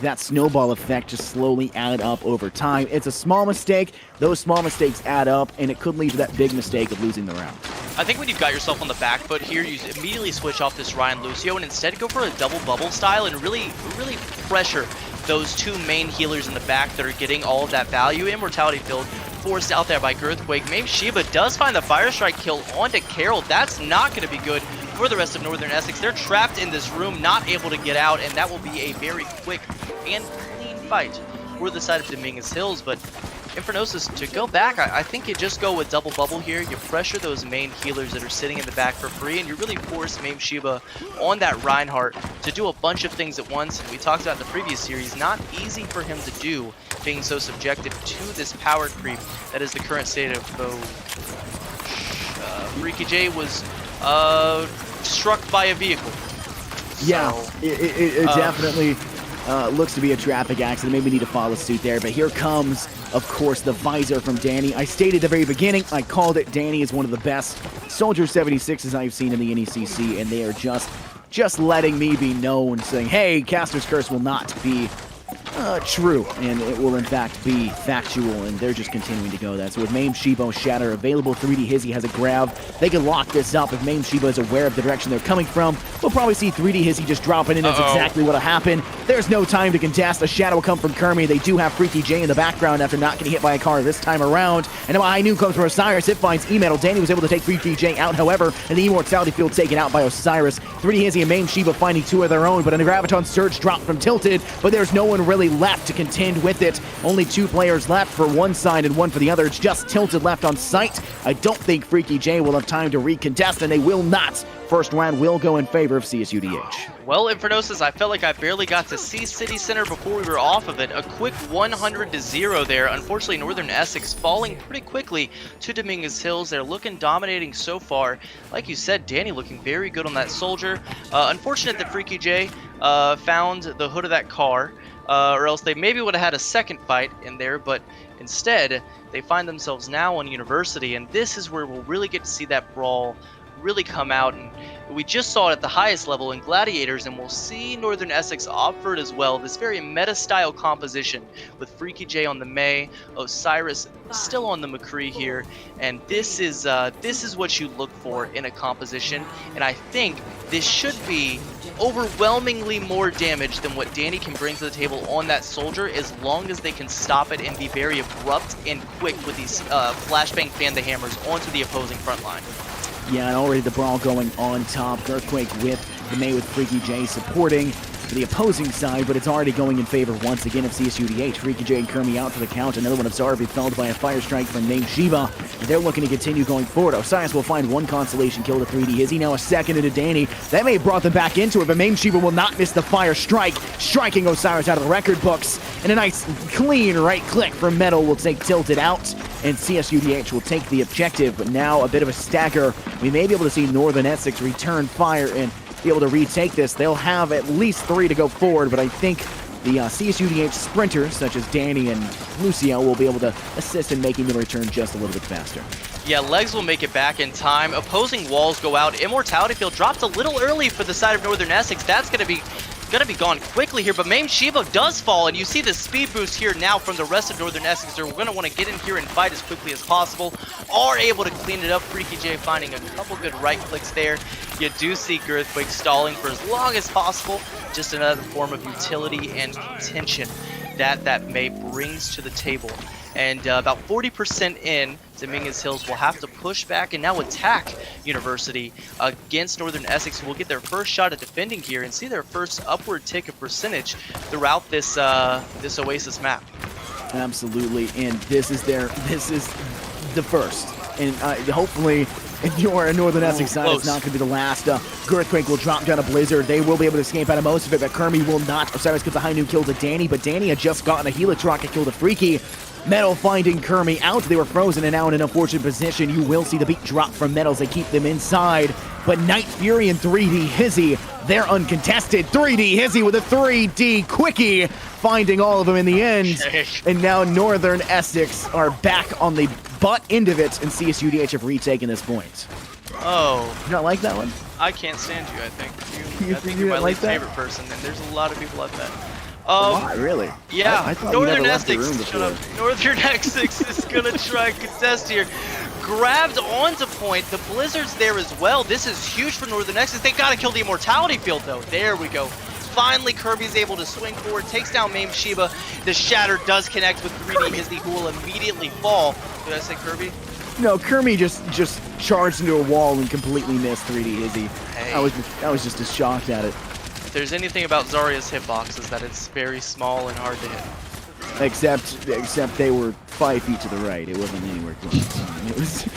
that snowball effect just slowly add up over time. It's a small mistake, those small mistakes add up, and it could lead to that big mistake of losing the round. I think when you've got yourself on the back foot here, you immediately switch off this Ryan Lucio and instead go for a double bubble style and really pressure those two main healers in the back that are getting all of that value. Immortality Field forced out there by Girthquake. Maybe Sheba does find the Fire Strike kill onto Carol. That's not going to be good for the rest of Northern Essex. They're trapped in this room, not able to get out, and that will be a very quick and clean fight for the side of Dominguez Hills. But Infernosis, to go back, I think you just go with double bubble here. You pressure those main healers that are sitting in the back for free, and you really force Mame Sheba on that Reinhardt to do a bunch of things at once. And we talked about in the previous series, not easy for him to do, being so subjected to this power creep that is the current state of Freaky J was struck by a vehicle. Yeah, so, it definitely looks to be a traffic accident. Maybe we need to follow suit there, but here comes, of course, the visor from Danny. I stated at the very beginning, I called it, Danny is one of the best Soldier 76s I've seen in the NECC, and they are just letting me be known, saying, hey, Caster's Curse will not be true, and it will in fact be factual, and they're just continuing to go that. So with Mame Sheba Shatter available, 3D Hizzy has a grab. They can lock this up if Mame Sheba is aware of the direction they're coming from. We'll probably see 3D Hizzy just dropping in. That's exactly what'll happen. There's no time to contest. A shadow will come from Kermie. They do have Freaky J in the background after not getting hit by a car this time around. And a high noon comes from Osiris. It finds E-Metal. Danny was able to take Freaky J out, however, and the Immortality Field taken out by Osiris. 3D Hizzy and Mame Sheba finding two of their own, but a Graviton Surge dropped from Tilted, but there's no one really left to contend with it. Only two players left for one side and one for the other. It's just Tilted left on site. I don't think Freaky J will have time to recontest, and they will not. First round will go in favor of CSUDH. Well, Infernosis, I felt like I barely got to see City Center before we were off of it. A quick 100-0 there. Unfortunately, Northern Essex falling pretty quickly to Dominguez Hills. They're looking dominating so far. Like you said, Danny looking very good on that Soldier. Unfortunate that Freaky J found the hood of that car, or else they maybe would have had a second fight in there, but instead, they find themselves now on University, and this is where we'll really get to see that brawl really come out. And we just saw it at the highest level in Gladiators, and we'll see Northern Essex offer it as well. This very meta-style composition with Freaky J on the May, Osiris still on the McCree here, and this is what you look for in a composition. And I think this should be overwhelmingly more damage than what Danny can bring to the table on that Soldier, as long as they can stop it and be very abrupt and quick with these flashbang fan the hammers onto the opposing front line. Yeah, and already the brawl going on top. Earthquake with the May with Freaky J supporting the opposing side, but it's already going in favor once again of CSUDH. Freaky J and Kermie out for the count. Another one of Zarvi felled by a fire strike from Mame Sheba. They're looking to continue going forward. Osiris will find one consolation kill to 3D Hizzy. Now a second into Danny. That may have brought them back into it, but Mame Sheba will not miss the fire strike, striking Osiris out of the record books. And a nice clean right click from Metal will take Tilted out, and CSUDH will take the objective. But now a bit of a stagger. We may be able to see Northern Essex return fire and be able to retake this. They'll have at least 3 to go forward, but I think the CSUDH sprinters, such as Danny and Lucio, will be able to assist in making the return just a little bit faster. Yeah, Legs will make it back in time. Opposing walls go out. Immortality Field dropped a little early for the side of Northern Essex. That's going to be gone quickly here, but Mame Sheba does fall, and you see the speed boost here now from the rest of Northern Essex. They're going to want to get in here and fight as quickly as possible, are able to clean it up. Freaky J finding a couple good right clicks there. You do see Girthquake stalling for as long as possible. Just another form of utility and contention that May brings to the table. And about 40% in, Dominguez Hills will have to push back and now attack University against Northern Essex, who will get their first shot at defending here and see their first upward tick of percentage throughout this this Oasis map. Absolutely, and this is the first. And hopefully, if you're a Northern Essex side, it's not going to be the last. Girthquake will drop down a Blizzard. They will be able to escape out of most of it, but Kermie will not. Osiris gets a high noon kill to Danny, but Danny had just gotten a Helix rocket kill to Freaky. Metal finding Kermie out. They were frozen and now in an unfortunate position. You will see the beat drop from Metals. They keep them inside. But Night Fury and 3D Hizzy, they're uncontested. 3D Hizzy with a 3D quickie, finding all of them in the end. And now Northern Essex are back on the butt end of it, and CSUDH have retaken this point. Oh. You not like that one? I can't stand you, I think. You I think you're my like least that? favorite person, and there's a lot of people like that. lot, really. Yeah, I thought you Northern never left the Essex. room Shut before. up. Northern Essex is gonna try and contest here. Grabbed onto point. The Blizzard's there as well. This is huge for Northern Essex. They gotta kill the Immortality Field though. There we go. Finally, Kirby's able to swing forward, takes down Mame Shiba. The Shatter does connect with 3D Hizzy, who will immediately fall. Did I say Kirby? No, Kermie just charged into a wall and completely missed 3D Hizzy. Hey. I was just as shocked at it. If there's anything about Zarya's hitbox is that it's very small and hard to hit. Except they were 5 feet to the right. It wasn't anywhere close.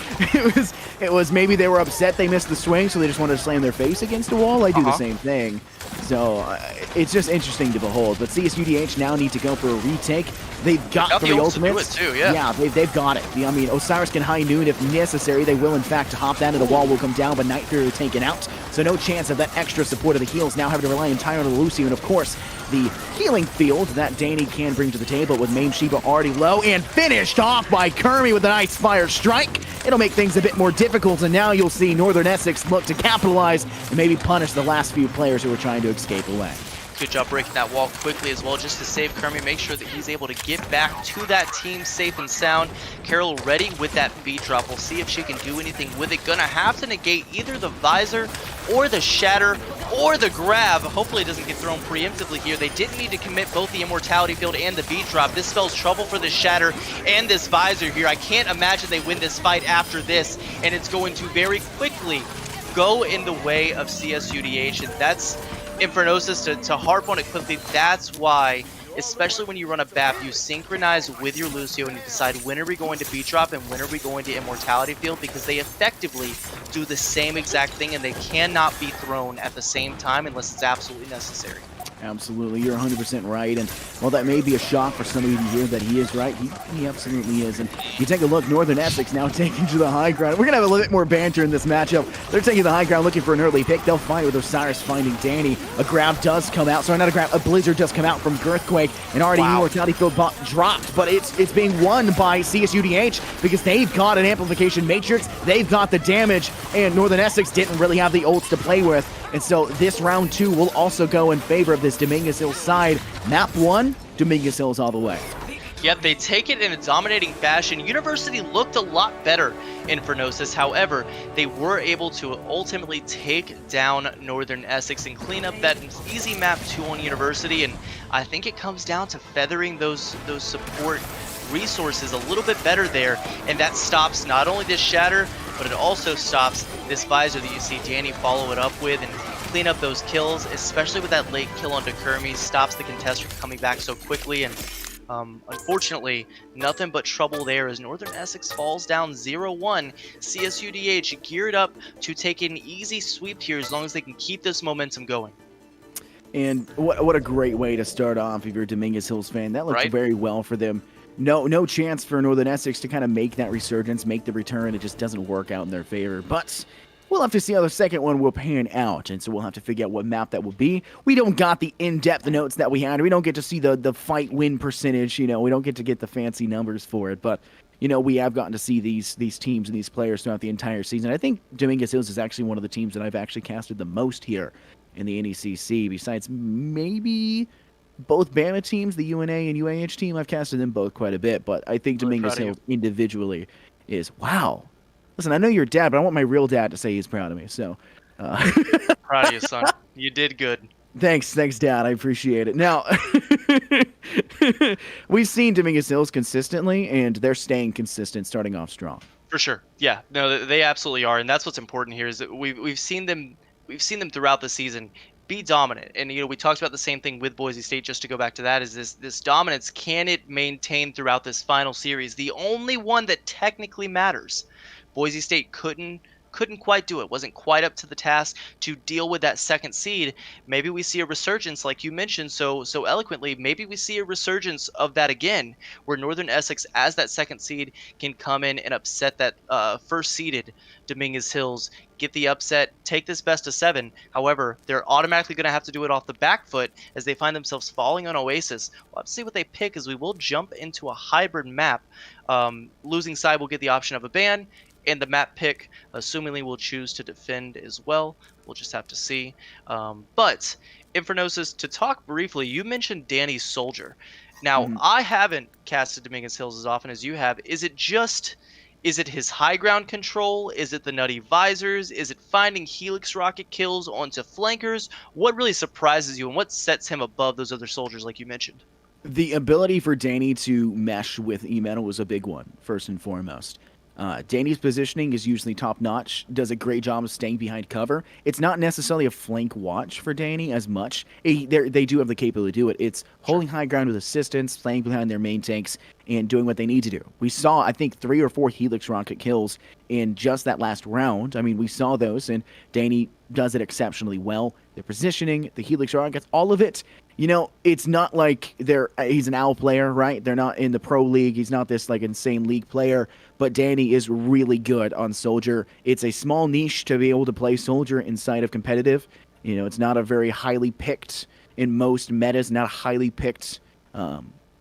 It was maybe they were upset they missed the swing, so they just wanted to slam their face against the wall. I do the same thing. So it's just interesting to behold. But CSUDH now need to go for a retake. They've got the the ults to do ultimates. it too, yeah. Yeah, they've got it. I mean, Osiris can high noon if necessary. They will, in fact, hop that, and the wall will come down, but Night Fury taken out. So no chance of that extra support of the heals. Now having to rely entirely on Lucio, and of course, the healing field that Danny can bring to the table with Mame Shiba already low, and finished off by Kermie with a nice fire strike. It'll make things a bit more difficult, and now you'll see Northern Essex look to capitalize and maybe punish the last few players who were trying to escape away. Good job breaking that wall quickly as well, just to save Kermie, make sure that he's able to get back to that team safe and sound. Carol ready with that beat drop. We'll see if she can do anything with it. Gonna have to negate either the visor or the shatter or the grab. Hopefully it doesn't get thrown preemptively here. They didn't need to commit both the immortality field and the beat drop. This spells trouble for the shatter and this visor here. I can't imagine they win this fight after this, and it's going to very quickly go in the way of CSUDH, and that's Infernosis to harp on it quickly. That's why, especially when you run a BAP, you synchronize with your Lucio and you decide when are we going to beat drop and when are we going to immortality field, because they effectively do the same exact thing and they cannot be thrown at the same time unless it's absolutely necessary. Absolutely, you're 100% right, and while that may be a shock for some of you to hear that he is right, he absolutely is. And you take a look, Northern Essex now taking to the high ground. We're going to have a little bit more banter in this matchup. They're taking the high ground, looking for an early pick. They'll fight with Osiris finding Danny. A grab does come out, sorry, not a grab, a blizzard does come out from Girthquake, and already Immortality Field bot dropped, but it's being won by CSUDH because they've got an amplification matrix, they've got the damage, and Northern Essex didn't really have the ults to play with. And so this round 2 will also go in favor of this Dominguez Hills side. Map 1, Dominguez Hills all the way. Yep, they take it in a dominating fashion. University looked a lot better in Infernosis. However, they were able to ultimately take down Northern Essex and clean up that easy map 2 on University. And I think it comes down to feathering those support resources a little bit better there. And that stops not only this shatter, but it also stops this visor that you see Danny follow it up with and clean up those kills, especially with that late kill onto Kermie. Stops the contest from coming back so quickly, and unfortunately, nothing but trouble there as Northern Essex falls down 0-1. CSUDH geared up to take an easy sweep here as long as they can keep this momentum going. And what a great way to start off if you're a Dominguez Hills fan. That looked very well for them. No chance for Northern Essex to kind of make that resurgence, make the return. It just doesn't work out in their favor. But we'll have to see how the second one will pan out, and so we'll have to figure out what map that will be. We don't got the in-depth notes that we had. We don't get to see the fight win percentage. You know, we don't get the fancy numbers for it. But you know, we have gotten to see these teams and these players throughout the entire season. I think Dominguez Hills is actually one of the teams that I've actually casted the most here in the NECC, besides maybe both Bama teams, the UNA and UAH team. I've casted them both quite a bit, but I think Dominguez Hills individually is, wow. Listen, I know you're dad, but I want my real dad to say he's proud of me, so. Proud of you, son. You did good. Thanks, Dad. I appreciate it. Now, we've seen Dominguez Hills consistently, and they're staying consistent, starting off strong. For sure. Yeah, no, they absolutely are, and that's what's important here is that we've seen them throughout the season be dominant. And you know, we talked about the same thing with Boise State, just to go back to that, is this dominance, can it maintain throughout this final series? The only one that technically matters. Boise State couldn't quite do it, wasn't quite up to the task to deal with that second seed. Maybe we see a resurgence, like you mentioned so eloquently. Maybe we see a resurgence of that again, where Northern Essex, as that second seed, can come in and upset that first seeded Dominguez Hills, get the upset, take this best of 7. However, they're automatically going to have to do it off the back foot as they find themselves falling on Oasis. We'll have to see what they pick, as we will jump into a hybrid map. Losing side will get the option of a ban, and the map pick, assumingly, will choose to defend as well. We'll just have to see. But Infernosis, to talk briefly, you mentioned Danny's Soldier. Now, Mhm. I haven't casted Dominguez Hills as often as you have. Is it his high ground control? Is it the nutty visors? Is it finding Helix rocket kills onto flankers? What really surprises you and what sets him above those other soldiers like you mentioned? The ability for Danny to mesh with E-Metal was a big one, first and foremost. Danny's positioning is usually top notch, does a great job of staying behind cover. It's not necessarily a flank watch for Danny as much. They do have the capability to do it. It's holding high ground with assistance, playing behind their main tanks, and doing what they need to do. We saw, I think, 3 or 4 Helix rocket kills in just that last round. I mean, we saw those, and Danny does it exceptionally well. Their positioning, the Helix rockets, all of it. You know, it's not like he's an OWL player, right? They're not in the pro league. He's not this like insane league player, but Danny is really good on Soldier. It's a small niche to be able to play Soldier inside of competitive. You know, it's not a very highly picked, in most metas, not a highly picked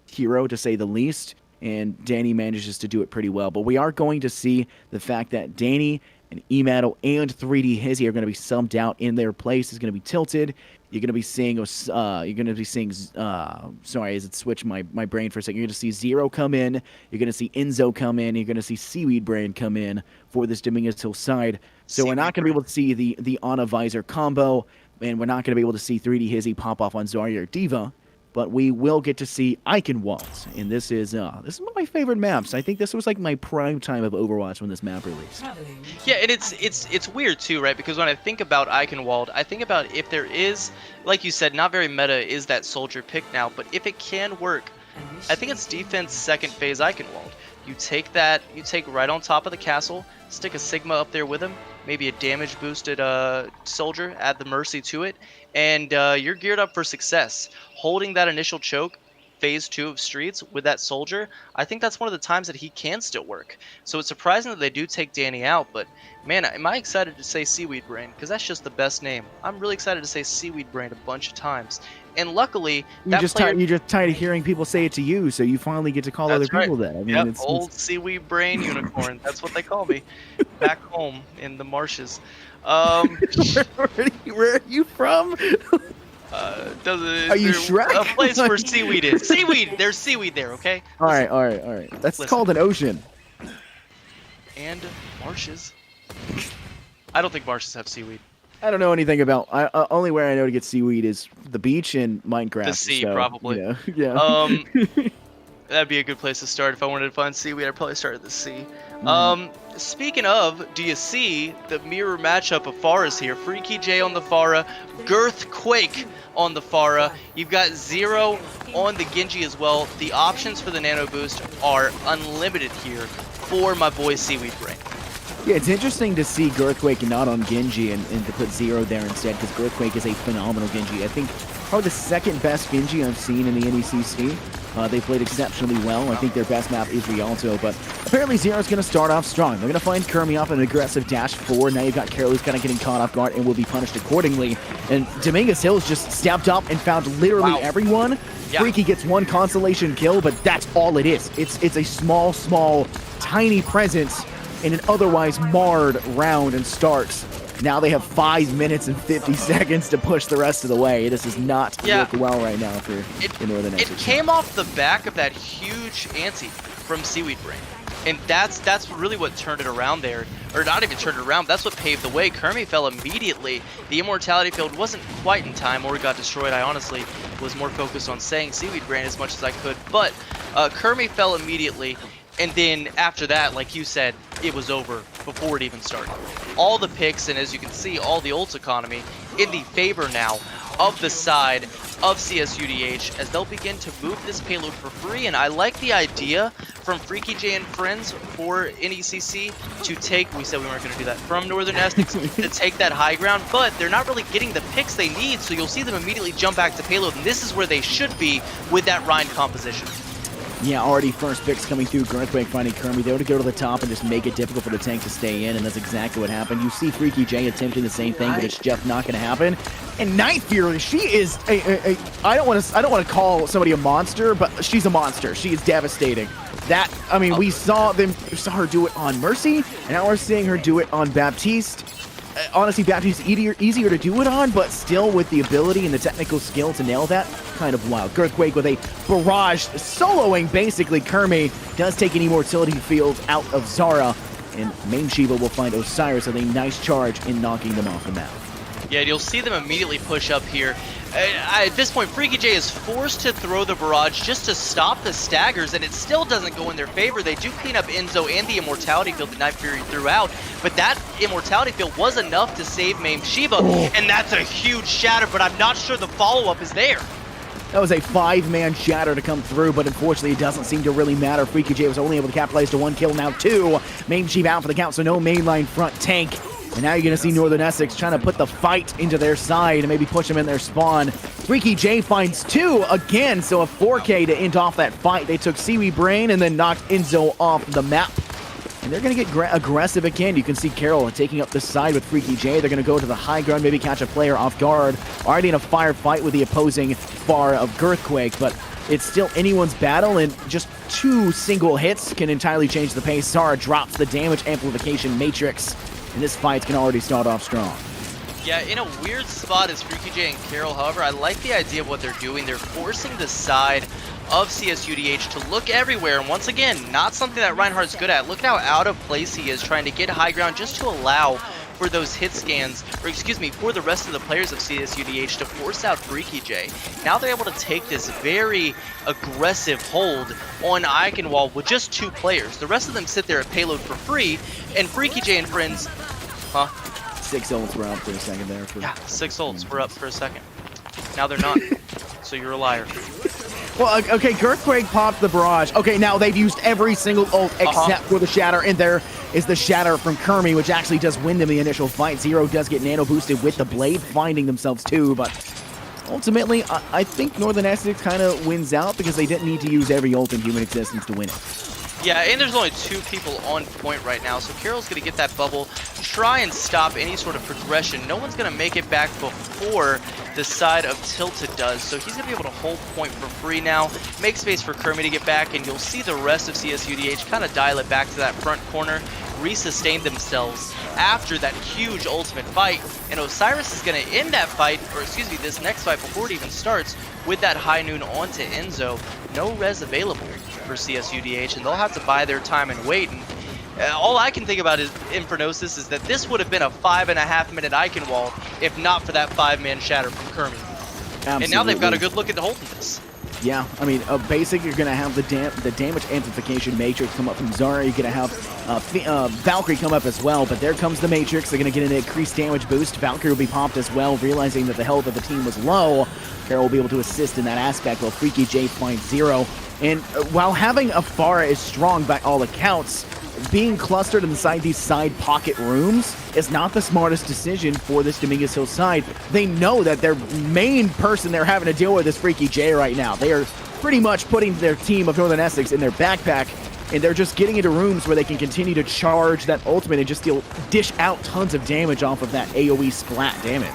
hero, to say the least. And Danny manages to do it pretty well. But we are going to see the fact that Danny and E-Metal and 3D Hizzy are going to be subbed out in their place. Is going to be tilted. You're going to be seeing, sorry, as it switched my brain for a second. You're going to see Zero come in. You're going to see Enzo come in. You're going to see Seaweed Brain come in for this Dominguez Hill side. So we're not going to be able to see the Ana Visor combo, and we're not going to be able to see 3D Hizzy pop off on Zarya or Diva. But we will get to see Eichenwald, and this is one of my favorite maps. I think this was like my prime time of Overwatch when this map released. Yeah, and it's weird too, right? Because when I think about Eichenwald, I think about if there is, like you said, not very meta is that Soldier pick now, but if it can work, I think it's defense second phase Eichenwald. You take right on top of the castle, stick a Sigma up there with him, maybe a damage boosted soldier, add the Mercy to it, and you're geared up for success. Holding that initial choke, phase 2 of Streets with that soldier, I think that's one of the times that he can still work. So it's surprising that they do take Danny out, but man, am I excited to say Seaweed Brain, because that's just the best name. I'm really excited to say Seaweed Brain a bunch of times. And luckily, you're just tired of hearing people say it to you, so you finally get to call other people that. I mean, old Seaweed Brain Unicorn. That's what they call me back home in the marshes. Where are you from? Are you Shrek? A place where seaweed is. Seaweed! There's seaweed there, okay? All right. That's called an ocean. And marshes. I don't think marshes have seaweed. I don't know anything about. Only where I know to get seaweed is the beach and Minecraft. The sea, so, probably. Yeah. That'd be a good place to start. If I wanted to find seaweed, I'd probably start at the sea. Speaking of, do you see the mirror matchup of Pharah's here? Freaky J on the Pharah, Girthquake on the Pharah. You've got Zero on the Genji as well. The options for the Nano Boost are unlimited here for my boy Seaweed Brain. Yeah, it's interesting to see Girthquake not on Genji and to put Zero there instead, because Girthquake is a phenomenal Genji. I think probably the second best Genji I've seen in the NECC. They played exceptionally well. I think their best map is Rialto, but apparently Zero's going to start off strong. They're going to find Kermi off an aggressive dash forward. Now you've got Carol who's kind of getting caught off guard and will be punished accordingly. And Dominguez Hills just stepped up and found literally everyone. Yeah. Freaky gets one consolation kill, but that's all it is. It's a small, tiny presence in an otherwise marred round and start. Now they have 5 minutes and 50 seconds to push the rest of the way. This is not work well right now for the Northern Essex. It came off the back of that huge ante from Seaweed Brain. And that's really what turned it around there. Or not even turned it around, but that's what paved the way. Kermi fell immediately. The Immortality field wasn't quite in time, or he got destroyed. I honestly was more focused on saying Seaweed Brain as much as I could. But Kermi fell immediately. And then after that, like you said, it was over before it even started. All the picks, and as you can see, all the ult economy in the favor now of the side of CSUDH as they'll begin to move this payload for free. And I like the idea from Freaky J and friends for NECC to take, we said we weren't going to do that, from Northern Essex to take that high ground, but they're not really getting the picks they need, so you'll see them immediately jump back to payload, and this is where they should be with that Rhine composition. Yeah, already first picks coming through. Girthquake finding Kermi. They were to go to the top and just make it difficult for the tank to stay in, and that's exactly what happened. You see Freaky J attempting the same thing, but it's just not going to happen. And Night Fury, she is I don't want to call somebody a monster, but she's a monster. She is devastating. We saw her do it on Mercy, and now we're seeing her do it on Baptiste. honestly, Baptiste's easier to do it on, but still with the ability and the technical skill to nail that, kind of wild. Girthquake with a barrage, soloing basically Kermi, does take an immortality field out of Zara, and Main Shiva will find Osiris with a nice charge in knocking them off the map. Yeah, you'll see them immediately push up here. At this point, Freaky J is forced to throw the barrage just to stop the staggers, and it still doesn't go in their favor. They do clean up Enzo and the Immortality Field that Night Fury threw out, but that Immortality Field was enough to save Maim Shiva, and that's a huge shatter, but I'm not sure the follow-up is there. That was a 5-man shatter to come through, but unfortunately it doesn't seem to really matter. Freaky J was only able to capitalize to 1 kill, now 2. Maim Shiva out for the count, so no mainline front tank. And now you're going to see Northern Essex trying to put the fight into their side and maybe push them in their spawn. Freaky J finds 2 again, so a 4K to end off that fight. They took Seaweed Brain and then knocked Enzo off the map. And they're going to get aggressive again. You can see Carol taking up the side with Freaky J. They're going to go to the high ground, maybe catch a player off guard. Already in a firefight with the opposing bar of Girthquake, but it's still anyone's battle, and just 2 single hits can entirely change the pace. Zara drops the damage amplification matrix, and this fight's can already start off strong. Yeah, in a weird spot is Freaky J and Carol. However, I like the idea of what they're doing. They're forcing the side of CSUDH to look everywhere. And once again, not something that Reinhardt's good at. Look at how out of place he is trying to get high ground just to allow for those hit scans, or excuse me, for the rest of the players of CSUDH to force out Freaky J. Now they're able to take this very aggressive hold on Eichenwald with just 2 players. The rest of them sit there at payload for free, and Freaky J and friends, 6 ults were up for a second there. Yeah, 6 ults were up for a second. Now they're not. So you're a liar. Well, okay, Girthquake popped the barrage. Okay, now they've used every single ult except for the shatter, and there is the shatter from Kermi, which actually does win them the initial fight. Zero does get nano boosted with the blade, finding themselves too, but ultimately, I think Northern Essex kind of wins out because they didn't need to use every ult in human existence to win it. Yeah, and there's only 2 people on point right now, so Carol's going to get that bubble, try and stop any sort of progression. No one's going to make it back before the side of Tilted does, so he's going to be able to hold point for free now, make space for Kermi to get back, and you'll see the rest of CSUDH kind of dial it back to that front corner, resustain themselves after that huge ultimate fight, and Osiris is going to end that fight, or excuse me, this next fight before it even starts, with that high noon onto Enzo. No res available for CSUDH, and they'll have to buy their time and wait. And all I can think about is Infernosis is that this would have been a 5.5-minute Eichenwald if not for that 5-man shatter from Kermi. Absolutely. And now they've got a good look at holding this. Yeah, I mean, basic, you're going to have the damage amplification matrix come up from Zara. You're going to have Valkyrie come up as well, but there comes the matrix. They're going to get an increased damage boost. Valkyrie will be popped as well, realizing that the health of the team was low. Carol will be able to assist in that aspect while Freaky J finds Zero. And while having a Pharah is strong by all accounts, being clustered inside these side pocket rooms is not the smartest decision for this Dominguez Hill side. They know that their main person they're having to deal with is Freaky J right now. They are pretty much putting their team of Northern Essex in their backpack, and they're just getting into rooms where they can continue to charge that ultimate and just dish out tons of damage off of that AoE splat damage.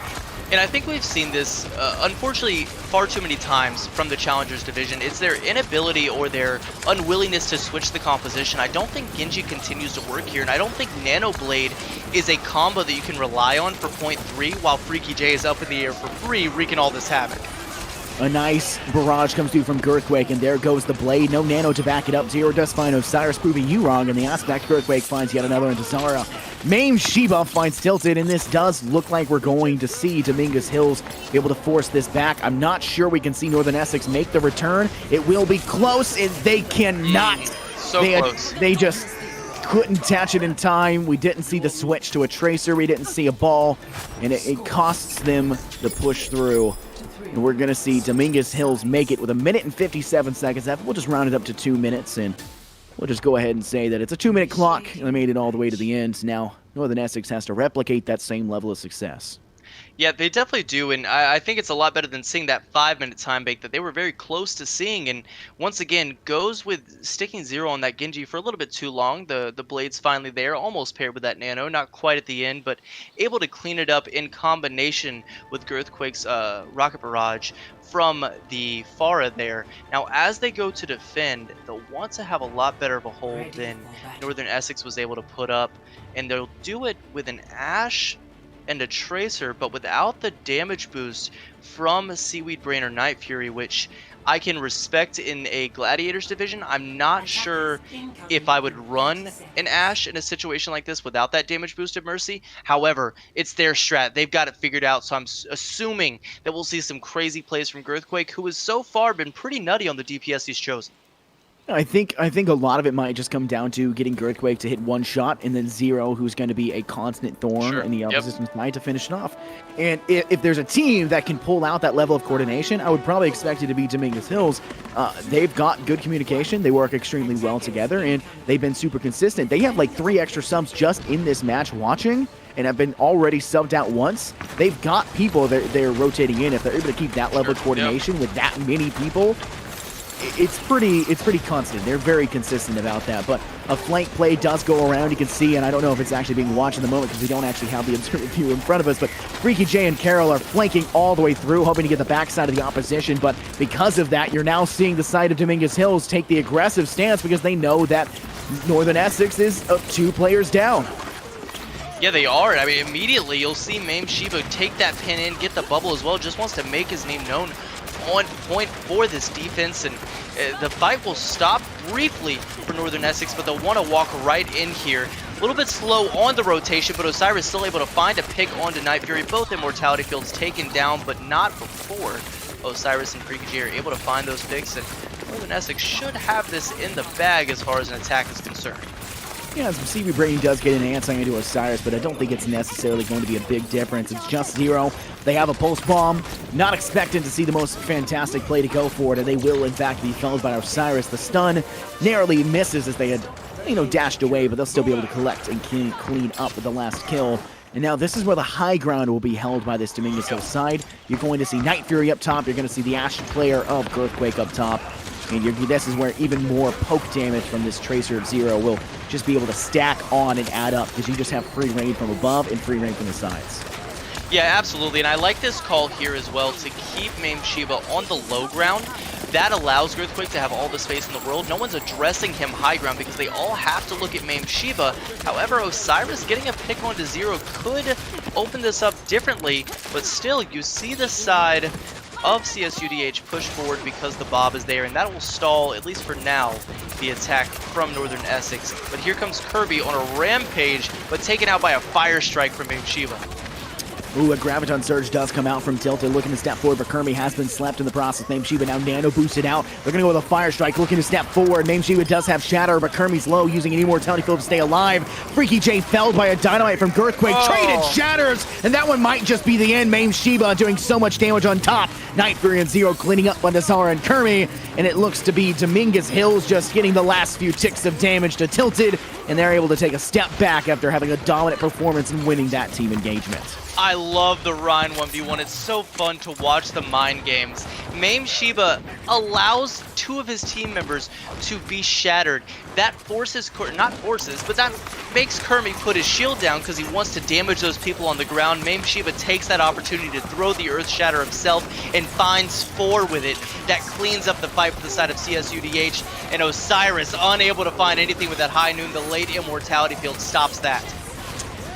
And I think we've seen this, unfortunately, far too many times from the Challengers division. It's their inability or their unwillingness to switch the composition. I don't think Genji continues to work here, and I don't think Nano Blade is a combo that you can rely on for point 3 while Freaky J is up in the air for free, wreaking all this havoc. A nice barrage comes through from Girthquake, and there goes the blade. No nano to back it up. Zero does find Osiris, proving you wrong in the aspect. Girthquake finds yet another into Zara. Maim Shiva finds Tilted, and this does look like we're going to see Dominguez Hills be able to force this back. I'm not sure we can see Northern Essex make the return. It will be close, and they cannot. Close. They just couldn't catch it in time. We didn't see the switch to a Tracer. We didn't see a ball, and it costs them the push through. And we're going to see Dominguez Hills make it with 1 minute and 57 seconds left. We'll just round it up to 2 minutes, and we'll just go ahead and say that it's a 2-minute clock. They made it all the way to the end. Now, Northern Essex has to replicate that same level of success. Yeah, they definitely do, and I think it's a lot better than seeing that 5-minute time bake that they were very close to seeing, and once again, goes with sticking Zero on that Genji for a little bit too long. The blade's finally there, almost paired with that Nano, not quite at the end, but able to clean it up in combination with Girthquake's Rocket Barrage from the Pharah there. Now, as they go to defend, they'll want to have a lot better of a hold than Northern Essex was able to put up, and they'll do it with an Ashe and a Tracer, but without the damage boost from Seaweed Brain or Night Fury, which I can respect in a Gladiators division. I'm not sure if I would run an Ashe in a situation like this without that damage boost of Mercy. However, it's their strat. They've got it figured out, so I'm assuming that we'll see some crazy plays from Girthquake, who has so far been pretty nutty on the DPS he's chosen. I think a lot of it might just come down to getting Girthquake to hit one shot, and then Zero, who's going to be a constant thorn in the opposition's side to finish it off. And if there's a team that can pull out that level of coordination, I would probably expect it to be Dominguez Hills. They've got good communication. They work extremely well together, and they've been super consistent. They have like 3 extra subs just in this match watching, and have been already subbed out once. They've got people that they're rotating in. If they're able to keep that level of coordination with that many people, it's pretty constant. They're very consistent about that. But a flank play does go around, you can see, and I don't know if it's actually being watched in the moment because we don't actually have the observer view in front of us, but Freaky J and Carol are flanking all the way through, hoping to get the backside of the opposition. But because of that, you're now seeing the side of Dominguez Hills take the aggressive stance because they know that Northern Essex is 2 players down. Yeah, they are. I mean, immediately you'll see Mame Shiba take that pin in, get the bubble as well, just wants to make his name known on point for this defense, and the fight will stop briefly for Northern Essex, but they'll want to walk right in here. A little bit slow on the rotation, but Osiris still able to find a pick onto Night Fury. Both Immortality Fields taken down, but not before Osiris and Freaky J are able to find those picks, and Northern Essex should have this in the bag as far as an attack is concerned. Yeah, some Seaweed Brain does get an answer into Osiris, but I don't think it's necessarily going to be a big difference. It's just Zero. They have a pulse bomb. Not expecting to see the most fantastic play to go for it, and they will in fact be felled by Osiris. The stun narrowly misses as they had, dashed away, but they'll still be able to collect and clean up with the last kill. And now this is where the high ground will be held by this Dominguez Hill side. You're going to see Night Fury up top. You're going to see the Ashe player of Girthquake up top. And this is where even more poke damage from this Tracer of Zero will just be able to stack on and add up, because you just have free reign from above and free reign from the sides. Yeah, absolutely, and I like this call here as well to keep Mame Shiba on the low ground. That allows Girthquake to have all the space in the world. No one's addressing him high ground because they all have to look at Mame Shiba. However, Osiris getting a pick onto Zero could open this up differently, but still, you see the side of CSUDH push forward because the Bob is there, and that will stall, at least for now, the attack from Northern Essex. But here comes Kirby on a rampage, but taken out by a fire strike from Mame Shiba. Ooh, a Graviton Surge does come out from Tilted, looking to step forward, but Kirby has been slept in the process. Mame Shiba now nano boosted out. They're going to go with a Fire Strike, looking to step forward. Mame Shiba does have Shatter, but Kirby's low, using an Immortality Field to stay alive. Freaky J felled by a Dynamite from Girthquake. Traded Shatters, and that one might just be the end. Mame Shiba doing so much damage on top. Night Fury and Zero cleaning up on Zara and Kirby, and it looks to be Dominguez Hills just getting the last few ticks of damage to Tilted, and they're able to take a step back after having a dominant performance and winning that team engagement. I love the Rhine 1v1. It's so fun to watch the mind games. Mame Shiba allows 2 of his team members to be shattered. That forces, not forces, but that makes Kermie put his shield down because he wants to damage those people on the ground. Mame Shiba takes that opportunity to throw the Earth Shatter himself and finds 4 with it. That cleans up the fight for the side of CSUDH, and Osiris unable to find anything with that high noon. The late Immortality Field stops that.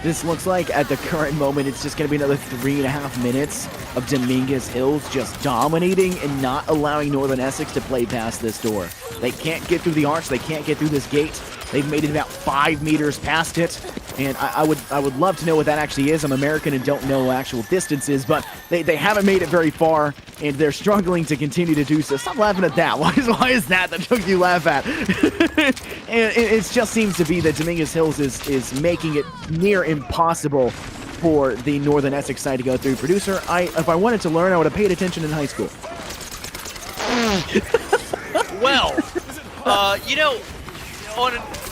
This looks like, at the current moment, it's just going to be another 3.5 minutes of Dominguez Hills just dominating and not allowing Northern Essex to play past this door. They can't get through the arch. They can't get through this gate. They've made it about 5 meters past it, and I would love to know what that actually is. I'm American and don't know actual distances, but they haven't made it very far, and they're struggling to continue to do so. Stop laughing at that. Why is that the joke you laugh at? And it just seems to be that Dominguez Hills is making it near impossible for the Northern Essex side to go through. Producer, if I wanted to learn, I would have paid attention in high school. Well,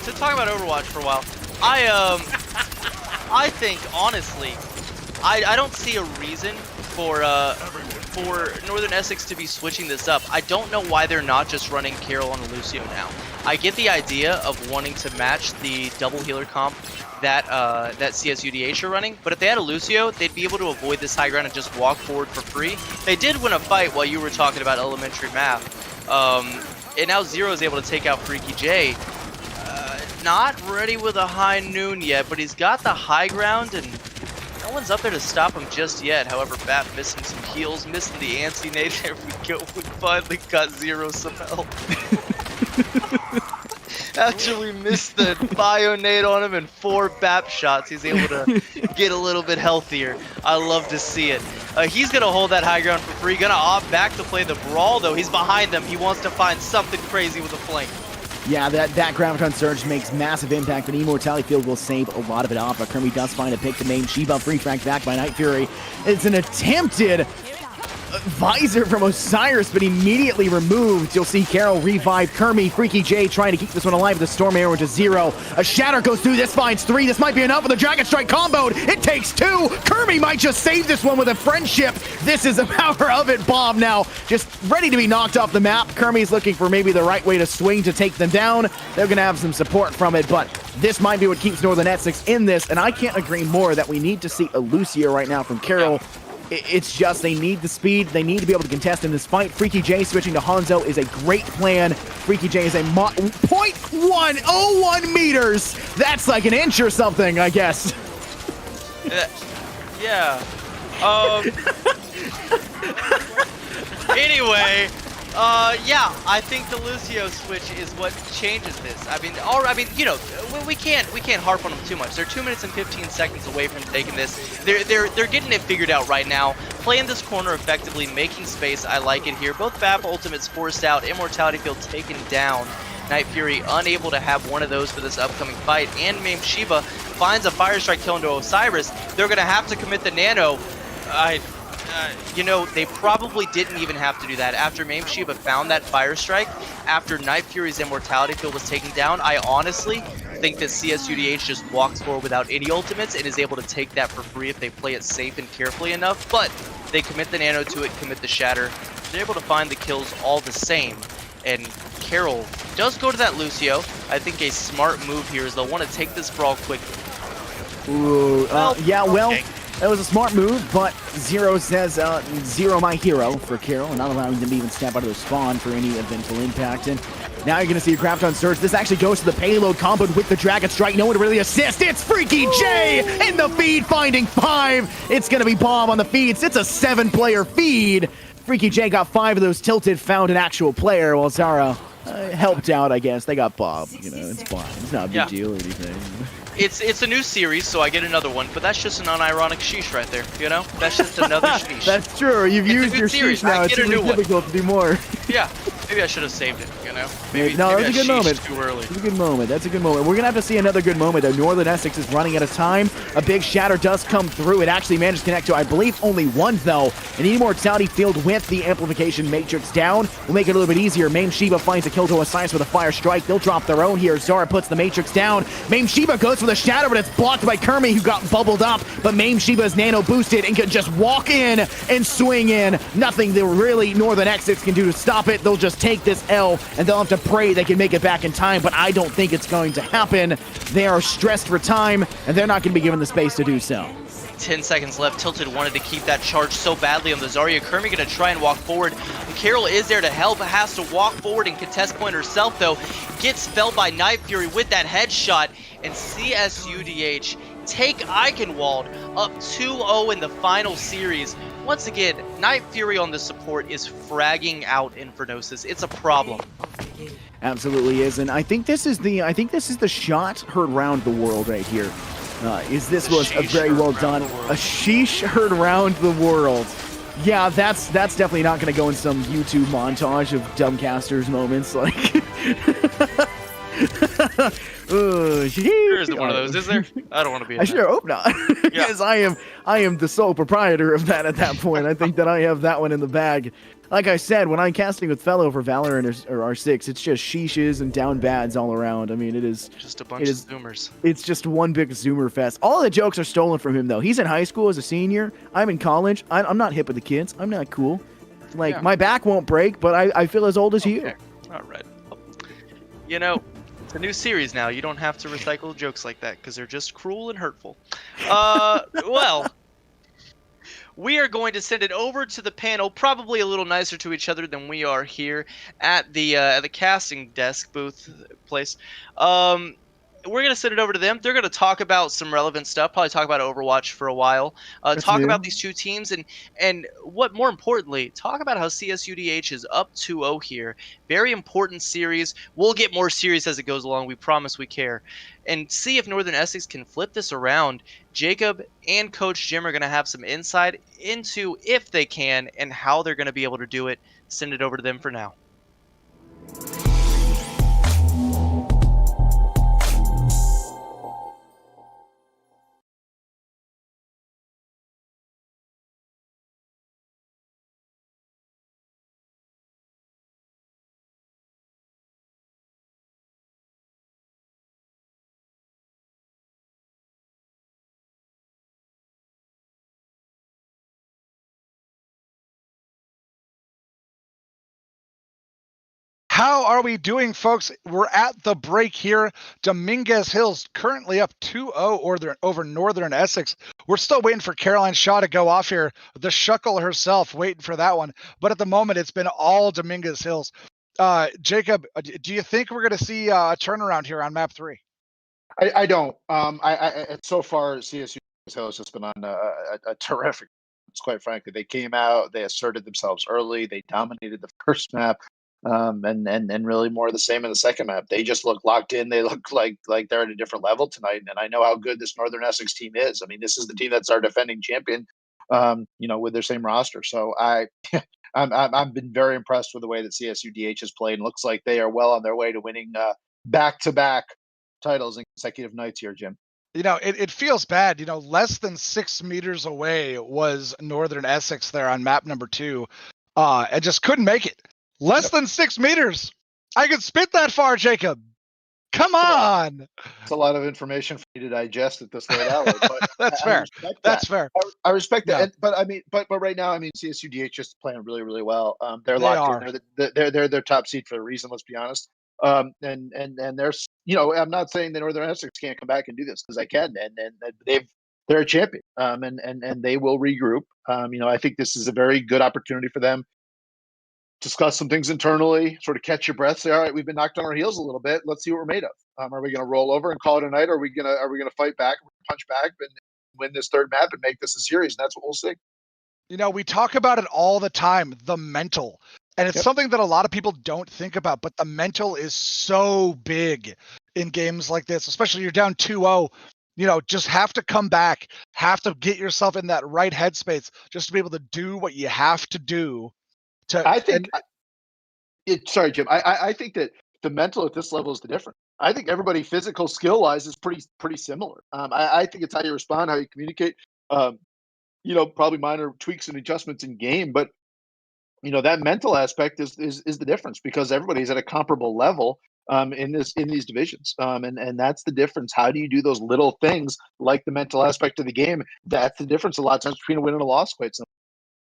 to talk about Overwatch for a while, I think honestly, I don't see a reason for Northern Essex to be switching this up. I don't know why they're not just running Carol on Lucio now. I get the idea of wanting to match the double healer comp that CSUDH are running, but if they had a Lucio, they'd be able to avoid this high ground and just walk forward for free. They did win a fight while you were talking about elementary math, and now Zero is able to take out Freaky J. Not ready with a high noon yet, but he's got the high ground, and No one's up there to stop him just yet. However, Bat missing some heals, missing the anti-nade. There we go. We finally got Zero some help. After we missed the bio nade on him and 4 BAP shots, he's able to get a little bit healthier. I love to see it. He's going to hold that high ground for free. Going to opt back to play the Brawl, though. He's behind them. He wants to find something crazy with a flank. Yeah, that Graviton Surge makes massive impact, but Immortality Field will save a lot of it off. But Kermie does find a pick to main. Shiba free fragged back by Night Fury. It's an attempted visor from Osiris, but immediately removed. You'll see Carol revive Kermie. Freaky J trying to keep this one alive with the Storm Arrow to 0. A Shatter goes through. This finds 3. This might be enough with the Dragon Strike comboed. It takes 2. Kermie might just save this one with a friendship. This is the power of it. Bomb now just ready to be knocked off the map. Kermie's looking for maybe the right way to swing to take them down. They're going to have some support from it, but this might be what keeps Northern NECC in this, and I can't agree more that we need to see a Lucio right now from Carol. It's just they need the speed. They need to be able to contest in this fight. Freaky J switching to Hanzo is a great plan. Freaky J is a 0.101 meters. That's like an inch or something, I guess. Yeah. Anyway, yeah, I think the Lucio switch is what changes this. I mean, you know, we can't harp on them too much. They're 2 minutes and 15 seconds away from taking this. They're getting it figured out right now. Playing this corner effectively, making space. I like it here. Both BAP ultimates forced out. Immortality Field taken down. Night Fury unable to have one of those for this upcoming fight. And Mame Shiba finds a Fire Strike kill into Osiris. They're gonna have to commit the Nano. You know, they probably didn't even have to do that. After Mame Shiba found that Fire Strike, after Night Fury's Immortality Field was taken down, I honestly think that CSUDH just walks forward without any ultimates and is able to take that for free if they play it safe and carefully enough. But they commit the Nano to it, commit the Shatter. They're able to find the kills all the same. And Carol does go to that Lucio. I think a smart move here is they'll want to take this Brawl quickly. Ooh, yeah, well, okay. That was a smart move, but Zero says, Zero my hero for Carol, and not allowing them to even step out of their spawn for any eventful impact. And now you're going to see a Graviton Surge. This actually goes to the payload comboed with the Dragon Strike. No one to really assist. It's Freaky J in the feed, finding 5. It's going to be Bomb on the feeds. It's a 7-player feed. Freaky J got 5 of those tilted, found an actual player, while Zara helped out, I guess. They got Bob. You know, it's fine. It's not a big deal or anything. It's a new series, so I get another one, but that's just an unironic sheesh right there, you know? That's just another sheesh. That's true. You've used your sheesh now. It's really difficult to do more. Yeah, maybe I should have saved it, you know? No, that was a good moment. Too early. It's a good moment. That's a good moment. We're going to have to see another good moment, though. Northern NECC is running out of time. A big Shatter does come through. It actually managed to connect to, I believe, only one, though. An Immortality Field with the Amplification Matrix down will make it a little bit easier. Mame Shiba finds a kill to Osiris with a Fire Strike. They'll drop their own here. Zara puts the Matrix down. Mame Shiba goes for the Shatter, but it's blocked by Kermie, who got bubbled up. But Mame Shiba is nano boosted and can just walk in and swing in. Nothing that really Northern NECC can do to stop it. They'll just take this L, and they'll have to pray they can make it back in time, but I don't think it's going to happen. They are stressed for time, and they're not going to be given the space to do so. 10 seconds left. Tilted wanted to keep that charge so badly on the Zarya. Kermie going to try and walk forward. And Carol is there to help, has to walk forward and contest point herself, though. Gets felled by Night Fury with that headshot, and CSUDH take Eichenwald up 2-0 in the final series. Once again, Night Fury on the support is fragging out Infernosis. It's a problem. Absolutely is, and I think this is the shot heard round the world right here. This was a very well done. A sheesh heard round the world. Yeah, that's definitely not going to go in some YouTube montage of Dumbcasters moments like. There isn't one of those, is there? I don't want to be in I sure hope not. Because Yeah. I am the sole proprietor of that at that point. I think that I have that one in the bag. Like I said, when I'm casting with Fellow for Valorant or R6, it's just sheeshes and down bads all around. I mean, it is just a bunch of zoomers. It's just one big zoomer fest. All the jokes are stolen from him, though. He's in high school as a senior. I'm in college. I'm not hip with the kids. I'm not cool. Like, my back won't break, but I feel as old as you. All right. You know, it's a new series now. You don't have to recycle jokes like that because they're just cruel and hurtful. Well, we are going to send it over to the panel, probably a little nicer to each other than we are here at the casting desk booth place. we're going to send it over to them. They're going to talk about some relevant stuff, probably talk about Overwatch for a while, talk about these two teams, and what more importantly, talk about how CSUDH is up 2-0 here. Very important series. We'll get more serious as it goes along. We promise we care. And see if Northern Essex can flip this around. Jacob and Coach Jim are going to have some insight into if they can and how they're going to be able to do it. Send it over to them for now. How are we doing, folks? We're at the break here. Dominguez Hills currently up 2-0 over Northern Essex. We're still waiting for Caroline Shaw to go off here. The Shuckle herself waiting for that one. But at the moment, it's been all Dominguez Hills. Jacob, do you think we're going to see a turnaround here on map 3? I don't. So far, CSU has just been on a terrific. Quite frankly, they came out, they asserted themselves early, they dominated the first map, and really more of the same in the second map. They just look locked in. They look like they're at a different level tonight. And I know how good this Northern Essex team is. I mean, this is the team that's our defending champion. With their same roster. So I've been very impressed with the way that CSUDH has played. And looks like they are well on their way to winning back-to-back titles in consecutive nights here, Jim. It feels bad. Less than 6 meters away was Northern Essex there on map number 2. And just couldn't make it. Less than 6 meters. I could spit that far, Jacob. Come on. It's a lot of information for you to digest at this late hour. But That's fair. That's fair. I respect that. Yeah. But I mean, but right now, I mean, CSUDH is playing really, really well. They're locked in. They're their top seed for a reason. Let's be honest. And there's, I'm not saying that Northern Essex can't come back and do this, because I can, and they're a champion. And they will regroup. I think this is a very good opportunity for them. Discuss some things internally, sort of catch your breath, say, all right, we've been knocked on our heels a little bit. Let's see what we're made of. Are we going to roll over and call it a night? Or are we going to fight back, punch back, and win this third map and make this a series? And that's what we'll see. We talk about it all the time, the mental. And it's something that a lot of people don't think about, but the mental is so big in games like this, especially you're down 2-0. Just have to come back, have to get yourself in that right headspace just to be able to do what you have to do. Sorry, Jim. I think that the mental at this level is the difference. I think everybody physical skill wise is pretty similar. I think it's how you respond, how you communicate. Probably minor tweaks and adjustments in game, but that mental aspect is the difference, because everybody's at a comparable level in these divisions, and that's the difference. How do you do those little things like the mental aspect of the game? That's the difference a lot of times between a win and a loss. Quite simply.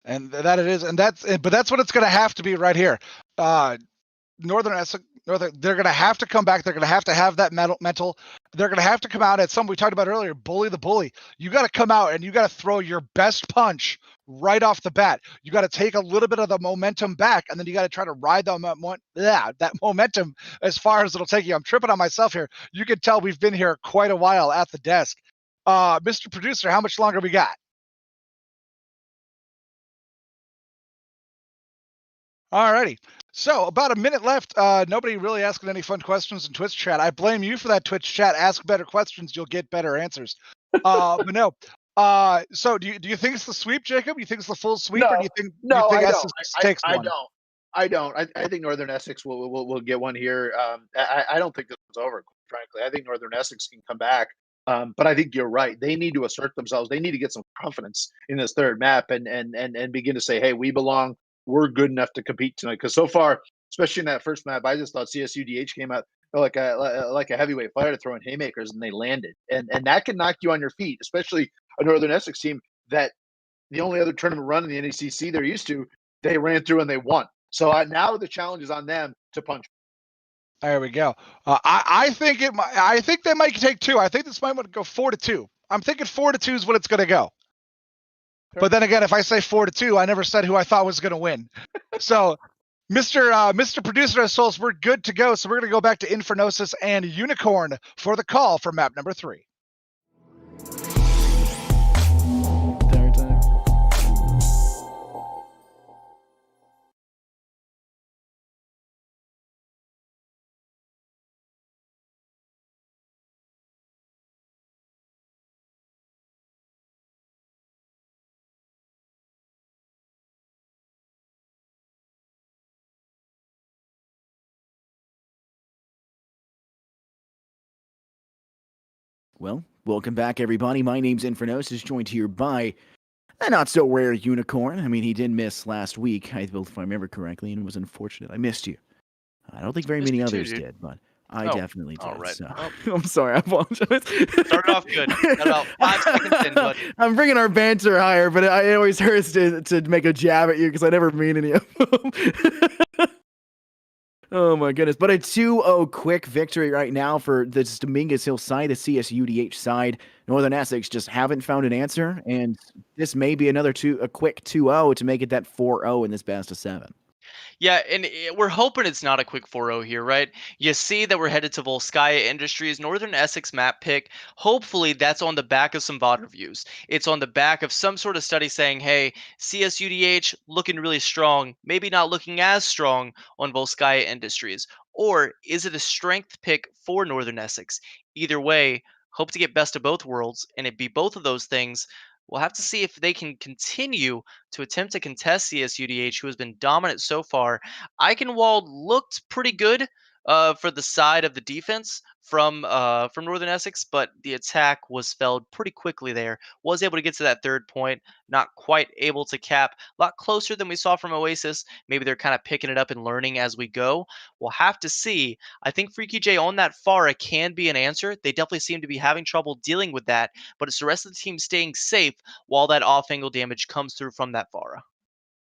And that it is, but that's what it's going to have to be right here. Northern Essex, they're going to have to come back. They're going to have that mental. They're going to have to come out at something we talked about earlier, bully the bully. You got to come out and you got to throw your best punch right off the bat. You got to take a little bit of the momentum back, and then you got to try to ride that momentum as far as it'll take you. I'm tripping on myself here. You can tell we've been here quite a while at the desk. Mr. Producer, how much longer we got? Alrighty. So about a minute left. Nobody really asking any fun questions in Twitch chat. I blame you for that Twitch chat. Ask better questions, you'll get better answers. But no. So do you think it's the sweep, Jacob? You think it's the full sweep, or do you think Essex takes one? I don't. I think Northern Essex will get one here. I don't think this is over, frankly. I think Northern Essex can come back. But I think you're right. They need to assert themselves. They need to get some confidence in this third map and begin to say, hey, we belong. We're good enough to compete tonight. Because so far, especially in that first map, I just thought CSUDH came out like a heavyweight fighter throwing haymakers, and they landed. And that can knock you on your feet, especially a Northern Essex team that the only other tournament run in the NECC they're used to, they ran through and they won. So now the challenge is on them to punch. There we go. I think they might take 2. I think this might want to go 4-2. I'm thinking 4-2 is what it's going to go. But then again, if I say 4-2, I never said who I thought was going to win. So Mr. Producer has told us we're good to go, so we're going to go back to Infernosis and Unicorn for the call for map number 3. Third time. Well, welcome back, everybody. My name's Infernosis, joined here by a not so rare unicorn. I mean, he did miss last week, if I remember correctly, and it was unfortunate. I missed you. I don't think very Missed many you too, others dude. did, but I Oh, definitely all did. right. So Well, I'm sorry. I apologize. started off good. Got about 5 seconds in, but I'm bringing our banter higher, but it always hurts to make a jab at you because I never mean any of them. Oh my goodness. But a 2-0 quick victory right now for the Dominguez Hill side, the CSUDH side. Northern Essex just haven't found an answer, and this may be a quick 2-0 to make it that 4-0 in this best of 7. yeah, and we're hoping it's not a quick 4-0 here, right? You see that we're headed to Volskaya Industries, Northern Essex map pick. Hopefully, that's on the back of some VOD reviews. It's on the back of some sort of study saying, hey, CSUDH looking really strong, maybe not looking as strong on Volskaya Industries. Or is it a strength pick for Northern Essex? Either way, hope to get best of both worlds, and it be both of those things. We'll have to see if they can continue to attempt to contest CSUDH, who has been dominant so far. Eichenwald looked pretty good for the side of the defense from Northern Essex, but the attack was felled pretty quickly there. Was able to get to that 3rd point, not quite able to cap. A lot closer than we saw from Oasis. Maybe they're kind of picking it up and learning as we go. We'll have to see. I think Freaky J on that Pharah can be an answer. They definitely seem to be having trouble dealing with that, but it's the rest of the team staying safe while that off-angle damage comes through from that Pharah.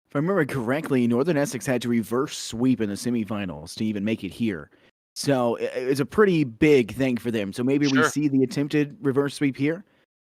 If I remember correctly, Northern Essex had to reverse sweep in the semifinals to even make it here. So it's a pretty big thing for them. So maybe we Sure. see the attempted reverse sweep here.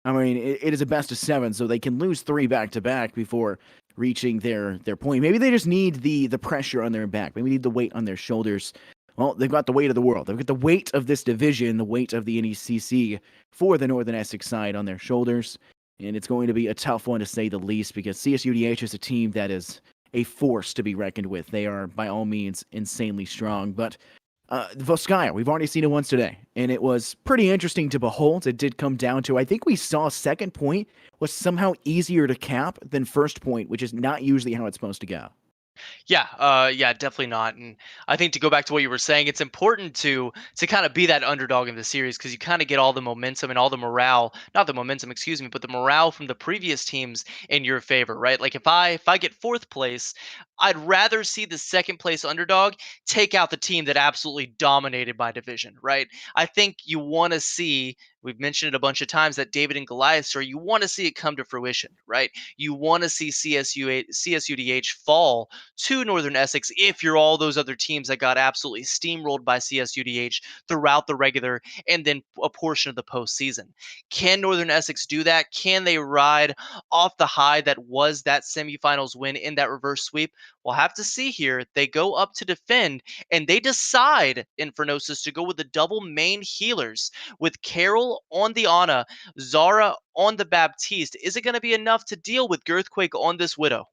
I mean, it is a best of 7, so they can lose 3 back to back before reaching their point. Maybe they just need the pressure on their back. Maybe they need the weight on their shoulders. Well, they've got the weight of the world. They've got the weight of this division, the weight of the NECC for the Northern Essex side on their shoulders. And it's going to be a tough one to say the least because CSUDH is a team that is a force to be reckoned with. They are, by all means, insanely strong. But Volskaya, we've already seen it once today, and it was pretty interesting to behold. It did come down to, I think we saw second point was somehow easier to cap than first point, which is not usually how it's supposed to go. Yeah, definitely not. And I think to go back to what you were saying, it's important to kind of be that underdog in the series because you kind of get all the momentum and all the morale, not the momentum, excuse me, but the morale from the previous teams in your favor, right? Like if I get 4th place, I'd rather see the 2nd place underdog take out the team that absolutely dominated my division, right? I think you want to see, we've mentioned it a bunch of times, that David and Goliath story, you want to see it come to fruition, right? You want to see CSUDH fall to Northern Essex if you're all those other teams that got absolutely steamrolled by CSUDH throughout the regular and then a portion of the postseason. Can Northern Essex do that? Can they ride off the high that was that semifinals win in that reverse sweep? We'll have to see here. They go up to defend and they decide, Infernosis, to go with the double main healers with Carol on the Ana, Zara on the Baptiste. Is it going to be enough to deal with Girthquake on this Widow?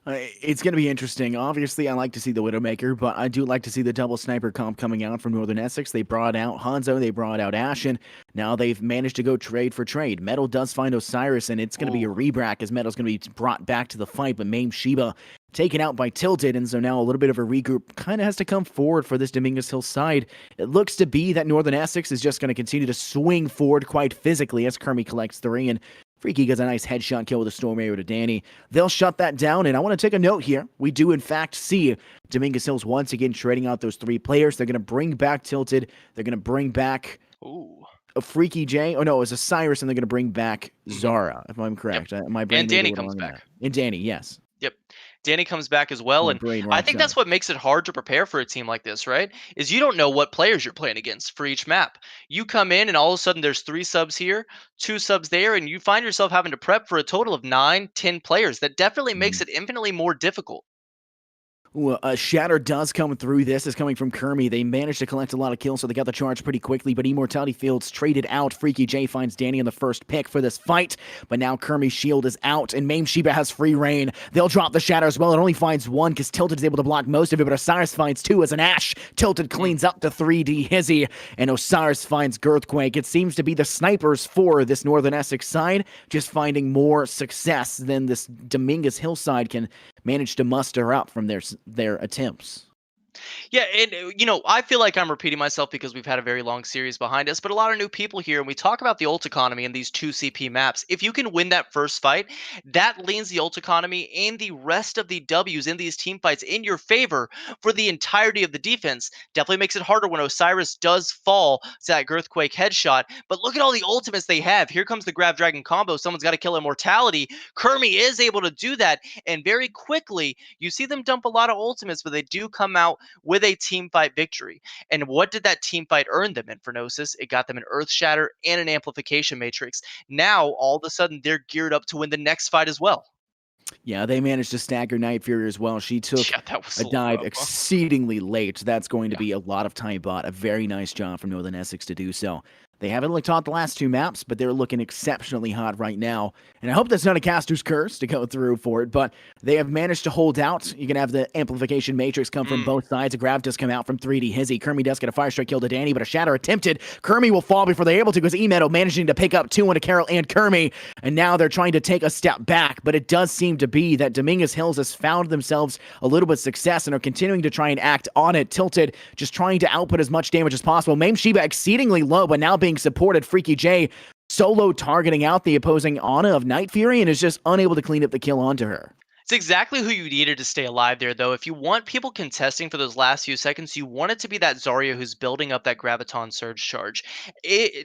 It's going to be interesting. Obviously, I like to see the Widowmaker, but I do like to see the double sniper comp coming out from Northern Essex. They brought out Hanzo, they brought out Ashen. Now they've managed to go trade for trade. Metal does find Osiris, and it's going to be a rebrack as Metal's going to be brought back to the fight, but Mame Sheba taken out by Tilted, and so now a little bit of a regroup kind of has to come forward for this Dominguez Hill side. It looks to be that Northern Essex is just going to continue to swing forward quite physically as Kermie collects 3, and Freaky gets a nice headshot kill with a Storm Arrow to Danny. They'll shut that down, and I want to take a note here. We do, in fact, see Dominguez Hills once again trading out those 3 players. They're going to bring back Tilted. They're going to bring back a Freaky J. Oh, no, it was Osiris, and they're going to bring back Zara, if I'm correct. Yep. My brain And may be a Danny little comes wrong on back. that. And Danny, yes. Yep. Danny comes back as well. My And brain I rocks think out. that's what makes it hard to prepare for a team like this, right? Is you don't know what players you're playing against for each map. You come in and all of a sudden there's 3 subs here, 2 subs there, and you find yourself having to prep for a total of 9, 10 players. That definitely makes it infinitely more difficult. Well, a shatter does come through. This is coming from Kermi. They managed to collect a lot of kills, so they got the charge pretty quickly, but Immortality Fields traded out. Freaky J finds Danny on the first pick for this fight, but now Kermi's shield is out, and Mame Shiba has free reign. They'll drop the shatter as well. It only finds one, because Tilted is able to block most of it, but Osiris finds two as an Ash. Tilted cleans up the 3D Hizzy, and Osiris finds Girthquake. It seems to be the snipers for this Northern Essex side, just finding more success than this Dominguez Hillside can manage to muster up from their attempts. Yeah, and I feel like I'm repeating myself because we've had a very long series behind us, but a lot of new people here, and we talk about the ult economy in these 2 CP maps. If you can win that first fight, that leans the ult economy and the rest of the Ws in these team fights in your favor for the entirety of the defense. Definitely makes it harder when Osiris does fall to that Girthquake headshot, but look at all the ultimates they have. Here comes the Grab Dragon combo. Someone's got to kill Immortality. Kermi is able to do that, and very quickly, you see them dump a lot of ultimates, but they do come out with a team fight victory. And what did that team fight earn them, Infernosis? It got them an Earth Shatter and an Amplification Matrix. Now, all of a sudden, they're geared up to win the next fight as well. Yeah, they managed to stagger Night Fury as well. She took a dive exceedingly late. That's going to be a lot of time bought. A very nice job from Northern Essex to do so. They haven't looked hot the last 2 maps, but they're looking exceptionally hot right now. And I hope that's not a caster's curse to go through for it, but they have managed to hold out. You can have the Amplification Matrix come from both sides. A grab does come out from 3D Hizzy. Kermi does get a Fire Strike kill to Danny, but a Shatter attempted. Kermi will fall before they're able to, because Emedo managing to pick up 2 onto Carol and Kermi, and now they're trying to take a step back, but it does seem to be that Dominguez Hills has found themselves a little bit of success and are continuing to try and act on it. Tilted just trying to output as much damage as possible. Mame Shiba exceedingly low, but now being supported. Freaky J solo targeting out the opposing Ana of Night Fury and is just unable to clean up the kill onto her. It's exactly who you needed to stay alive there, though. If you want people contesting for those last few seconds, you want it to be that Zarya who's building up that Graviton Surge charge.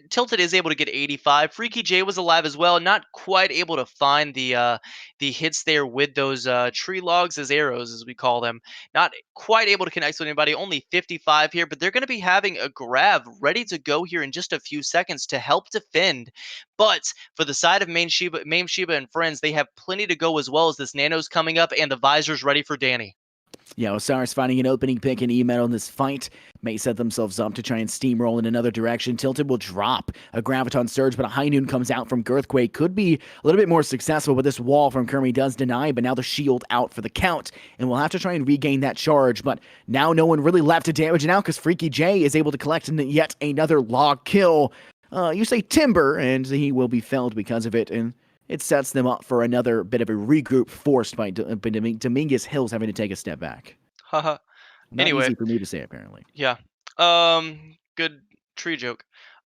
Tilted is able to get 85. Freaky J was alive as well, not quite able to find the hits there with those tree logs as arrows, as we call them. Not quite able to connect with anybody, only 55 here, but they're going to be having a grab ready to go here in just a few seconds to help defend. But for the side of Mame Shiba and friends, they have plenty to go, as well as this Nano's coming up and the Visor's ready for Danny. Yeah, Osiris finding an opening pick in E-Metal in this fight. May set themselves up to try and steamroll in another direction. Tilted will drop a Graviton Surge, but a High Noon comes out from Girthquake. Could be a little bit more successful, but this wall from Kermi does deny, but now the shield out for the count, and we'll have to try and regain that charge, but now no one really left to damage now, because Freaky J is able to collect yet another log kill. You say Timber, and he will be felled because of it, and it sets them up for another bit of a regroup forced by Dominguez Hills having to take a step back. Haha. Not easy for me to say, apparently. Yeah. Good tree joke.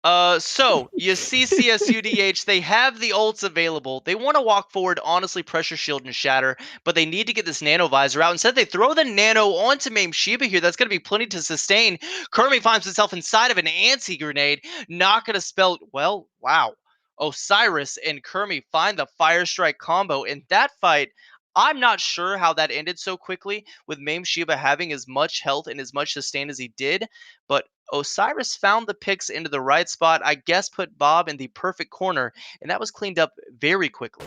So you see CSUDH, they have the ults available. They want to walk forward, honestly, pressure shield and shatter, but they need to get this nano visor out. Instead, they throw the nano onto Mame Shiba here. That's going to be plenty to sustain. Kermi finds himself inside of an anti-grenade. Not going to spell, well, wow. Osiris and Kermi find the Fire Strike combo. In that fight, I'm not sure how that ended so quickly, with Mame Shiba having as much health and as much sustain as he did, but Osiris found the picks into the right spot, I guess put Bob in the perfect corner, and that was cleaned up very quickly.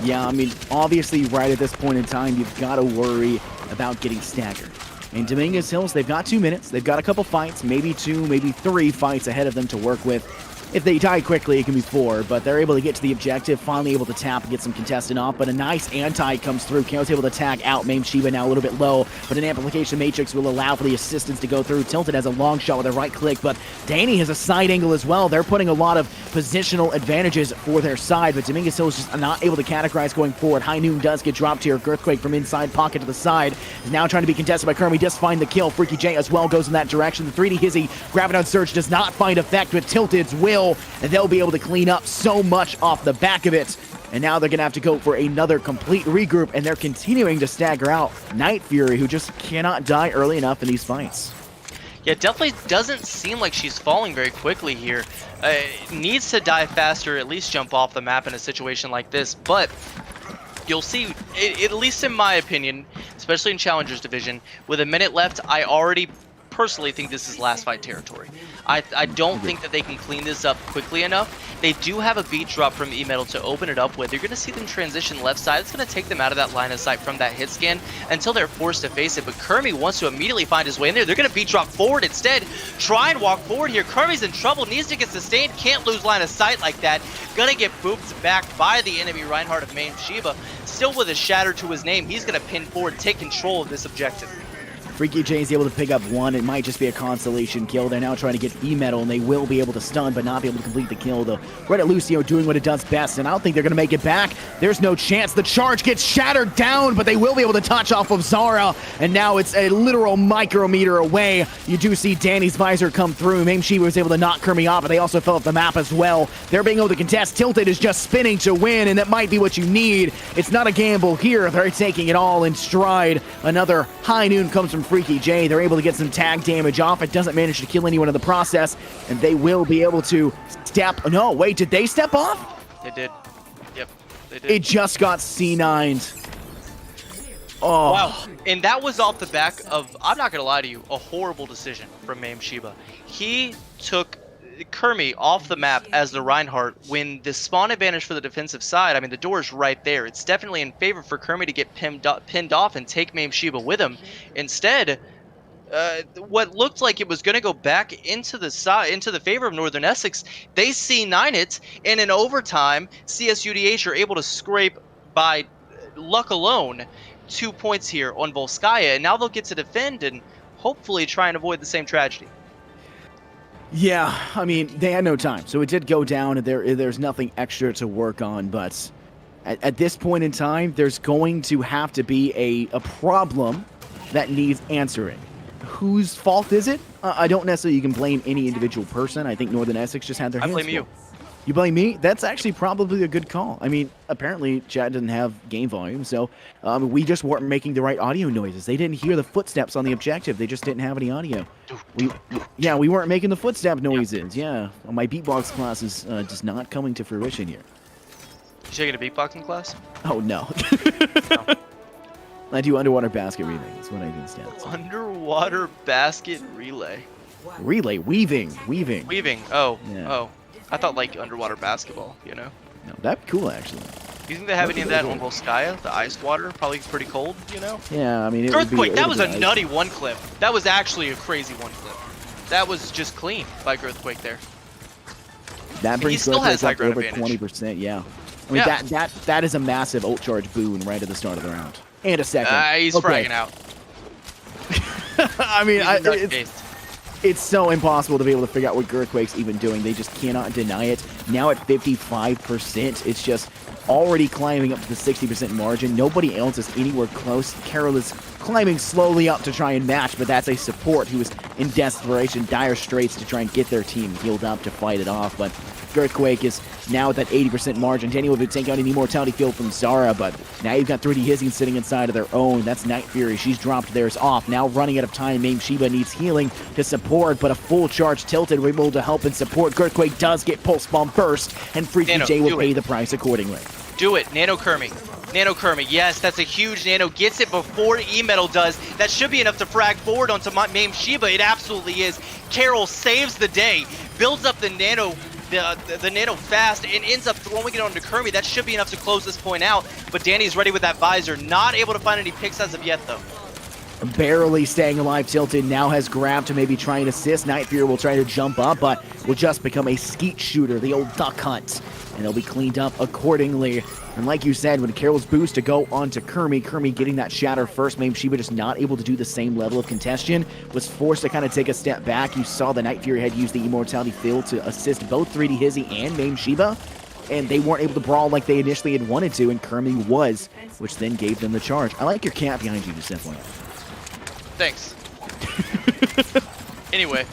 Yeah, I mean, obviously right at this point in time, you've got to worry about getting staggered. And Dominguez Hills, they've got 2 minutes. They've got a couple fights, maybe 2, maybe 3 fights ahead of them to work with. If they die quickly, it can be 4, but they're able to get to the objective, finally able to tap and get some contestant off, but a nice anti comes through. KO's able to tag out Mame Shiba now a little bit low, but an Amplification Matrix will allow for the assistance to go through. Tilted has a long shot with a right click, but Danny has a side angle as well. They're putting a lot of positional advantages for their side, but Dominguez Hill is just not able to categorize going forward. High Noon does get dropped here. Girthquake from inside pocket to the side is now trying to be contested by Kermi. Does find the kill. Freaky J as well goes in that direction. The 3D Hizzy Graviton Surge does not find effect, but Tilted's will, and they'll be able to clean up so much off the back of it. And now they're going to have to go for another complete regroup, and they're continuing to stagger out Night Fury, who just cannot die early enough in these fights. Yeah, definitely doesn't seem like she's falling very quickly here. Needs to die faster, at least jump off the map in a situation like this, but you'll see, at least in my opinion, especially in Challengers Division, with a minute left, I already personally think this is last fight territory. I don't think that they can clean this up quickly enough. They do have a beat drop from E-Metal to open it up with. You're going to see them transition left side. It's going to take them out of that line of sight from that hit scan until they're forced to face it. But Kermi wants to immediately find his way in there. They're going to beat drop forward instead. Try and walk forward here. Kermi's in trouble. Needs to get sustained. Can't lose line of sight like that. Gonna get booped back by the enemy Reinhardt of Main Shiba. Still with a shatter to his name. He's going to pin forward, take control of this objective. Freaky J is able to pick up one. It might just be a consolation kill. They're now trying to get E-Metal, and they will be able to stun, but not be able to complete the kill, though. Right at Lucio doing what it does best, and I don't think they're going to make it back. There's no chance. The charge gets shattered down, but they will be able to touch off of Zara, and now it's a literal micrometer away. You do see Danny's visor come through. Mameshiba was able to knock Kermi off, but they also fill up the map as well. They're being able to contest. Tilted is just spinning to win, and that might be what you need. It's not a gamble here. They're taking it all in stride. Another high noon comes from Freaky J. They're able to get some tag damage off. It doesn't manage to kill anyone in the process, and they will be able to step. No, wait, did they step off? They did. Yep, they did. It just got C9'd. Oh. Wow, and that was off the back of, I'm not going to lie to you, a horrible decision from Mameshiba. He took Kermi off the map as the Reinhardt when the spawn advantage for the defensive side, I mean, the door is right there. It's definitely in favor for Kermi to get pinned off and take Mameshiba with him. Instead, what looked like it was going to go back into the favor of Northern Essex, they C9 it, and in overtime, CSUDH are able to scrape by luck alone 2 points here on Volskaya, and now they'll get to defend and hopefully try and avoid the same tragedy. Yeah, I mean, they had no time, so it did go down, and there's nothing extra to work on, but at this point in time, there's going to have to be a problem that needs answering. Whose fault is it? I don't necessarily you can blame any individual person. I think Northern Essex just had their hands full. I blame you. You blame me? That's actually probably a good call. I mean, apparently Chad didn't have game volume, so we just weren't making the right audio noises. They didn't hear the footsteps on the objective. They just didn't have any audio. We weren't making the footstep noises. Yeah, my beatbox class is just not coming to fruition here. You taking a beatboxing class? Oh, no. No. I do underwater basket relay. That's what I do instead. So. Underwater basket relay. Relay, weaving. Weaving. Oh, Yeah. oh. I thought like underwater basketball, you know? No, that'd be cool, actually. Do you think they have any of that on Volskaya? The iced water? Probably pretty cold, you know? Yeah, I mean, it Girthquake, would be, that was a nice. nutty one clip. That was actually a crazy one clip. That was just clean by Girthquake there. That brings still has high up ground over advantage. 20%, yeah. I mean, Yeah. that is a massive ult charge boon right at the start of the round. And a second. He's Okay. fragging out. I mean, He's it's so impossible to be able to figure out what Girthquake's even doing. They just cannot deny it. Now at 55%, it's just already climbing up to the 60% margin. Nobody else is anywhere close. Carol is climbing slowly up to try and match, but that's a support who is in desperation, dire straits to try and get their team healed up to fight it off. But Girthquake is now at that 80% margin. Danny will be taking out an immortality field from Zara, but now you've got 3D Hizzy sitting inside of their own. That's Night Fury. She's dropped theirs off. Now running out of time, Mameshiba needs healing to support, but a full charge Tilted will be able to help and support. Girthquake does get Pulse Bomb burst, and Freaky Nano, J will do pay it. the price accordingly. Do it, Nano Kermi. Nano Kermi, yes, that's a huge Nano. Gets it before E-Metal does. That should be enough to frag forward onto Mameshiba. It absolutely is. Carol saves the day, builds up the Nano the Nano fast, and ends up throwing it onto Kermi. That should be enough to close this point out, but Danny's ready with that visor. Not able to find any picks as of yet, though. Barely staying alive. Tilted now has grabbed to maybe try and assist. Night Fury will try to jump up, but will just become a skeet shooter, the old duck hunt, and they'll be cleaned up accordingly. And like you said, when Carol's boost to go onto Kermi getting that shatter first, Mameshiba just not able to do the same level of contention, was forced to kind of take a step back. You saw the Night Fury had used the Immortality Field to assist both 3D Hizzy and Mameshiba, and they weren't able to brawl like they initially had wanted to, and Kermi was, which then gave them the charge. I like your cat behind you, just FYI. Thanks. Anyway,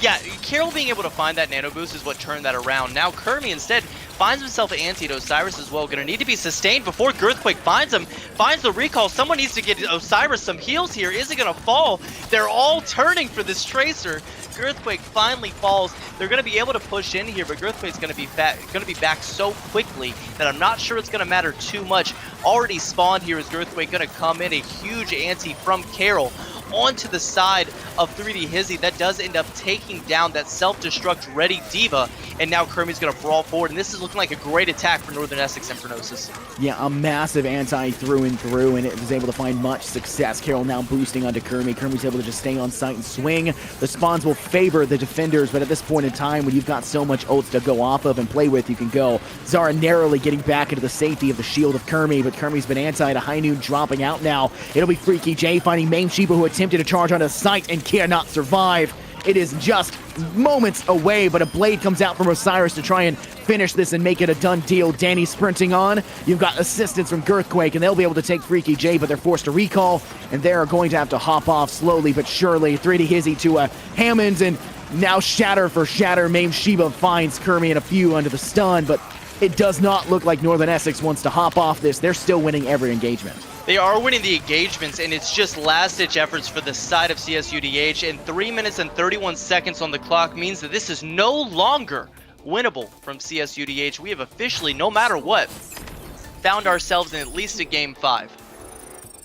yeah, Carol being able to find that nano boost is what turned that around. Now Kermi instead finds himself an anti to Osiris as well. Gonna need to be sustained before Girthquake finds him. Finds the recall. Someone needs to get Osiris some heals here. Is it gonna fall? They're all turning for this Tracer. Girthquake finally falls. They're gonna be able to push in here, but Girthquake's gonna be back so quickly that I'm not sure it's gonna matter too much. Already spawned here is Girthquake gonna come in. A huge anti from Carol onto the side of 3D Hizzy. That does end up taking down that self-destruct ready D.Va, and now Kermi's going to brawl forward, and this is looking like a great attack for Northern Essex and Pronosis. Yeah, a massive anti through and through, and it was able to find much success. Carroll now boosting onto Kermi. Kermi's able to just stay on site and swing. The spawns will favor the defenders, but at this point in time, when you've got so much ults to go off of and play with, you can go. Zara narrowly getting back into the safety of the shield of Kermi, but Kermi's been anti to High Noon dropping out now. It'll be Freaky J finding Main Sheba, who attempted to charge onto site and cannot survive. It is just moments away, but a blade comes out from Osiris to try and finish this and make it a done deal. Danny sprinting on. You've got assistance from Girthquake, and they'll be able to take Freaky J, but they're forced to recall, and they're going to have to hop off slowly but surely. 3D Hizzy to Hammonds, and now Shatter for Shatter. Main Sheba finds Kermi and a few under the stun, but it does not look like Northern Essex wants to hop off this. They're still winning every engagement. They are winning the engagements, and it's just last-ditch efforts for the side of CSUDH, and 3 minutes and 31 seconds on the clock means that this is no longer winnable from CSUDH. We have officially, no matter what, found ourselves in at least a Game 5.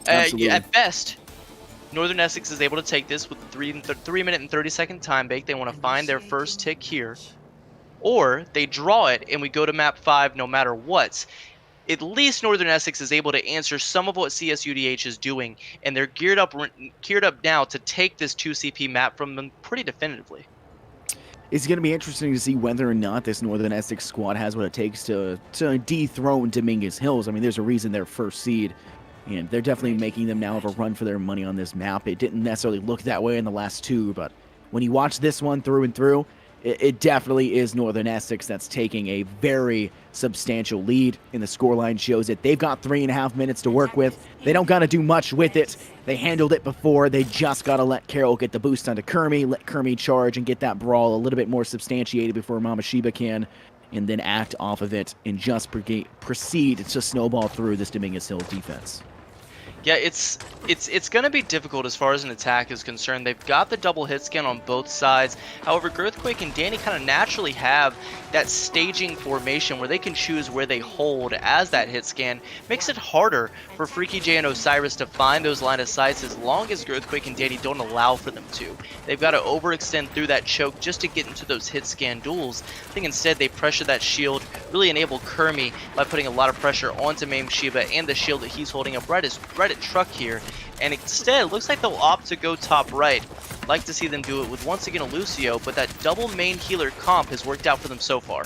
At best, Northern Essex is able to take this with a 3 minute and 30 second time bake. They want to find their first tick here, or they draw it and we go to map 5 no matter what. At least Northern Essex is able to answer some of what CSUDH is doing, and they're geared up now to take this 2CP map from them pretty definitively. It's going to be interesting to see whether or not this Northern Essex squad has what it takes to dethrone Dominguez Hills. I mean, there's a reason they're first seed, and they're definitely making them now have a run for their money on this map. It didn't necessarily look that way in the last two, but when you watch this one through and through, it definitely is Northern Essex that's taking a very substantial lead, and the scoreline shows it. They've got 3.5 minutes to work with. They don't got to do much with it. They handled it before. They just got to let Carroll get the boost onto Kermi, let Kermi charge and get that brawl a little bit more substantiated before Mama Sheba can, and then act off of it and just proceed to snowball through this Dominguez Hills defense. Yeah, it's going to be difficult as far as an attack is concerned. They've got the double hit scan on both sides. However, Girthquake and Danny kind of naturally have that staging formation where they can choose where they hold as that hit scan. Makes it harder for Freaky J and Osiris to find those line of sights as long as Girthquake and Danny don't allow for them to. They've got to overextend through that choke just to get into those hit scan duels. I think instead they pressure that shield, really enable Kermi by putting a lot of pressure onto Maim Sheba and the shield that he's holding up right at Truck here, and instead it looks like they'll opt to go top right. Like to see them do it with once again a Lucio, but that double main healer comp has worked out for them so far.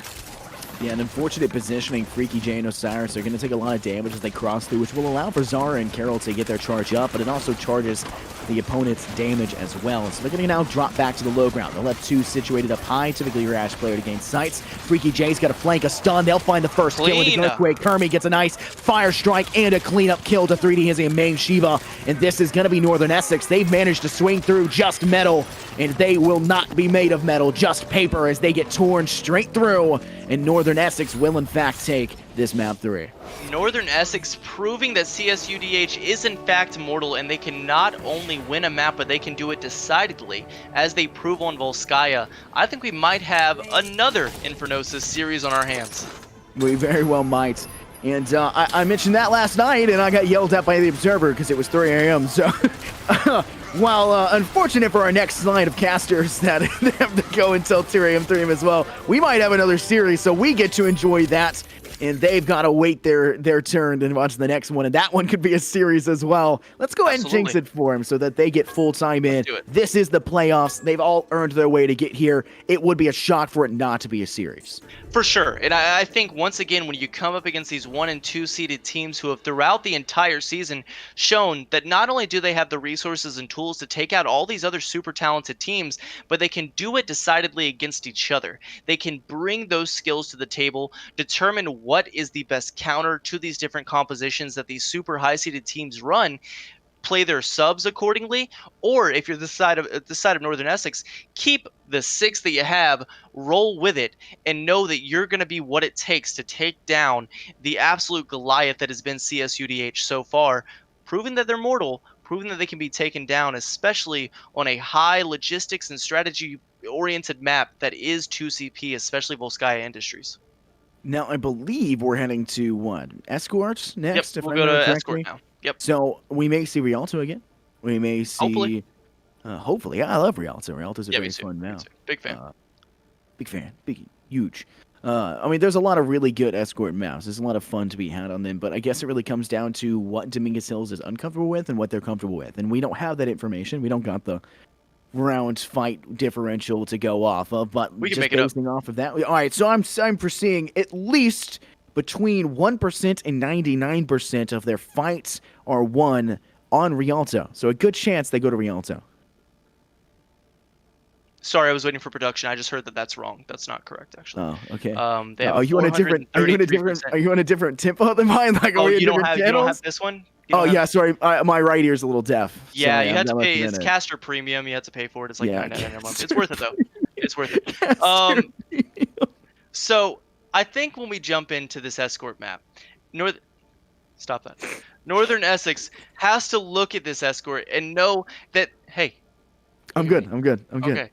Yeah, an unfortunate positioning. Freaky J and Osiris are going to take a lot of damage as they cross through, which will allow for Zara and Carroll to get their charge up, but it also charges the opponent's damage as well. So they're going to now drop back to the low ground. They'll have two situated up high, typically your Ash player to gain sights. Freaky J's got a flank, a stun. They'll find the first kill into Earthquake. Kermi gets a nice fire strike and a cleanup kill to 3D Hizzy and Main Sheba. And this is going to be Northern Essex. They've managed to swing through just metal, and they will not be made of metal, just paper, as they get torn straight through. And Northern Essex will in fact take this map 3. Northern Essex proving that CSUDH is in fact mortal, and they can not only win a map, but they can do it decidedly, as they prove on Volskaya. I think we might have another Infernosis series on our hands. We very well might. And I mentioned that last night, and I got yelled at by the Observer because it was 3 a.m. So, while unfortunate for our next line of casters that they have to go until 2 a.m., 3 a.m. as well, we might have another series, so we get to enjoy that. And they've got to wait their turn and watch the next one, and that one could be a series as well. Let's go ahead and jinx it for them so that they get full time in. This is the playoffs. They've all earned their way to get here. It would be a shock for it not to be a series. For sure. And I think, once again, when you come up against these 1 and 2 seeded teams who have throughout the entire season shown that not only do they have the resources and tools to take out all these other super talented teams, but they can do it decidedly against each other. They can bring those skills to the table, determine what is the best counter to these different compositions that these super high seeded teams run, play their subs accordingly, or if you're the side of Northern Essex, keep the 6 that you have, roll with it, and know that you're going to be what it takes to take down the absolute Goliath that has been CSUDH so far, proving that they're mortal, proving that they can be taken down, especially on a high logistics and strategy oriented map that is 2CP, especially Volskaya Industries. Now, I believe we're heading to what? Escorts next? Yep, we'll go to Escort now. Yep. So we may see Rialto again. We may see Hopefully. Yeah, I love Rialto. Rialto's a Yeah, very me too. fun Me map. too. Big fan. Big fan. Big, huge. I mean, there's a lot of really good escort maps. There's a lot of fun to be had on them, but I guess it really comes down to what Dominguez Hills is uncomfortable with and what they're comfortable with. And we don't have that information. We don't got the round fight differential to go off of, but We can just make it up. basing off of that. All right, so I'm foreseeing at least between 1% and 99% of their fights are won on Rialto. So a good chance they go to Rialto. Sorry, I was waiting for production. I just heard that that's wrong. That's not correct, actually. Oh, okay. They have Are you on a different? Are you on a 433%. different? Are you on a different tempo than mine? Like, are Oh, we in you don't different have channels? this one? You Oh don't have- yeah, sorry. My right ear's a little deaf. Yeah, Sorry, you I'm had to not pay. looking It's at it. Caster Premium. You had to pay for it. It's like Yeah, $9.99 a month. Caster It's worth it though. It's worth it. Caster So I think when we jump into this escort map, stop that. Northern Essex has to look at this escort and know that hey, I'm good. I'm good. I'm good. okay.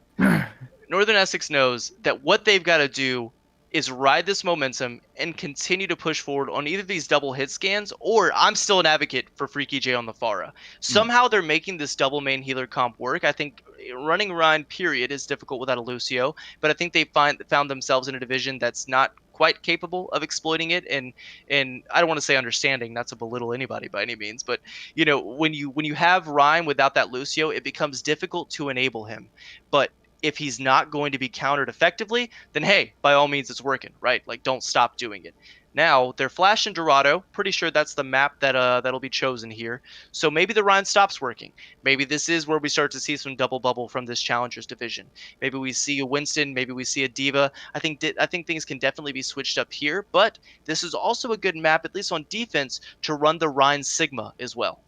Northern Essex knows that what they've got to do is ride this momentum and continue to push forward on either these double hit scans, or I'm still an advocate for Freaky J on the Pharah. Somehow they're making this double main healer comp work. I think running Rhine period is difficult without a Lucio, but I think they found themselves in a division that's not quite capable of exploiting it, and I don't want to say understanding, not to belittle anybody by any means, but you know, when you have Rhyme without that Lucio, it becomes difficult to enable him. But if he's not going to be countered effectively, then hey, by all means, it's working, right? Like, don't stop doing it. Now, they're Flash and Dorado. Pretty sure that's the map that'll be chosen here. So maybe the Rhine stops working. Maybe this is where we start to see some double bubble from this Challengers division. Maybe we see a Winston. Maybe we see a Diva. I think things can definitely be switched up here. But this is also a good map, at least on defense, to run the Rhine Sigma as well.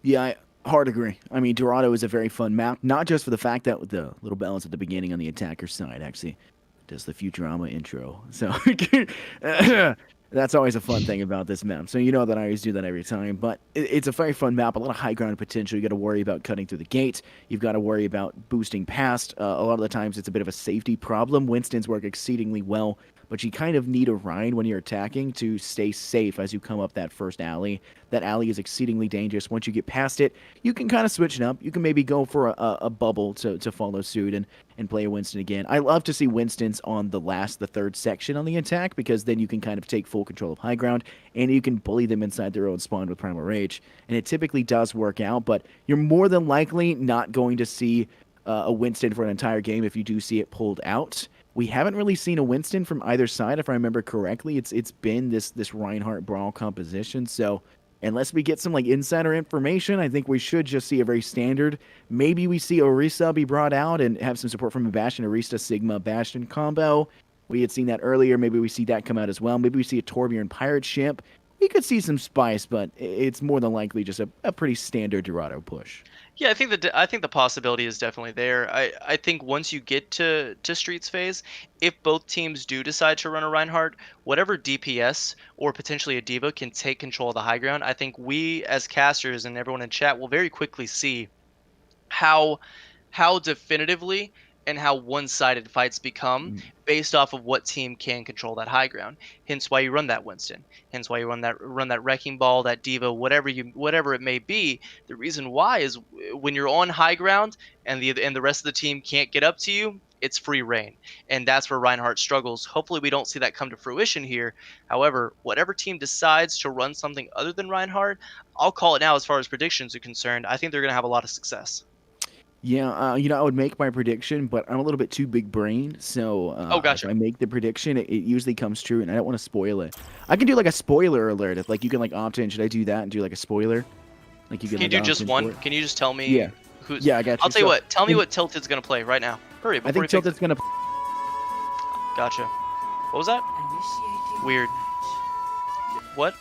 Yeah, hard agree. I mean, Dorado is a very fun map, not just for the fact that with the little balance at the beginning on the attacker side, actually does the Futurama intro. So that's always a fun thing about this map. So you know that I always do that every time. But it's a very fun map, a lot of high ground potential. You got to worry about cutting through the gate. You've got to worry about boosting past. A lot of the times it's a bit of a safety problem. Winston's work exceedingly well, but you kind of need a Rhine when you're attacking to stay safe as you come up that first alley. That alley is exceedingly dangerous. Once you get past it, you can kind of switch it up. You can maybe go for a bubble to follow suit and play a Winston again. I love to see Winston's on the third section on the attack, because then you can kind of take full control of high ground and you can bully them inside their own spawn with Primal Rage. And it typically does work out, but you're more than likely not going to see a Winston for an entire game if you do see it pulled out. We haven't really seen a Winston from either side, if I remember correctly. It's been this Reinhardt Brawl composition. So unless we get some like insider information, I think we should just see a very standard. Maybe we see Orisa be brought out and have some support from a Bastion, Orisa Sigma Bastion combo. We had seen that earlier. Maybe we see that come out as well. Maybe we see a Torbjorn pirate ship. We could see some spice, but it's more than likely just a pretty standard Dorado push. Yeah, I think the possibility is definitely there. I think once you get to Streets phase, if both teams do decide to run a Reinhardt, whatever DPS or potentially a Diva can take control of the high ground, I think we as casters and everyone in chat will very quickly see how definitively and how one-sided fights become based off of what team can control that high ground. Hence why you run that Winston. Hence why you run that Wrecking Ball, that Diva, whatever it may be. The reason why is when you're on high ground and the rest of the team can't get up to you, it's free reign. And that's where Reinhardt struggles. Hopefully we don't see that come to fruition here. However, whatever team decides to run something other than Reinhardt, I'll call it now as far as predictions are concerned. I think they're going to have a lot of success. Yeah, I would make my prediction, but I'm a little bit too big brain, so gotcha. if I make the prediction, it usually comes true, and I don't want to spoil it. I can do like a spoiler alert, if like you can like opt in. Should I do that and do like a spoiler? Like Can you do just one? Can you just tell me? Yeah. Who's? Yeah, I got you. I'll tell you So, what. Tell me what Tilted's gonna play right now. Hurry! I Before think he picks Tilted's gonna. Gotcha. What was that? Weird. What?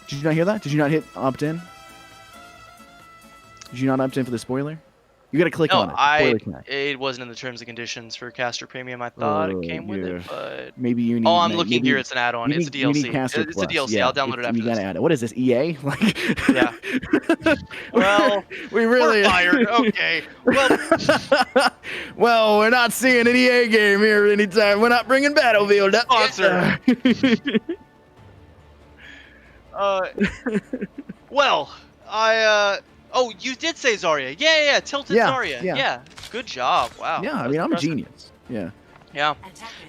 Did you not hear that? Did you not hit opt in? Did you not opt in for the spoiler? You gotta click No, on it. Spoiler tag. it wasn't in the terms and conditions for Caster Premium. I thought it Oh, came with yeah. it, but Maybe you need. oh, I'm maybe, looking here. It's an add-on. It's a You need DLC. Caster It's a Plus. DLC. Yeah, I'll download it after you this. gotta add it. What is this? EA? Like. Yeah. Well, we really we're fired. Okay. Well, well, we're not seeing an EA game here anytime. We're not bringing Battlefield up. Sponsor. Well, Oh, you did say Zarya. Yeah. Tilted Yeah, Zarya. yeah. Yeah. Good job. Wow. Yeah, I That's mean, I'm a impressive. genius. Yeah. Yeah.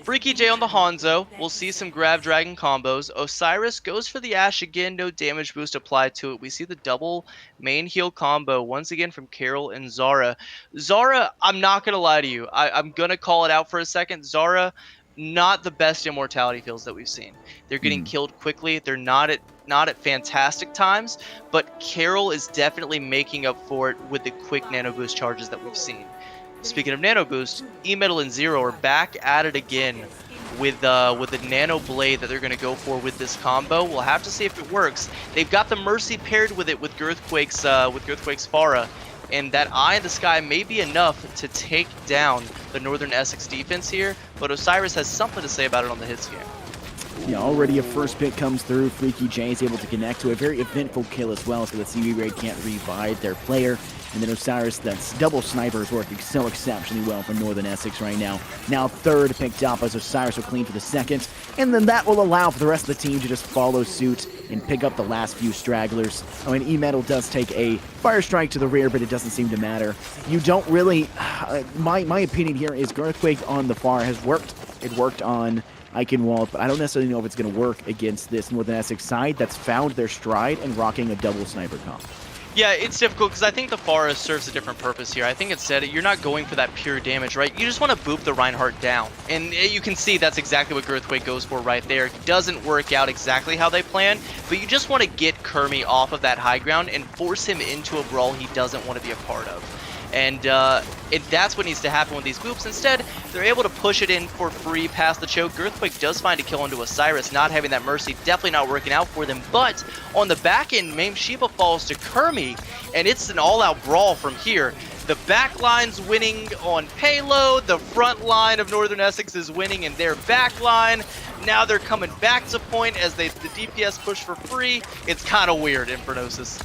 Freaky J on the Hanzo. We'll see some grab dragon combos. Osiris goes for the Ashe again. No damage boost applied to it. We see the double main heal combo once again from Carol and Zara. Zara, I'm not going to lie to you. I'm going to call it out for a second. Zara, not the best immortality feels that we've seen. They're getting killed quickly. They're not at fantastic times, but Carol is definitely making up for it with the quick nano boost charges that we've seen. Speaking of Nano Boost, E-Metal and Zero are back at it again with the Nano Blade that they're going to go for with this combo. We'll have to see if it works. They've got the Mercy paired with it with Girthquake's Pharah, and that Eye in the Sky may be enough to take down the Northern Essex defense here, but Osiris has something to say about it on the hit scan. Yeah, already a first pick comes through. Freaky J is able to connect to a very eventful kill as well, so that CB Raid can't revive their player. And then Osiris, that's double sniper, is working so exceptionally well for Northern Essex right now. Now third picked up as Osiris will clean for the second. And then that will allow for the rest of the team to just follow suit and pick up the last few stragglers. I mean, E-Metal does take a fire strike to the rear, but it doesn't seem to matter. You don't really... my opinion here is Girthquake on the far has worked. It worked on Eichenwald, but I don't necessarily know if it's going to work against this Northern Essex side that's found their stride and rocking a double sniper comp. Yeah, it's difficult because I think the Pharah serves a different purpose here. I think instead, you're not going for that pure damage, right? You just want to boop the Reinhardt down. And you can see that's exactly what Girthquake goes for right there. It doesn't work out exactly how they plan, but you just want to get Kermie off of that high ground and force him into a brawl he doesn't want to be a part of. And that's what needs to happen with these boops. Instead, they're able to push it in for free past the choke. Girthquake does find a kill onto Osiris, not having that Mercy, definitely not working out for them. But on the back end, Mame Shiba falls to Kermie, and it's an all-out brawl from here. The back line's winning on payload, the front line of Northern Essex is winning in their back line. Now they're coming back to point as the DPS push for free. It's kind of weird, Infernosis.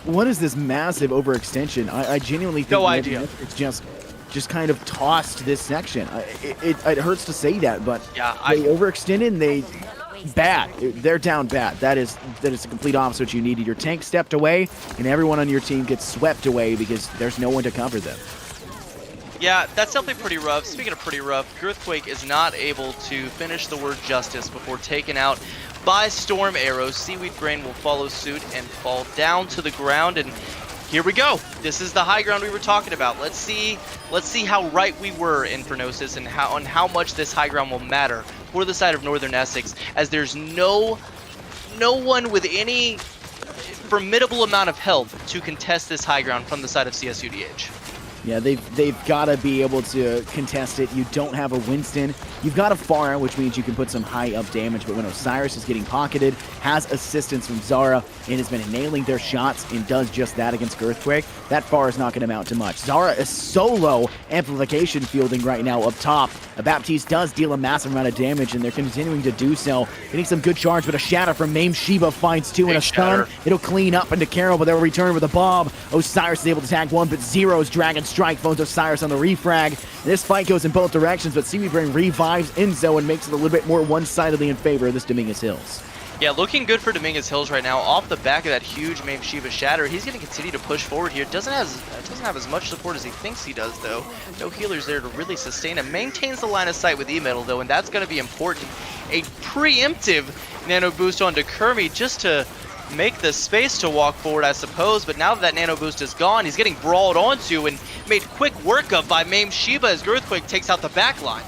What is this massive overextension? I genuinely think no idea. It's just kind of tossed this section. It hurts to say that, but yeah, they overextended and they're down bad. That is the complete opposite of what you needed. Your tank stepped away and everyone on your team gets swept away because there's no one to cover them. Yeah, that's definitely pretty rough. Speaking of pretty rough, Girthquake is not able to finish the word justice before taken out by Storm Arrows. Seaweed Brain will follow suit and fall down to the ground, and here we go. This is the high ground we were talking about. Let's see how right we were, Infernosis, and how much this high ground will matter for the side of Northern Essex, as there's no one with any formidable amount of health to contest this high ground from the side of CSUDH. Yeah, they've got to be able to contest it. You don't have a Winston. You've got a Pharah, which means you can put some high up damage, but when Osiris is getting pocketed, has assistance from Zara, and has been nailing their shots and does just that against Girthquake, that Pharah is not going to amount to much. Zara is solo amplification fielding right now up top. Baptiste does deal a massive amount of damage, and they're continuing to do so. Getting some good charge, but a shatter from Mame Shiba finds two and a stun. It'll clean up into Carol, but they'll return with a bomb. Osiris is able to tag one, but Zero's Dragon Strike phones Osiris on the refrag. And this fight goes in both directions, but Seaweed Brain revives Enzo and makes it a little bit more one-sidedly in favor of this Dominguez Hills. Yeah, looking good for Dominguez Hills right now. Off the back of that huge Mame Shiba shatter, he's going to continue to push forward here. Doesn't have as much support as he thinks he does, though. No healers there to really sustain him. Maintains the line of sight with E-Metal, though, and that's going to be important. A preemptive nano boost onto Kermie just to make the space to walk forward, I suppose. But now that nano boost is gone, he's getting brawled onto and made quick work of by Mame Shiba as Girthquake takes out the back line.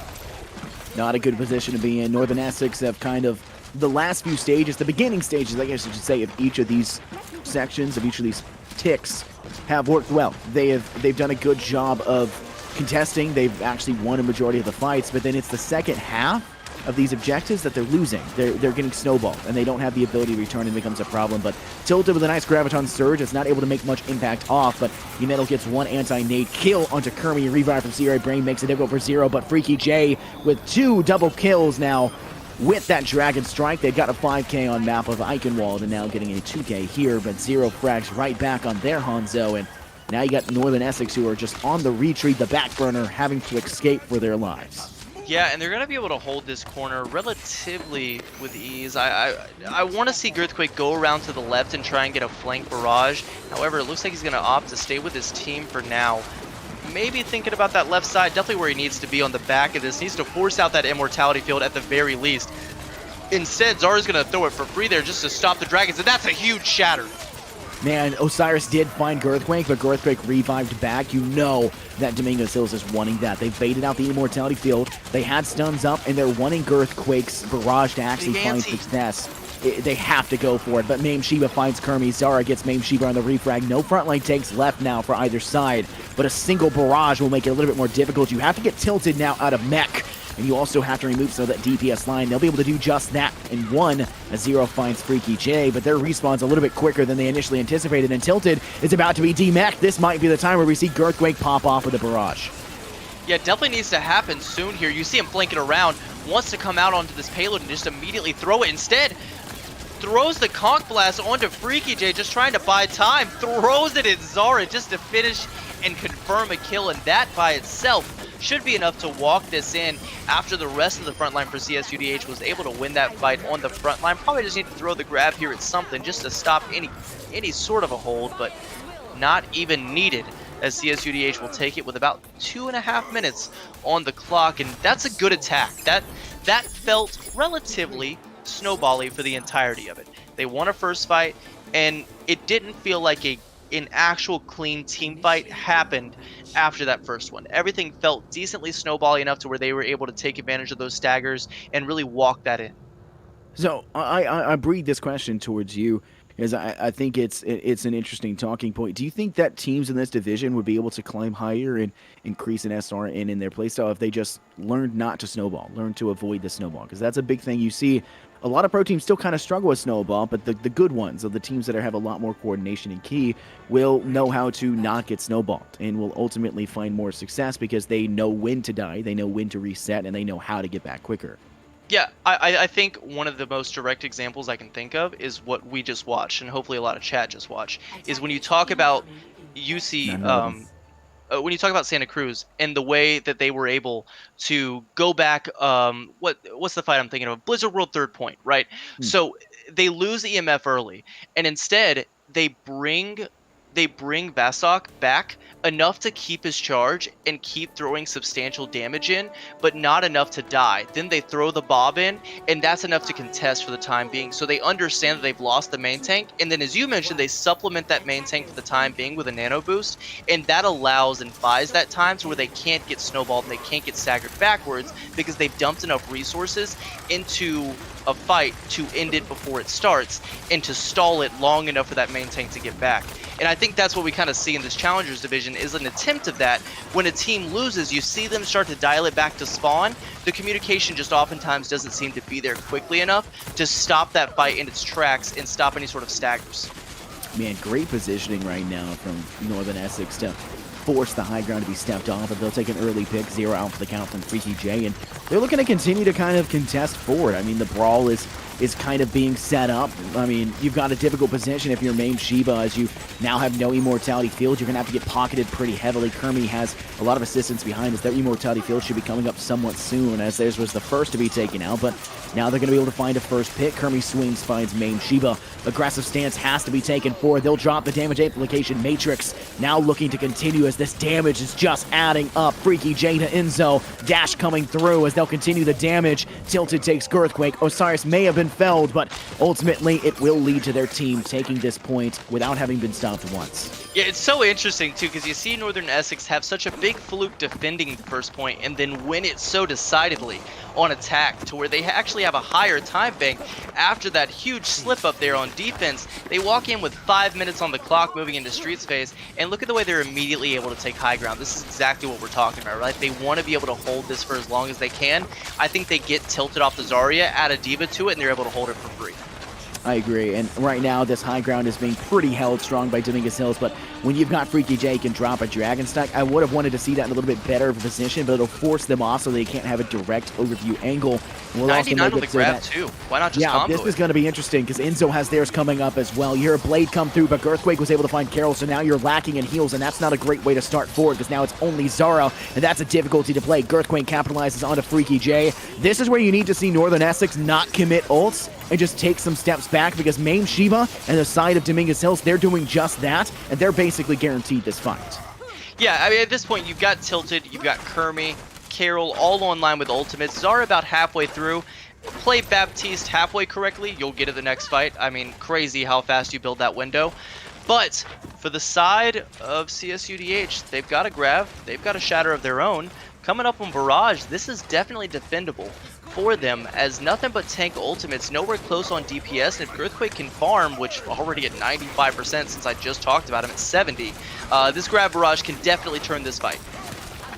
Not a good position to be in. Northern Essex have kind of the last few stages, the beginning stages, I guess you should say, of each of these sections, of each of these ticks, have worked well. They've done a good job of contesting. They've actually won a majority of the fights, but then it's the second half of these objectives that they're losing. They're getting snowballed, and they don't have the ability to return, and it becomes a problem. But Tilted with a nice Graviton Surge, it's not able to make much impact off, but E-Metal gets one anti-nade kill onto Kermie, and revive from CRA Brain makes it difficult for Zero, but Freaky J with two double kills now. With that Dragon Strike, they've got a 5k on map of Eichenwald, and now getting a 2k here, but Zero frags right back on their Hanzo, and now you got Northern Essex, who are just on the retreat, the back burner, having to escape for their lives. Yeah, and they're going to be able to hold this corner relatively with ease. I want to see Girthquake go around to the left and try and get a flank barrage. However, it looks like he's going to opt to stay with his team for now. Maybe thinking about that left side, definitely where he needs to be on the back of this. Needs to force out that Immortality Field at the very least. Instead, Zara's going to throw it for free there just to stop the Dragons, and that's a huge shatter. Man, Osiris did find Girthquake, but Girthquake revived back. You know that Dominguez Hills is wanting that. They baited out the Immortality Field. They had stuns up, and they're wanting Girthquake's barrage to actually find success. They have to go for it, but Mame Shiba finds Kermi. Zara gets Mame Shiba on the refrag. No frontline takes left now for either side, but a single barrage will make it a little bit more difficult. You have to get tilted now out of mech, and you also have to remove some of that DPS line. They'll be able to do just that in one as Zero finds Freaky J, but their respawn's a little bit quicker than they initially anticipated, and Tilted is about to be demech. This might be the time where we see Girthquake pop off with a barrage. Yeah, definitely needs to happen soon here. You see him flanking around, wants to come out onto this payload and just immediately throw it. Instead, throws the Conch Blast onto Freaky J, just trying to buy time. Throws it at Zara just to finish and confirm a kill, and that by itself should be enough to walk this in after the rest of the front line for CSUDH was able to win that fight on the front line. Probably just need to throw the grab here at something just to stop any sort of a hold, but not even needed, as CSUDH will take it with about 2.5 minutes on the clock, and that's a good attack. That felt relatively snowbally for the entirety of it. They won a first fight, and it didn't feel like an actual clean team fight happened after that first one. Everything felt decently snowbally enough to where they were able to take advantage of those staggers and really walk that in. So I breed this question towards you, is I think it's an interesting talking point. Do you think that teams in this division would be able to climb higher and increase an SR in their playstyle if they just learned not to snowball, learned to avoid the snowball? Because that's a big thing. You see a lot of pro teams still kind of struggle with snowball, but the good ones, of the teams that have a lot more coordination and key, will know how to not get snowballed and will ultimately find more success because they know when to die, they know when to reset, and they know how to get back quicker. Yeah, I think one of the most direct examples I can think of is what we just watched, and hopefully a lot of chat just watched, is when you talk about UC, when you talk about Santa Cruz and the way that they were able to go back, what's the fight I'm thinking of? Blizzard World Third Point, right? So they lose EMF early, and instead they bring Vasok back enough to keep his charge and keep throwing substantial damage in, but not enough to die. Then they throw the Bob in, and that's enough to contest for the time being. So they understand that they've lost the main tank, and then as you mentioned, they supplement that main tank for the time being with a nano boost, and that allows and buys that time to where they can't get snowballed and they can't get staggered backwards because they've dumped enough resources into a fight to end it before it starts and to stall it long enough for that main tank to get back. And I think that's what we kind of see in this Challengers division, is an attempt of that. When a team loses, you see them start to dial it back to spawn. The communication just oftentimes doesn't seem to be there quickly enough to stop that fight in its tracks and stop any sort of staggers. Man, great positioning right now from Northern Essex to force the high ground to be stepped off, but they'll take an early pick, 0 out for the count from Freaky J, and they're looking to continue to kind of contest forward. I mean, the brawl is kind of being set up. I mean, you've got a difficult position if you're Mame Shiba, as you now have no Immortality Field. You're going to have to get pocketed pretty heavily. Kermi has a lot of assistance behind us. Their Immortality Field should be coming up somewhat soon, as theirs was the first to be taken out, but now they're going to be able to find a first pick. Kermi swings, finds Mame Shiba. Aggressive stance has to be taken forward. They'll drop the damage amplification matrix, now looking to continue as this damage is just adding up. Freaky J to Enzo. Dash coming through as they'll continue the damage. Tilted takes Girthquake. Osiris may have been felled, but ultimately it will lead to their team taking this point without having been stopped once. Yeah, it's so interesting too, because you see Northern Essex have such a big fluke defending the first point and then win it so decidedly on attack to where they actually have a higher time bank after that huge slip up there on defense. They walk in with 5 minutes on the clock moving into Streets phase, and look at the way they're immediately able to take high ground. This is exactly what we're talking about, right? They want to be able to hold this for as long as they can. I think they get tilted off the Zarya, add a Diva to it, and they're able to hold it for free. I agree, and right now this high ground is being pretty held strong by Dominguez Hills, but when you've got Freaky J can drop a Dragon Stack, I would have wanted to see that in a little bit better of a position, but it'll force them off so they can't have a direct overview angle We'll also 99 make on it the so grab that too. Why not just yeah, combo this is it? going to be interesting because Enzo has theirs coming up as well. You hear a blade come through, but Girthquake was able to find Carol, so now you're lacking in heals, and that's not a great way to start forward because now it's only Zara, and that's a difficulty to play. Girthquake capitalizes onto Freaky J. This is where you need to see Northern Essex not commit ults and just take some steps back because Mame Shiva and the side of Dominguez Hills, they're doing just that, and they're basically guaranteed this fight. Yeah, I mean, at this point, you've got Tilted, you've got Kermie, Carol, all online with ultimates. Zara about halfway through. Play Baptiste halfway correctly, you'll get to the next fight. I mean, crazy how fast you build that window. But for the side of CSUDH, they've got a grab, they've got a shatter of their own. Coming up on Barrage, this is definitely defendable for them, as nothing but tank ultimates, nowhere close on DPS, and if Girthquake can farm, which already at 95% since I just talked about him at 70, this grab Barrage can definitely turn this fight.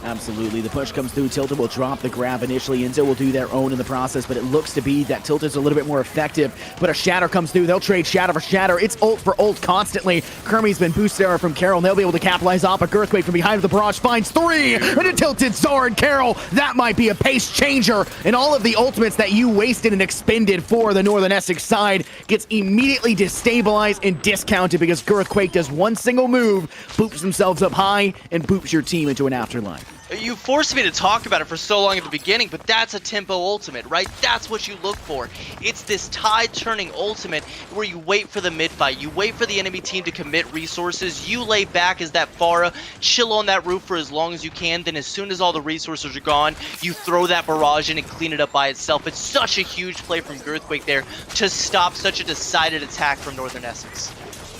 Absolutely. The push comes through. Tilted will drop the grab initially. Enzo will do their own in the process, but it looks to be that Tilted's a little bit more effective. But a Shatter comes through. They'll trade Shatter for Shatter. It's ult for ult constantly. Kermie's been boosted arrow from Carol, and they'll be able to capitalize off. A Girthquake from behind the Barrage finds 3, and a Tilted Zara and Carol. That might be a pace changer. And all of the ultimates that you wasted and expended for the Northern Essex side gets immediately destabilized and discounted because Girthquake does one single move, boops themselves up high, and boops your team into an afterlife. You forced me to talk about it for so long at the beginning, but that's a tempo ultimate, right? That's what you look for. It's this tide-turning ultimate where you wait for the mid-fight. You wait for the enemy team to commit resources. You lay back as that Pharah, chill on that roof for as long as you can. Then as soon as all the resources are gone, you throw that barrage in and clean it up by itself. It's such a huge play from Girthquake there to stop such a decided attack from Northern Essex.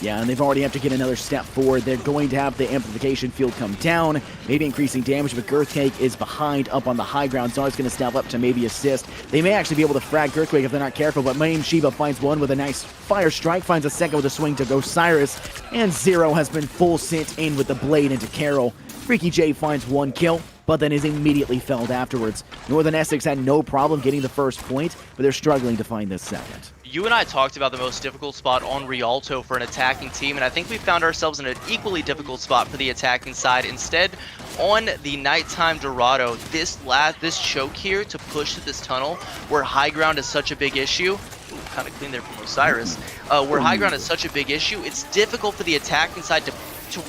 Yeah, and they've already have to get another step forward. They're going to have the amplification field come down, maybe increasing damage, but Girthquake is behind up on the high ground. Zara's going to step up to maybe assist. They may actually be able to frag Girthquake if they're not careful, but Mame Shiva finds one with a nice fire strike, finds a second with a swing to Osiris, and Zero has been full sent in with the blade into Carol. Freaky J finds one kill, but then is immediately felled afterwards. Northern Essex had no problem getting the first point, but they're struggling to find this second. You and I talked about the most difficult spot on Rialto for an attacking team, and I think we found ourselves in an equally difficult spot for the attacking side. Instead, on the nighttime Dorado, this choke here to push to this tunnel, where high ground is such a big issue. Ooh, kind of clean there from Osiris. Where high ground is such a big issue, it's difficult for the attacking side to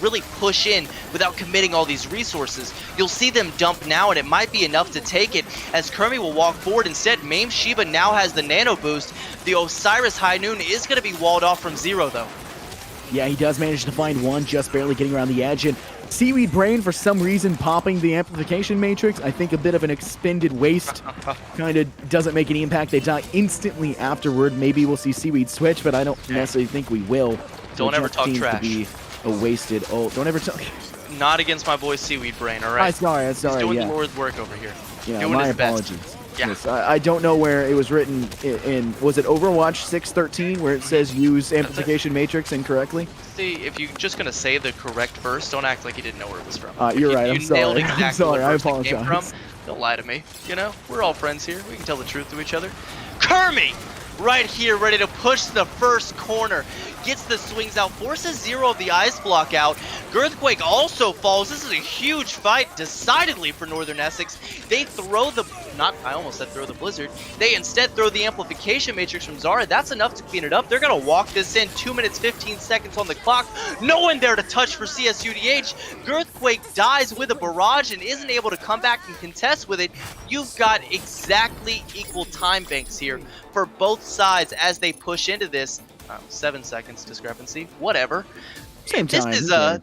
really push in without committing all these resources. You'll see them dump now, and it might be enough to take it as Kermie will walk forward. Instead, Mame Shiva now has the nano boost. The Osiris High Noon is going to be walled off from Zero, though. Yeah, he does manage to find one, just barely getting around the edge, and Seaweed Brain, for some reason, popping the amplification matrix. I think a bit of an expended waste. Kind of doesn't make any impact. They die instantly afterward. Maybe we'll see Seaweed switch, but I don't necessarily think we will. Don't ever talk trash. A wasted ult. Don't ever tell. Not against my boy Seaweed Brain, all right? I'm sorry. He's doing yeah. the Lord's work over here. Yeah, doing my his apologies. best. Yeah. Yes, I don't know where it was written in was it Overwatch 6.13 where it says use amplification matrix incorrectly? See, if you're just going to say the correct verse, don't act like you didn't know where it was from. You're right. I'm sorry. Nailed exactly I'm sorry. where I verse it came apologize. from. Don't lie to me. You know, we're all friends here. We can tell the truth to each other. Kermie! Right here, ready to push the first corner. Gets the swings out, forces Zero of the ice block out. Girthquake also falls. This is a huge fight, decidedly, for Northern Essex. They throw the... I almost said throw the Blizzard. They instead throw the amplification matrix from Zara. That's enough to clean it up. They're going to walk this in. 2 minutes, 15 seconds on the clock. No one there to touch for CSUDH. Girthquake dies with a barrage and isn't able to come back and contest with it. You've got exactly equal time banks here for both sides as they push into this. 7 seconds discrepancy, whatever. Same time.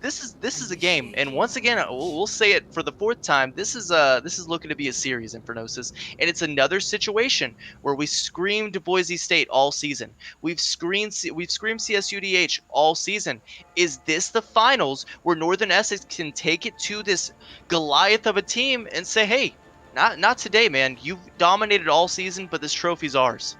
This is a game, and once again, we'll say it for the 4th time. This is looking to be a series, Infernosis, and it's another situation where we screamed Boise State all season. We've screamed CSUDH all season. Is this the finals where Northern Essex can take it to this Goliath of a team and say, hey, not today, man. You've dominated all season, but this trophy's ours.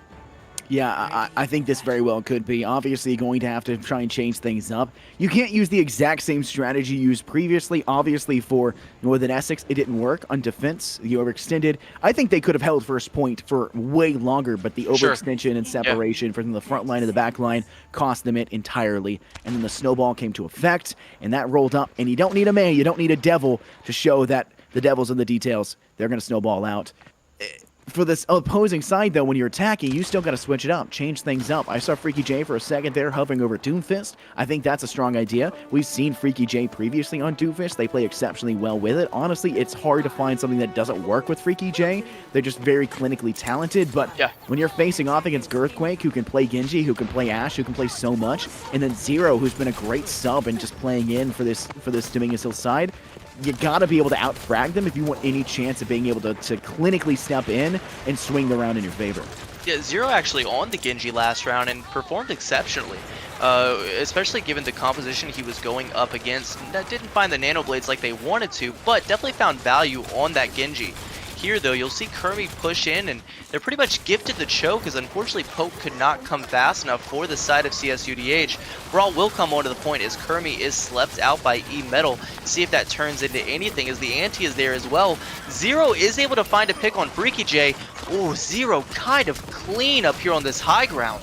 Yeah, I think this very well could be. Obviously, going to have to try and change things up. You can't use the exact same strategy used previously. Obviously, for Northern Essex, it didn't work on defense. You overextended. I think they could have held first point for way longer, but the overextension and separation from the front line and the back line cost them it entirely. And then the snowball came to effect, and that rolled up. And you don't need a May, you don't need a Devil to show that the Devil's in the details. They're going to snowball out. For this opposing side, though, when you're attacking, you still got to switch it up, change things up. I saw Freaky J for a second there hovering over Doomfist. I think that's a strong idea. We've seen Freaky J previously on Doomfist. They play exceptionally well with it. Honestly, it's hard to find something that doesn't work with Freaky J. They're just very clinically talented, but when you're facing off against Girthquake, who can play Genji, who can play Ashe, who can play so much, and then Zero, who's been a great sub and just playing in for this Dominguez Hill side, you gotta be able to out-frag them if you want any chance of being able to clinically step in and swing the round in your favor. Yeah, Zero actually on the Genji last round and performed exceptionally, especially given the composition he was going up against. That didn't find the Nano Blades like they wanted to, but definitely found value on that Genji. Here, though, you'll see Kermi push in, and they're pretty much gifted the choke, because unfortunately Poke could not come fast enough for the side of CSUDH. Brawl will come on to the point as Kermi is slept out by E-Metal. See if that turns into anything, as the ante is there as well. Zero is able to find a pick on Freaky J. Oh, Zero kind of clean up here on this high ground.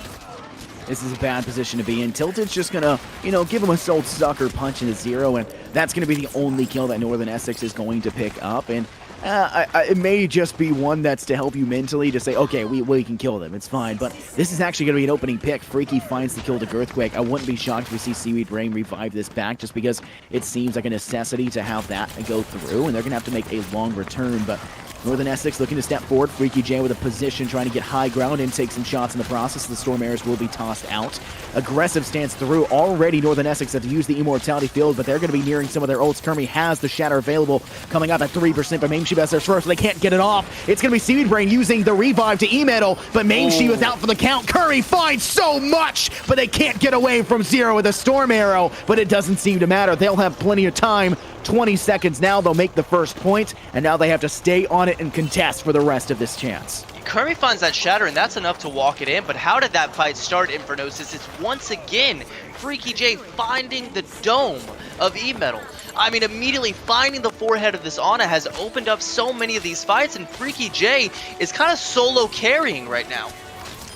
This is a bad position to be in. Tilted's just gonna, give him a old sucker punch into Zero, and that's gonna be the only kill that Northern Essex is going to pick up. And it may just be one that's to help you mentally to say, okay, we can kill them, it's fine. But this is actually going to be an opening pick. Freaky finds the kill to Girthquake. I wouldn't be shocked if we see Seaweed Brain revive this back, just because it seems like a necessity to have that go through, and they're going to have to make a long return. But Northern Essex looking to step forward. Freaky J with a position, trying to get high ground and take some shots in the process. The Storm Arrows will be tossed out. Aggressive stance through. Already Northern Essex have to use the Immortality Field, but they're going to be nearing some of their ults. Kermi has the Shatter available, coming up at 3%, but Maimshi Best first. They can't get it off. It's going to be Seaweed Brain using the revive to E-Metal, but Maimshi was out for the count. Kermi finds so much, but they can't get away from Zero with a Storm Arrow, but it doesn't seem to matter. They'll have plenty of time. 20 seconds now, they'll make the first point, and now they have to stay on it and contest for the rest of this chance. Kermi finds that Shatter, and that's enough to walk it in, but how did that fight start, Infernosis? It's once again Freaky J finding the dome of E-Metal. I mean, immediately finding the forehead of this Ana has opened up so many of these fights, and Freaky J is kind of solo carrying right now.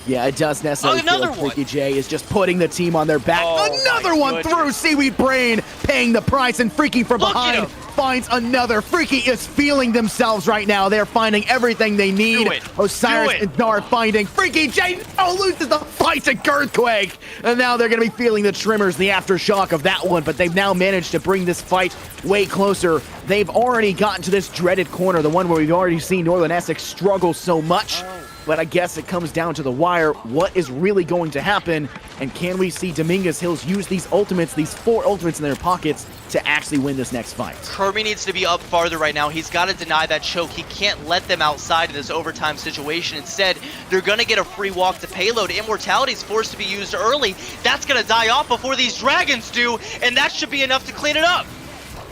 Yeah, it does necessarily feel like Freaky J is just putting the team on their back. Another one through Seaweed Brain, paying the price, and Freaky from behind finds another. Freaky is feeling themselves right now. They're finding everything they need. Osiris and Dar finding. Freaky J loses the fight to Girthquake. And now they're going to be feeling the tremors, the aftershock of that one, but they've now managed to bring this fight way closer. They've already gotten to this dreaded corner, the one where we've already seen Northern Essex struggle so much. But I guess it comes down to the wire. What is really going to happen? And can we see Dominguez Hills use these ultimates, these 4 ultimates in their pockets, to actually win this next fight? Kermi needs to be up farther right now. He's got to deny that choke. He can't let them outside in this overtime situation. Instead, they're going to get a free walk to payload. Immortality is forced to be used early. That's going to die off before these dragons do, and that should be enough to clean it up.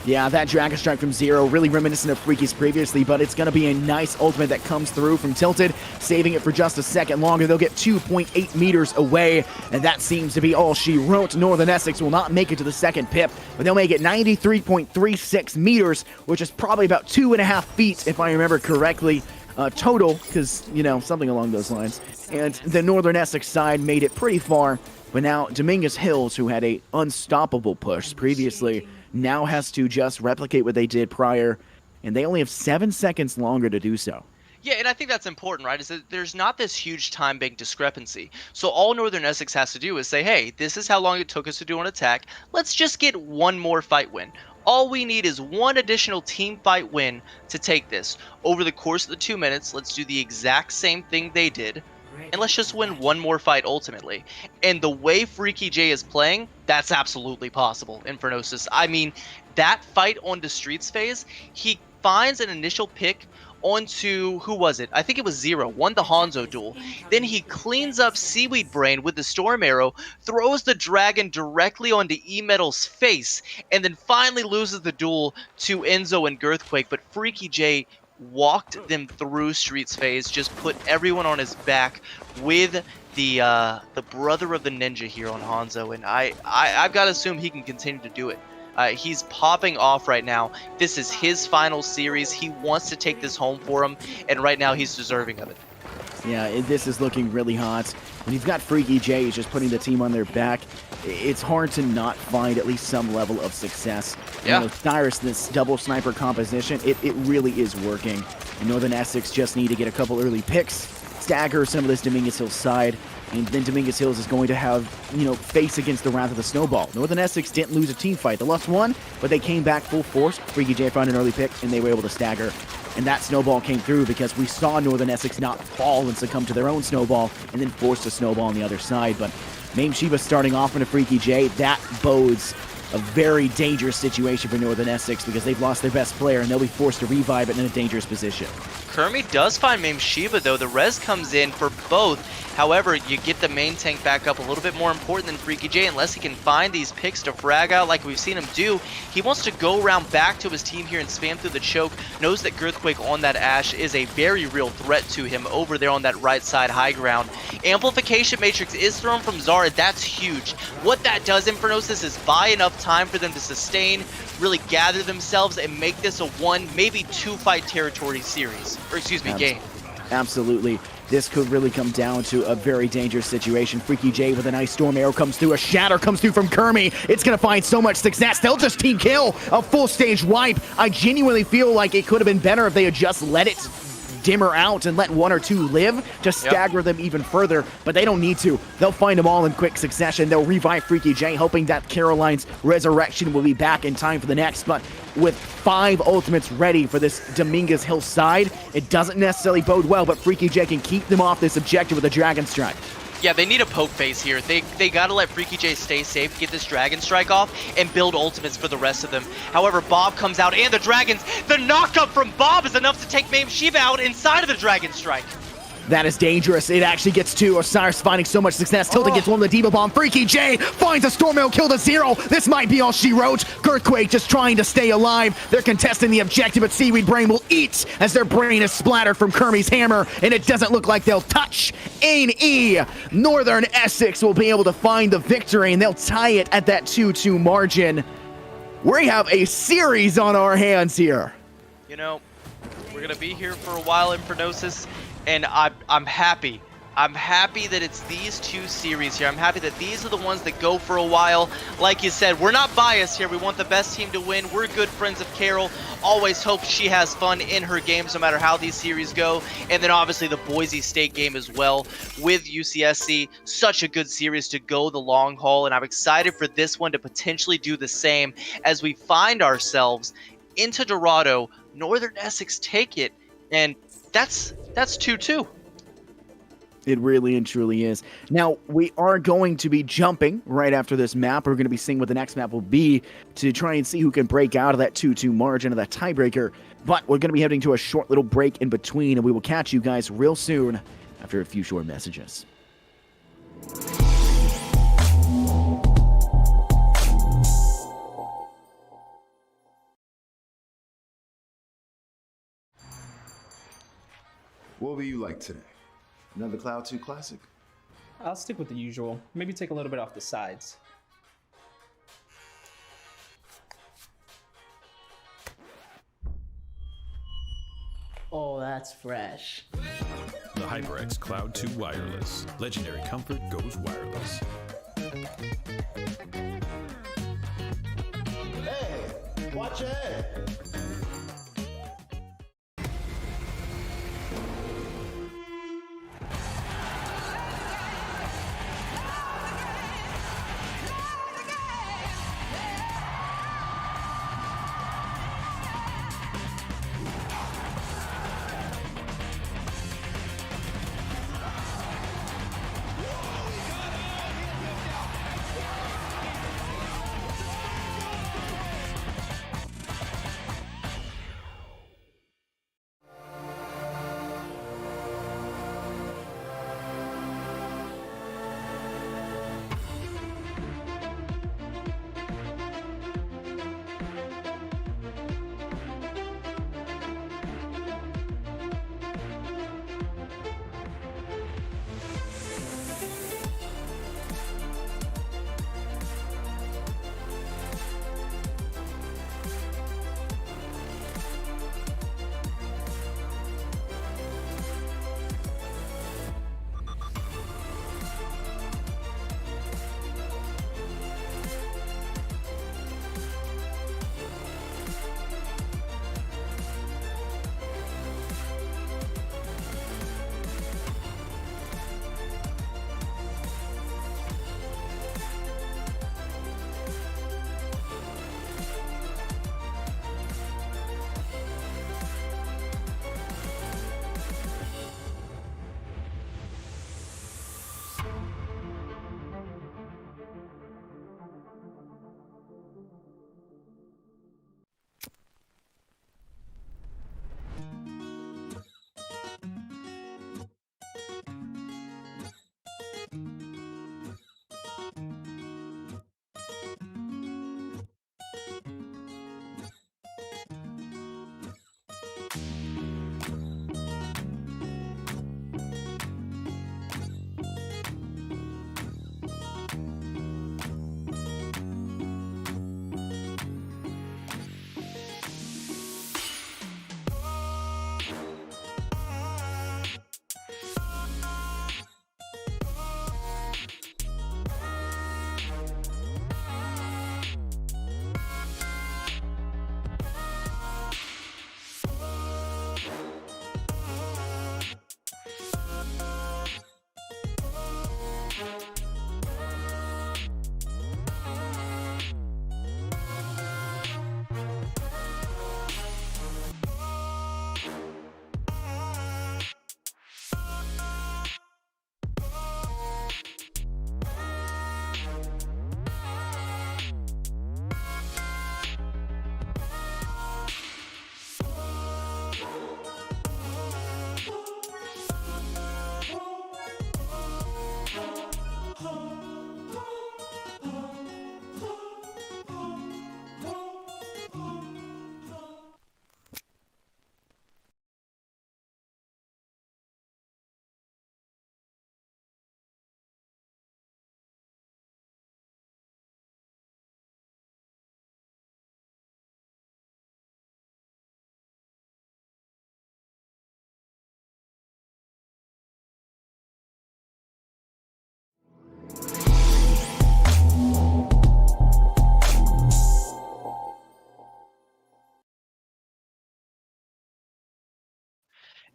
Yeah, that Dragon Strike from Zero, really reminiscent of Freaky's previously, but it's going to be a nice ultimate that comes through from Tilted, saving it for just a second longer. They'll get 2.8 meters away, and that seems to be all she wrote. Northern Essex will not make it to the second pip, but they'll make it 93.36 meters, which is probably about 2.5 feet, if I remember correctly, total, because, something along those lines. And the Northern Essex side made it pretty far, but now Dominguez Hills, who had a unstoppable push previously, now has to just replicate what they did prior, and they only have 7 seconds longer to do so. Yeah, and I think that's important, right, is that there's not this huge time bank discrepancy. So all Northern Essex has to do is say, hey, this is how long it took us to do an attack. Let's just get one more fight win. All we need is one additional team fight win to take this. Over the course of the 2 minutes, let's do the exact same thing they did, and let's just win one more fight ultimately. And the way Freaky J is playing, that's absolutely possible, Infernosis. I mean, that fight on the streets phase, he finds an initial pick onto, who was it? I think it was Zero, won the Hanzo duel. Then he cleans up Seaweed Brain with the Storm Arrow, throws the dragon directly onto E-Metal's face, and then finally loses the duel to Enzo and Girthquake. But Freaky J walked them through streets phase, just put everyone on his back with the brother of the ninja here on Hanzo, and I've got to assume he can continue to do it. He's popping off right now. This is his final series. He wants to take this home for him, and right now he's deserving of it. Yeah, this is looking really hot. When you've got Freaky J who's just putting the team on their back, it's hard to not find at least some level of success. Yeah. You know, Cyrus, this double sniper composition, it really is working. And Northern Essex just need to get a couple early picks, stagger some of this Dominguez Hills side, and then Dominguez Hills is going to have, you know, face against the wrath of the snowball. Northern Essex didn't lose a team fight. They lost one, but they came back full force. Freaky J found an early pick, and they were able to stagger. And that snowball came through because we saw Northern Essex not fall and succumb to their own snowball and then force a snowball on the other side. But Mame Shiva starting off in a Freaky J, that bodes a very dangerous situation for Northern Essex because they've lost their best player and they'll be forced to revive it in a dangerous position. Kermie does find Mame Shiva though. The res comes in for both. However, you get the main tank back up a little bit more important than Freaky J unless he can find these picks to frag out like we've seen him do. He wants to go around back to his team here and spam through the choke. Knows that Girthquake on that Ashe is a very real threat to him over there on that right side high ground. Amplification Matrix is thrown from Zara. That's huge. What that does, Infernosis, is buy enough time for them to sustain, really gather themselves, and make this a one, maybe two fight territory series. Or excuse me, game. Absolutely. This could really come down to a very dangerous situation. Freaky J with a nice storm arrow comes through. A shatter comes through from Kermie. It's going to find so much success. They'll just team kill a full stage wipe. I genuinely feel like it could have been better if they had just let it dimmer out and let one or two live to stagger them even further, but they don't need to. They'll find them all in quick succession. They'll revive Freaky J, hoping that Caroline's resurrection will be back in time for the next, but with 5 ultimates ready for this Dominguez Hill side, it doesn't necessarily bode well, but Freaky J can keep them off this objective with a Dragon Strike. Yeah, they need a poke phase here. They gotta let Freaky J stay safe, get this Dragon Strike off, and build ultimates for the rest of them. However, Bob comes out, and the Dragons, the knockup from Bob is enough to take Mame Shiva out inside of the Dragon Strike. That is dangerous. It actually gets 2. Osiris finding so much success. Tilted gets one with the Diva Bomb. Freaky J finds a Storm Arrow, kill to 0. This might be all she wrote. Girthquake just trying to stay alive. They're contesting the objective, but Seaweed Brain will eat as their brain is splattered from Kermie's hammer, and it doesn't look like they'll touch A&E. Northern Essex will be able to find the victory, and they'll tie it at that 2-2 margin. We have a series on our hands here. You know, we're gonna be here for a while in Infernosis. And I'm happy. I'm happy that it's these 2 series here. I'm happy that these are the ones that go for a while. Like you said, we're not biased here. We want the best team to win. We're good friends of Carol. Always hope she has fun in her games no matter how these series go. And then obviously the Boise State game as well with UCSC. Such a good series to go the long haul. And I'm excited for this one to potentially do the same as we find ourselves into Dorado. Northern Essex take it. And that's 2-2. It really and truly is. Now, we are going to be jumping right after this map. We're going to be seeing what the next map will be to try and see who can break out of that 2-2 margin of that tiebreaker. But we're going to be heading to a short little break in between, and we will catch you guys real soon after a few short messages. What will you like today? Another Cloud 2 Classic? I'll stick with the usual. Maybe take a little bit off the sides. Oh, that's fresh. The HyperX Cloud 2 Wireless. Legendary comfort goes wireless. Hey, watch your head.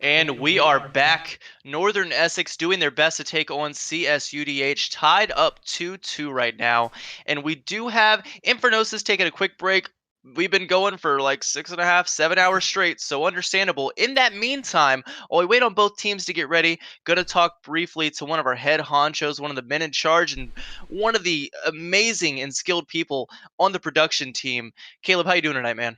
And we are back. Northern Essex doing their best to take on CSUDH, tied up 2-2 right now. And we do have Infernosis taking a quick break. We've been going for like 6.5, 7 hours straight, so understandable. In that meantime, while we wait on both teams to get ready, gonna talk briefly to one of our head honchos, one of the men in charge, and one of the amazing and skilled people on the production team. Caleb, how you doing tonight, man?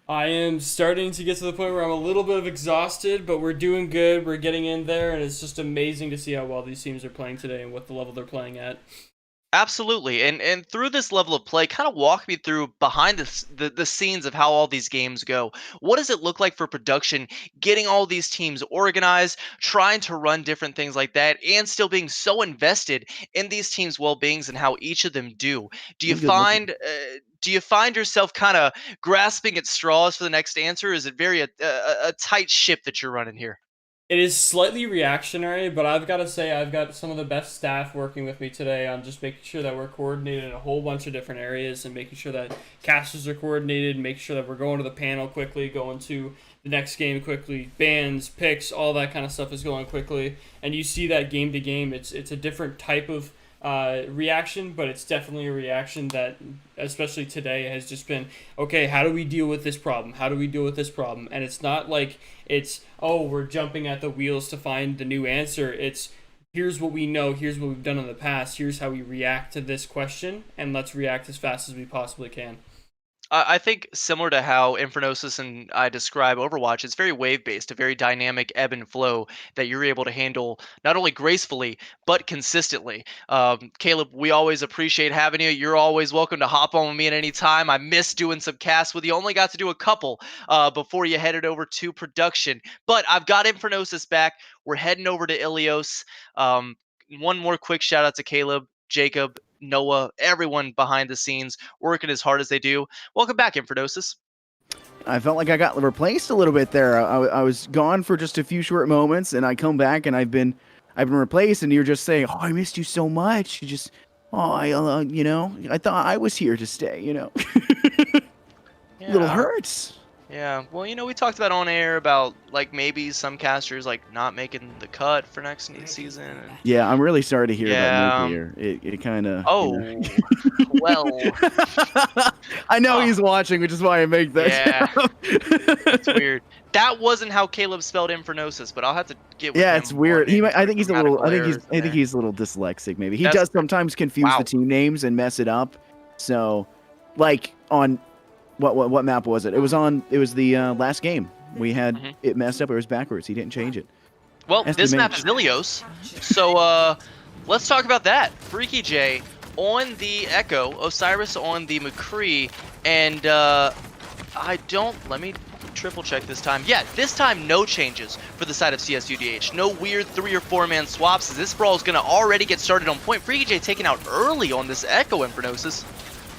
I am starting to get to the point where I'm a little bit exhausted, but we're doing good. We're getting in there, and it's just amazing to see how well these teams are playing today and what the level they're playing at. Absolutely, and through this level of play, kind of walk me through behind the scenes of how all these games go. What does it look like for production, getting all these teams organized, trying to run different things like that, and still being so invested in these teams' well-beings and how each of them do? Do you find yourself kind of grasping at straws for the next answer? Or is it very a tight ship that you're running here? It is slightly reactionary, but I've got to say I've got some of the best staff working with me today on just making sure that we're coordinated in a whole bunch of different areas and making sure that casters are coordinated, making sure that we're going to the panel quickly, going to the next game quickly, bans, picks, all that kind of stuff is going quickly. And you see that game to game, it's a different type of reaction, but it's definitely a reaction that, especially today, has just been, okay, how do we deal with this problem? How do we deal with this problem? And it's not like it's, oh, we're jumping at the wheels to find the new answer. It's, here's what we know, here's what we've done in the past, here's how we react to this question, and let's react as fast as we possibly can. I think similar to how Infernosis and I describe Overwatch, it's very wave-based, a very dynamic ebb and flow that you're able to handle not only gracefully, but consistently. Caleb, we always appreciate having you. You're always welcome to hop on with me at any time. I miss doing some casts with you. Only got to do a couple before you headed over to production. But I've got Infernosis back. We're heading over to Ilios. One more quick shout out to Caleb, Jacob, Noah, everyone behind the scenes working as hard as they do. Welcome back, Infernosis. I felt like I got replaced a little bit there. I was gone for just a few short moments, and I come back and I've been replaced. And you're just saying, "Oh, I missed you so much." You just, I thought I was here to stay. Yeah. Little hurts. Yeah, well, we talked about on air about like maybe some casters like not making the cut for next season. And... Yeah, I'm really sorry to hear about Nuclear. It kind of. Oh, well. I know he's watching, which is why I make that. Yeah, it's weird. That wasn't how Caleb spelled Infernosis, but I'll have to get with him. Yeah, it's weird. I think he's a little. I think errors he's a little dyslexic. Maybe he does sometimes confuse the team names and mess it up. So, like on. What map was it? It was the last game. We had it messed up. It was backwards. He didn't change it. Well, this map is Ilios. So let's talk about that. Freaky J on the Echo, Osiris on the McCree, and let me triple check this time. Yeah, this time no changes for the side of CSUDH. No weird 3 or 4 man swaps, as this brawl is going to already get started on point. Freaky J taken out early on this Echo, Infernosis.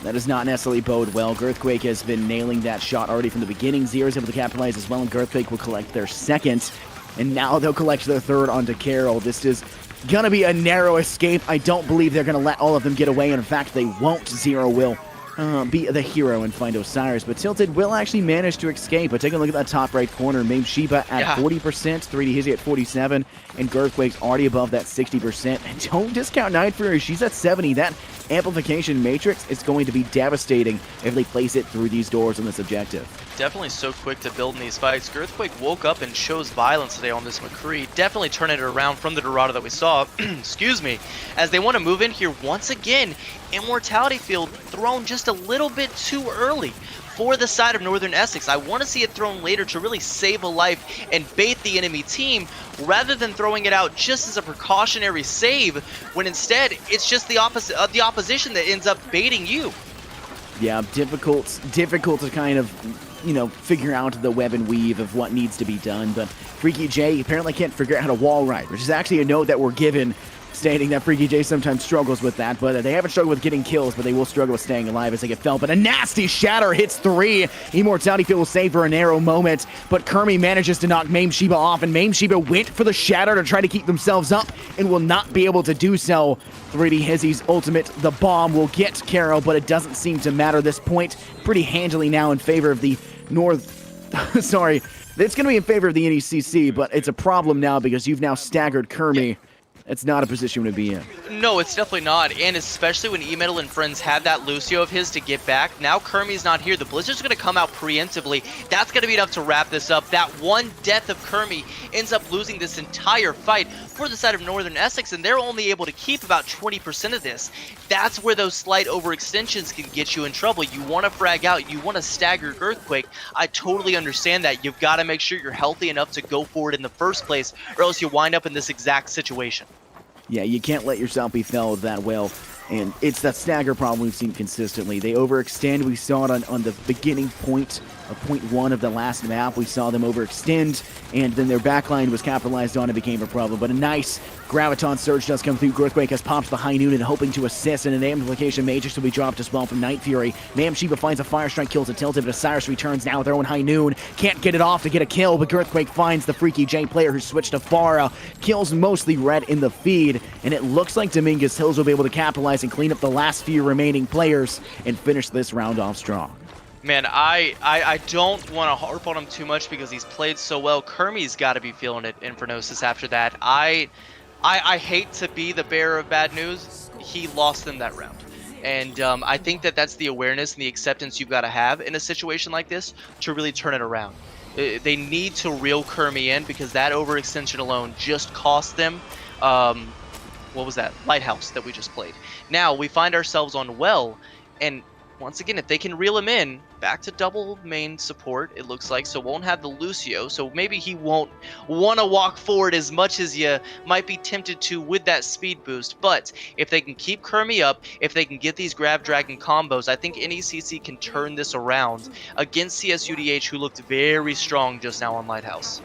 That does not necessarily bode well. Girthquake has been nailing that shot already from the beginning. Zero is able to capitalize as well, and Girthquake will collect their second. And now they'll collect their third onto Carol. This is going to be a narrow escape. I don't believe they're going to let all of them get away. And in fact, they won't. Zero will be the hero and find Osiris. But Tilted will actually manage to escape. But take a look at that top right corner. Mame Sheba at 40%, 3D Hizzy at 47%, and Girthquake's already above that 60%. And don't discount Night Fury. She's at 70%. That amplification matrix is going to be devastating if they place it through these doors on this objective. Definitely so quick to build in these fights. Girthquake woke up and shows violence today on this McCree. Definitely turning it around from the Dorado that we saw, excuse me, as they want to move in here once again. Immortality Field thrown just a little bit too early for the side of Northern Essex. I want to see it thrown later to really save a life and bait the enemy team, rather than throwing it out just as a precautionary save, when instead it's just the opposition that ends up baiting you. Yeah, difficult to kind of, figure out the web and weave of what needs to be done. But Freaky J apparently can't figure out how to wall ride, which is actually a note that we're given, stating that Freaky J sometimes struggles with that, but they haven't struggled with getting kills, but they will struggle with staying alive as they get felt. But a nasty shatter hits 3. Immortality Field will save for a narrow moment, but Kermie manages to knock Mame Sheba off, and Mame Sheba went for the shatter to try to keep themselves up and will not be able to do so. 3D Hizzy's ultimate, the bomb, will get Carol, but it doesn't seem to matter. This point pretty handily now in favor of the It's going to be in favor of the NECC, but it's a problem now because you've now staggered Kermi. It's not a position to be in. No, it's definitely not, and especially when E-Metal and friends have that Lucio of his to get back. Now Kermi's not here. The Blizzard's going to come out preemptively. That's going to be enough to wrap this up. That one death of Kermi ends up losing this entire fight for the side of Northern Essex, and they're only able to keep about 20% of this. That's where those slight overextensions can get you in trouble. You want to frag out. You want to stagger Earthquake. I totally understand that. You've got to make sure you're healthy enough to go for it in the first place, or else you wind up in this exact situation. Yeah, you can't let yourself be felled that well, and it's that stagger problem we've seen consistently. They overextend. We saw it on the beginning point of point 1 of the last map. We saw them overextend, and then their backline was capitalized on and became a problem. But a nice Graviton Surge does come through. Earthquake has popped the High Noon and hoping to assist, and an amplification Matrix will be dropped as well from Night Fury. Mayhem Shiva finds a Fire Strike, kills a Tilted, but Osiris returns now with their own High Noon. Can't get it off to get a kill, but Earthquake finds the Freaky J player who switched to Pharah. Kills mostly Red in the feed, and it looks like Dominguez Hills will be able to capitalize and clean up the last few remaining players and finish this round off strong. Man, I don't want to harp on him too much because he's played so well. Kermi's got to be feeling it, Infernosis, after that. I hate to be the bearer of bad news. He lost them that round. And I think that that's the awareness and the acceptance you've got to have in a situation like this to really turn it around. They need to reel Kermi in because that overextension alone just cost them, what was that? Lighthouse that we just played. Now we find ourselves on Well, and once again, if they can reel him in, back to double main support, it looks like, so won't have the Lucio, so maybe he won't want to walk forward as much as you might be tempted to with that speed boost, but if they can keep Kermi up, if they can get these Grav Dragon combos, I think NECC can turn this around against CSUDH, who looked very strong just now on Lighthouse.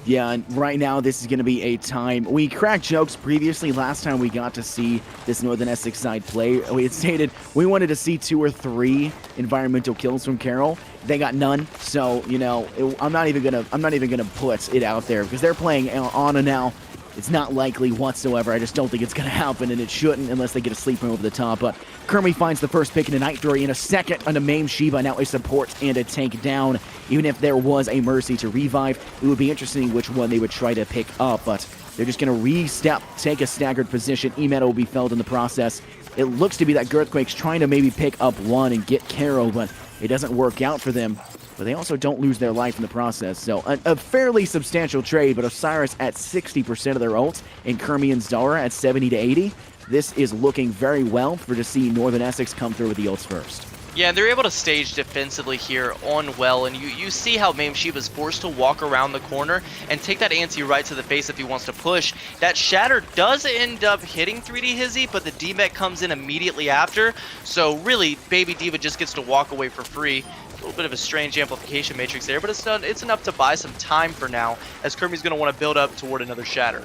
Yeah, and right now this is going to be a time. We cracked jokes previously. Last time we got to see this Northern Essex side play, we had stated we wanted to see 2 or 3 environmental kills from Carroll. They got none, so you know I'm not even gonna put it out there because they're playing on and now. It's not likely whatsoever. I just don't think it's going to happen, and it shouldn't unless they get a sleeper over the top. But Kermi finds the first pick in a Night Fury in a second on a Mayhem Shiva, now a support and a tank down. Even if there was a Mercy to revive, it would be interesting which one they would try to pick up, but they're just going to re-step, take a staggered position. E-Meta will be felled in the process. It looks to be that Girthquake's trying to maybe pick up one and get Carol, but it doesn't work out for them. But they also don't lose their life in the process. So a fairly substantial trade, but Osiris at 60% of their ult and Kermi and Zara at 70 to 80. This is looking very well for to see Northern Essex come through with the ults first. Yeah, they're able to stage defensively here on Well, and you see how Mayhem Shiva is forced to walk around the corner and take that anti right to the face if he wants to push. That Shatter does end up hitting 3D Hizzy, but the D-Mech comes in immediately after, so really, Baby Diva just gets to walk away for free. A little bit of a strange amplification matrix there, but it's enough to buy some time for now, as Kermi's going to want to build up toward another Shatter.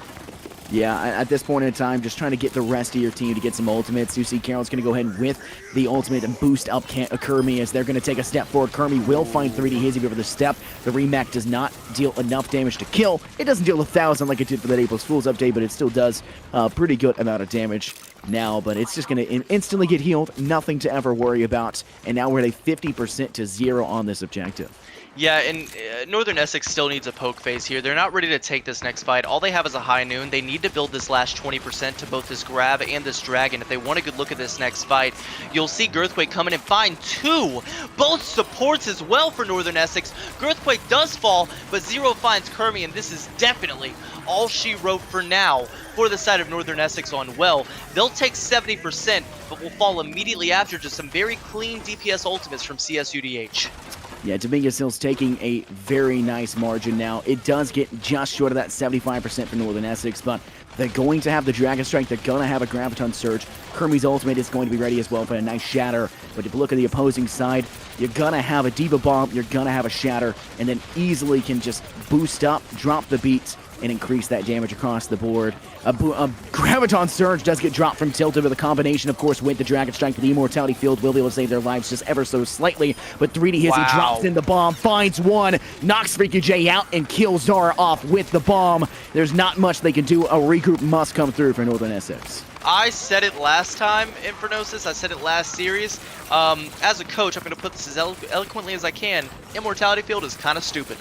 Yeah, at this point in time, just trying to get the rest of your team to get some ultimates. You see Carol's going to go ahead with the ultimate and boost up Kermi as they're going to take a step forward. Kermi will find 3D Hizzy over the step. The Remac does not deal enough damage to kill. It doesn't deal 1,000 like it did for that April Fools update, but it still does a pretty good amount of damage now, but it's just going to instantly get healed. Nothing to ever worry about. And now we're at a 50% to 0 on this objective. Yeah, and Northern Essex still needs a poke phase here. They're not ready to take this next fight. All they have is a High Noon. They need to build this last 20% to both this Grab and this Dragon. If they want a good look at this next fight, you'll see Girthquake coming and find 2. Both supports as well for Northern Essex. Girthquake does fall, but Zero finds Kermi, and this is definitely all she wrote for now for the side of Northern Essex on Well. They'll take 70%, but will fall immediately after to some very clean DPS ultimates from CSUDH. Yeah, Dominguez Hill's taking a very nice margin now. It does get just short of that 75% for Northern Essex, but they're going to have the Dragon Strike. They're going to have a Graviton Surge. Kermi's ultimate is going to be ready as well for a nice Shatter. But if you look at the opposing side, you're going to have a Diva Bomb, you're going to have a Shatter, and then easily can just boost up, drop the beat, and increase that damage across the board. A Graviton Surge does get dropped from Tilted with a combination, of course, with the Dragon Strike. But the Immortality Field will be able to save their lives just ever so slightly. But 3D Hizzy drops in the bomb, finds one, knocks Freaky J out, and kills Zara off with the bomb. There's not much they can do. A regroup must come through for Northern Essex. I said it last time, Infernosis. I said it last series. As a coach, I'm going to put this as eloquently as I can. Immortality Field is kind of stupid.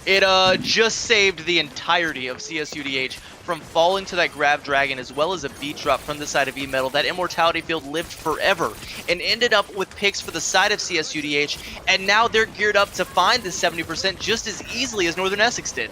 It just saved the entirety of CSUDH from falling to that grab dragon, as well as a beat drop from the side of E-Metal. That Immortality Field lived forever and ended up with picks for the side of CSUDH, and now they're geared up to find the 70% just as easily as Northern Essex did.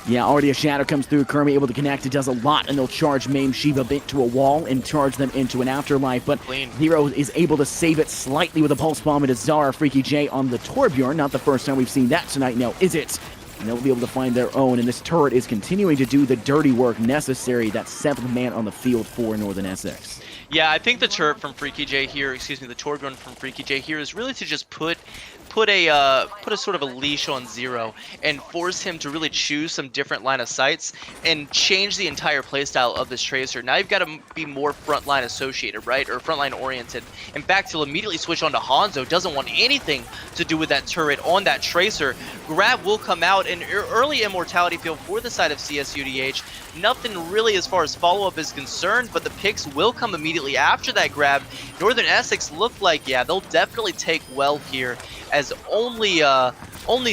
Yeah, already a shadow comes through. Kermit able to connect. It does a lot, and they'll charge Mame Shiva into a wall and charge them into an afterlife. But Clean. Zero is able to save it slightly with a pulse bomb into Zara. Freaky J on the Torbjorn. Not the first time we've seen that tonight now, is it? And they'll be able to find their own, and this turret is continuing to do the dirty work necessary. That 7th man on the field for Northern Essex. Yeah, I think the turret from Freaky J here, excuse me, the Torbjorn from Freaky J here is really to just put a sort of a leash on Zero and force him to really choose some different line of sights and change the entire playstyle of this Tracer. Now you've got to be more frontline associated, right, or frontline oriented. In fact, he'll immediately switch on to Hanzo. Doesn't want anything to do with that turret on that Tracer. Grab will come out, and early Immortality Field for the side of CSUDH. Nothing really as far as follow-up is concerned, but the picks will come immediately after that grab. Northern Essex look like, yeah, they'll definitely take well here, as only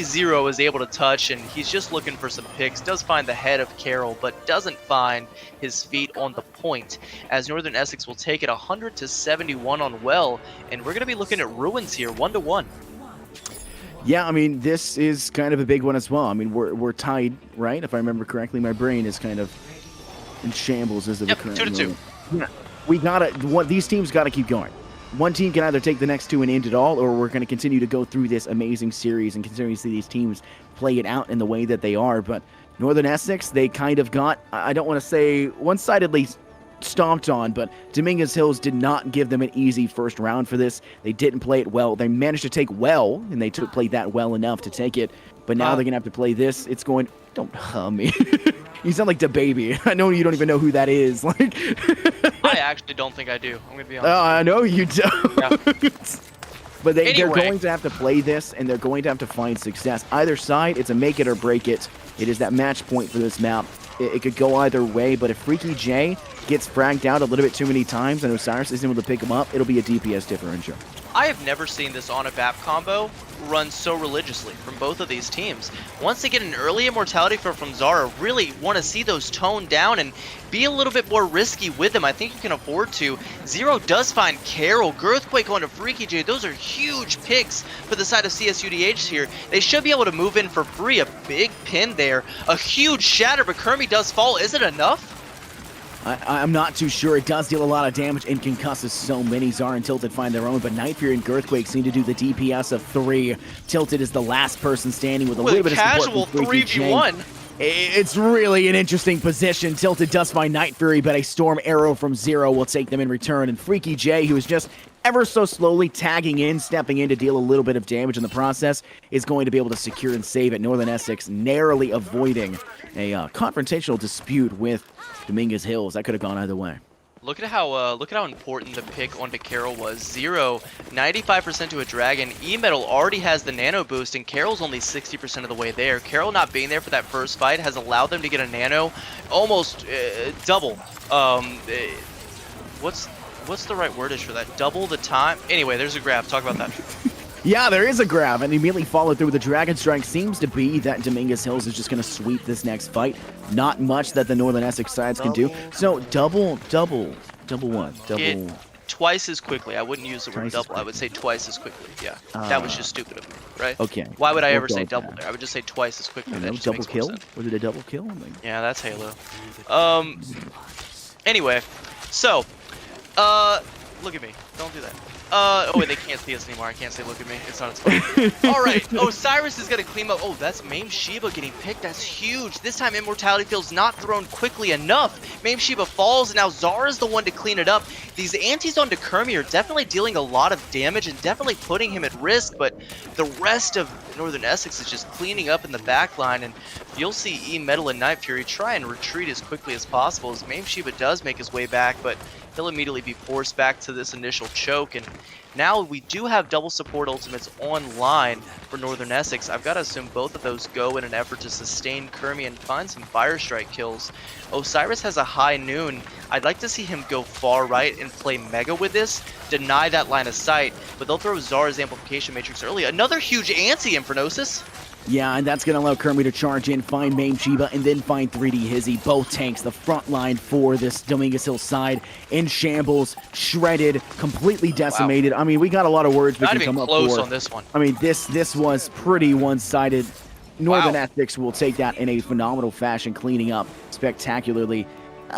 Zero is able to touch, and he's just looking for some picks. Does find the head of Carol, but doesn't find his feet on the point, as Northern Essex will take it 100-71 on well, and we're going to be looking at Ruins here, 1-1. Yeah, I mean, this is kind of a big one as well. I mean, we're tied, right? If I remember correctly, my brain is kind of in shambles as of the current 2-2. moment. Yeah, these teams got to keep going. One team can either take the next two and end it all, or we're going to continue to go through this amazing series and continue to see these teams play it out in the way that they are. But Northern Essex, they kind of got, I don't want to say one-sidedly stomped on, but Dominguez Hills did not give them an easy first round for this. They didn't play it well. They managed to take well, and they played that well enough to take it. But now they're going to have to play this. It's going, don't me. You sound like DaBaby. I know you don't even know who that is. Like, I actually don't think I do. I'm going to be honest. I know you don't. Yeah. But they're Anyway. going to have to play this, and they're going to have to find success. Either side, it's a make it or break it. It is that match point for this map. It could go either way, but if Freaky J gets fragged out a little bit too many times and Osiris isn't able to pick him up, it'll be a DPS differential. I have never seen this on a BAP combo run so religiously from both of these teams. Once they get an early Immortality Field from Zara, really want to see those toned down and be a little bit more risky with them. I think you can afford to. Zero does find Carol. Girthquake going to Freaky J. Those are huge picks for the side of CSUDH here. They should be able to move in for free. A big pin there. A huge shatter, but Kermit does fall. Is it enough? I'm not too sure. It does deal a lot of damage and concusses so many. Zara and Tilted find their own, but Night Fury and Girthquake seem to do the DPS of 3. Tilted is the last person standing with a little bit of support casual from Freaky J. 3v1. It's really an interesting position. Tilted does find Night Fury, but a Storm Arrow from Zero will take them in return. And Freaky J, who is just ever so slowly tagging in, stepping in to deal a little bit of damage in the process, is going to be able to secure and save it. Northern Essex narrowly avoiding a confrontational dispute with Dominguez Hills. That could have gone either way. Look at how important the pick onto Carol was. Zero, 95% to a dragon. E-Metal already has the nano boost, and Carol's only 60% of the way there. Carol not being there for that first fight has allowed them to get a nano almost double. What's the right wordage for that? Double the time? Anyway, there's a grab. Talk about that. Yeah, there is a grab, and immediately followed through with the Dragon Strike. Seems to be that Dominguez Hills is just going to sweep this next fight. Not much that the Northern Essex sides can do. So double what? Double. Twice as quickly. I wouldn't use the word double. I would say twice as quickly. Yeah, that was just stupid of me, right? Okay. Why would I ever say double there? I would just say twice as quickly. That just double makes more kill? sense. Was it a double kill? Yeah, that's Halo. Anyway, so, look at me. Don't do that. Oh wait, they can't see us anymore. I can't say look at me. It's not as funny. Alright, Osiris is gonna clean up. Oh, that's Mame Shiba getting picked. That's huge. This time Immortality Field's not thrown quickly enough. Mame Shiba falls, and now Zara's the one to clean it up. These antis onto Kermi are definitely dealing a lot of damage and definitely putting him at risk, but the rest of Northern Essex is just cleaning up in the back line, and you'll see E-Metal and Night Fury try and retreat as quickly as possible as Mame Shiba does make his way back, but he'll immediately be forced back to this initial choke. And now we do have double support ultimates online for Northern Essex. I've got to assume both of those go in an effort to sustain Kermi and find some Fire Strike kills. Osiris has a high noon. I'd like to see him go far right and play Mega with this, deny that line of sight, but they'll throw Zara's Amplification Matrix early. Another huge anti, Infernosis. Yeah, and that's going to allow Kermie to charge in, find Mame Chiba, and then find 3D Hizzy. Both tanks, the front line for this Dominguez Hill side, in shambles, shredded, completely decimated. I mean, we got a lot of words we Not can even come up close for. on this one. I mean, this was pretty one-sided. Northern Ethics will take that in a phenomenal fashion, cleaning up spectacularly.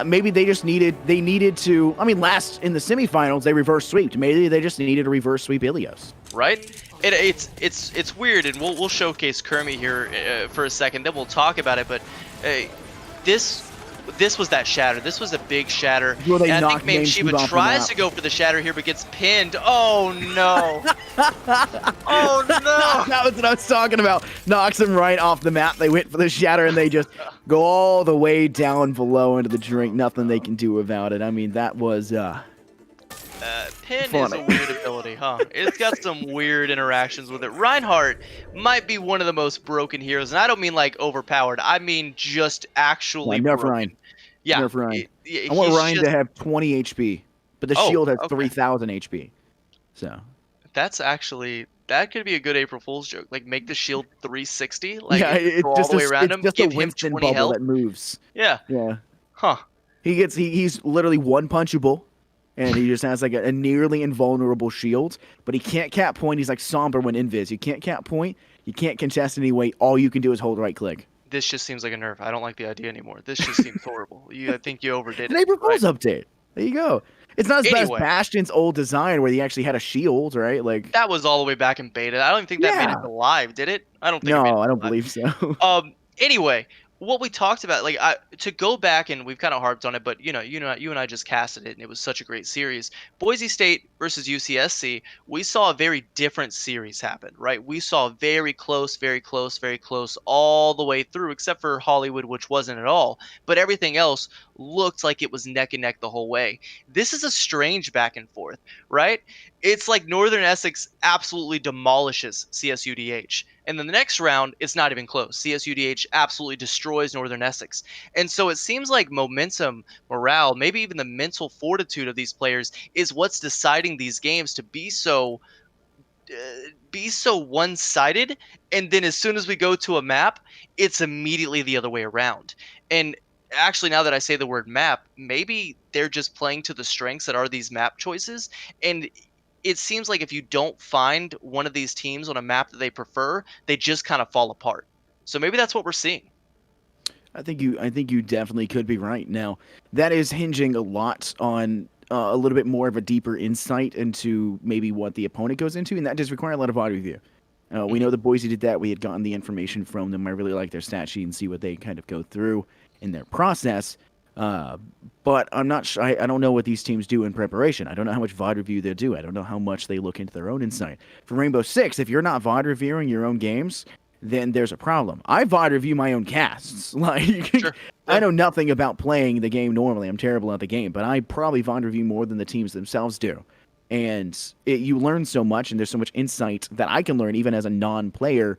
Maybe they just needed to. I mean, last in the semifinals they reverse sweeped. Maybe they just needed to reverse sweep Ilios. Right? It's weird, and we'll showcase Kermie here for a second. Then we'll talk about it. But this was that shatter. This was a big shatter. Well, and I think Mame Chiba tries to go for the shatter here, but gets pinned. Oh no! Oh no! That was what I was talking about. Knocks him right off the map. They went for the shatter, and they just go all the way down below into the drink. Nothing they can do about it. I mean, that was Pin funny. is a weird ability, huh? It's got some weird interactions with it. Reinhardt might be one of the most broken heroes, and I don't mean like overpowered. I mean just actually nerf broken. Ryan. Yeah. Nerf Ryan. I want Ryan to have 20 HP, but the shield has 3,000 HP. So that could be a good April Fool's joke. Like make the shield 360. Like yeah, it's go just all the way around him. Just Give a him Winston 20 bubble health. that moves. Yeah. Yeah. Huh. He's literally one punchable. And he just has like a nearly invulnerable shield, but he can't cap point. He's like Somber when invis. You can't cap point. You can't contest anyway. All you can do is hold right click. This just seems like a nerf. I don't like the idea anymore. This just seems horrible. I think you overdid An it. April Fool's update. There you go. It's not as bad as Anyway. Bastion's old design where he actually had a shield, right? Like That was all the way back in beta. I don't even think that made it live, did it? I don't think. it made it no, I don't live. believe so. Anyway, what we talked about, like to go back, and we've kind of harped on it, but you and I just casted it, and it was such a great series. Boise State versus UCSC, we saw a very different series happen, right? We saw very close, very close, very close all the way through, except for Hollywood, which wasn't at all. But everything else looked like it was neck and neck the whole way. This is a strange back and forth, right? It's like Northern Essex absolutely demolishes CSUDH. And then the next round, it's not even close. CSUDH absolutely destroys Northern Essex. And so it seems like momentum, morale, maybe even the mental fortitude of these players is what's deciding these games to be so one-sided. And then as soon as we go to a map, it's immediately the other way around. And actually, now that I say the word map, maybe they're just playing to the strengths that are these map choices. And it seems like if you don't find one of these teams on a map that they prefer, they just kind of fall apart. So maybe that's what we're seeing. I think you definitely could be right. Now, that is hinging a lot on a little bit more of a deeper insight into maybe what the opponent goes into, and that does require a lot of audio review. We know that Boise did that. We had gotten the information from them. I really like their stat sheet and see what they kind of go through in their process. But I'm not sure. I don't know what these teams do in preparation. I don't know how much VOD review they do. I don't know how much they look into their own insight. For Rainbow Six, if you're not VOD reviewing your own games, then there's a problem. I VOD review my own casts. Like, Sure. I know nothing about playing the game normally. I'm terrible at the game, but I probably VOD review more than the teams themselves do. And you learn so much, and there's so much insight that I can learn even as a non-player,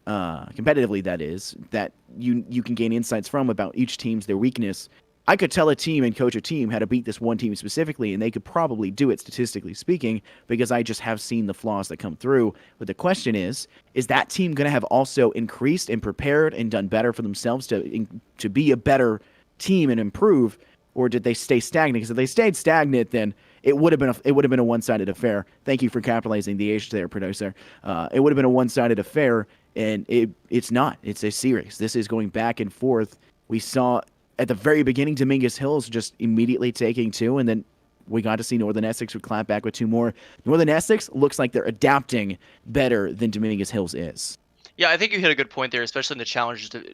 competitively that is, that you can gain insights from about each team's their weakness. I could tell a team and coach a team how to beat this one team specifically, and they could probably do it statistically speaking because I just have seen the flaws that come through. But the question is that team going to have also increased and prepared and done better for themselves to be a better team and improve, or did they stay stagnant? Because if they stayed stagnant, then it would have been a one-sided affair. Thank you for capitalizing the age there, producer. It would have been a one-sided affair, and it's not. It's a series. This is going back and forth. We saw at the very beginning, Dominguez Hills just immediately taking two, and then we got to see Northern Essex would clap back with two more. Northern Essex looks like they're adapting better than Dominguez Hills is. Yeah, I think you hit a good point there, especially in the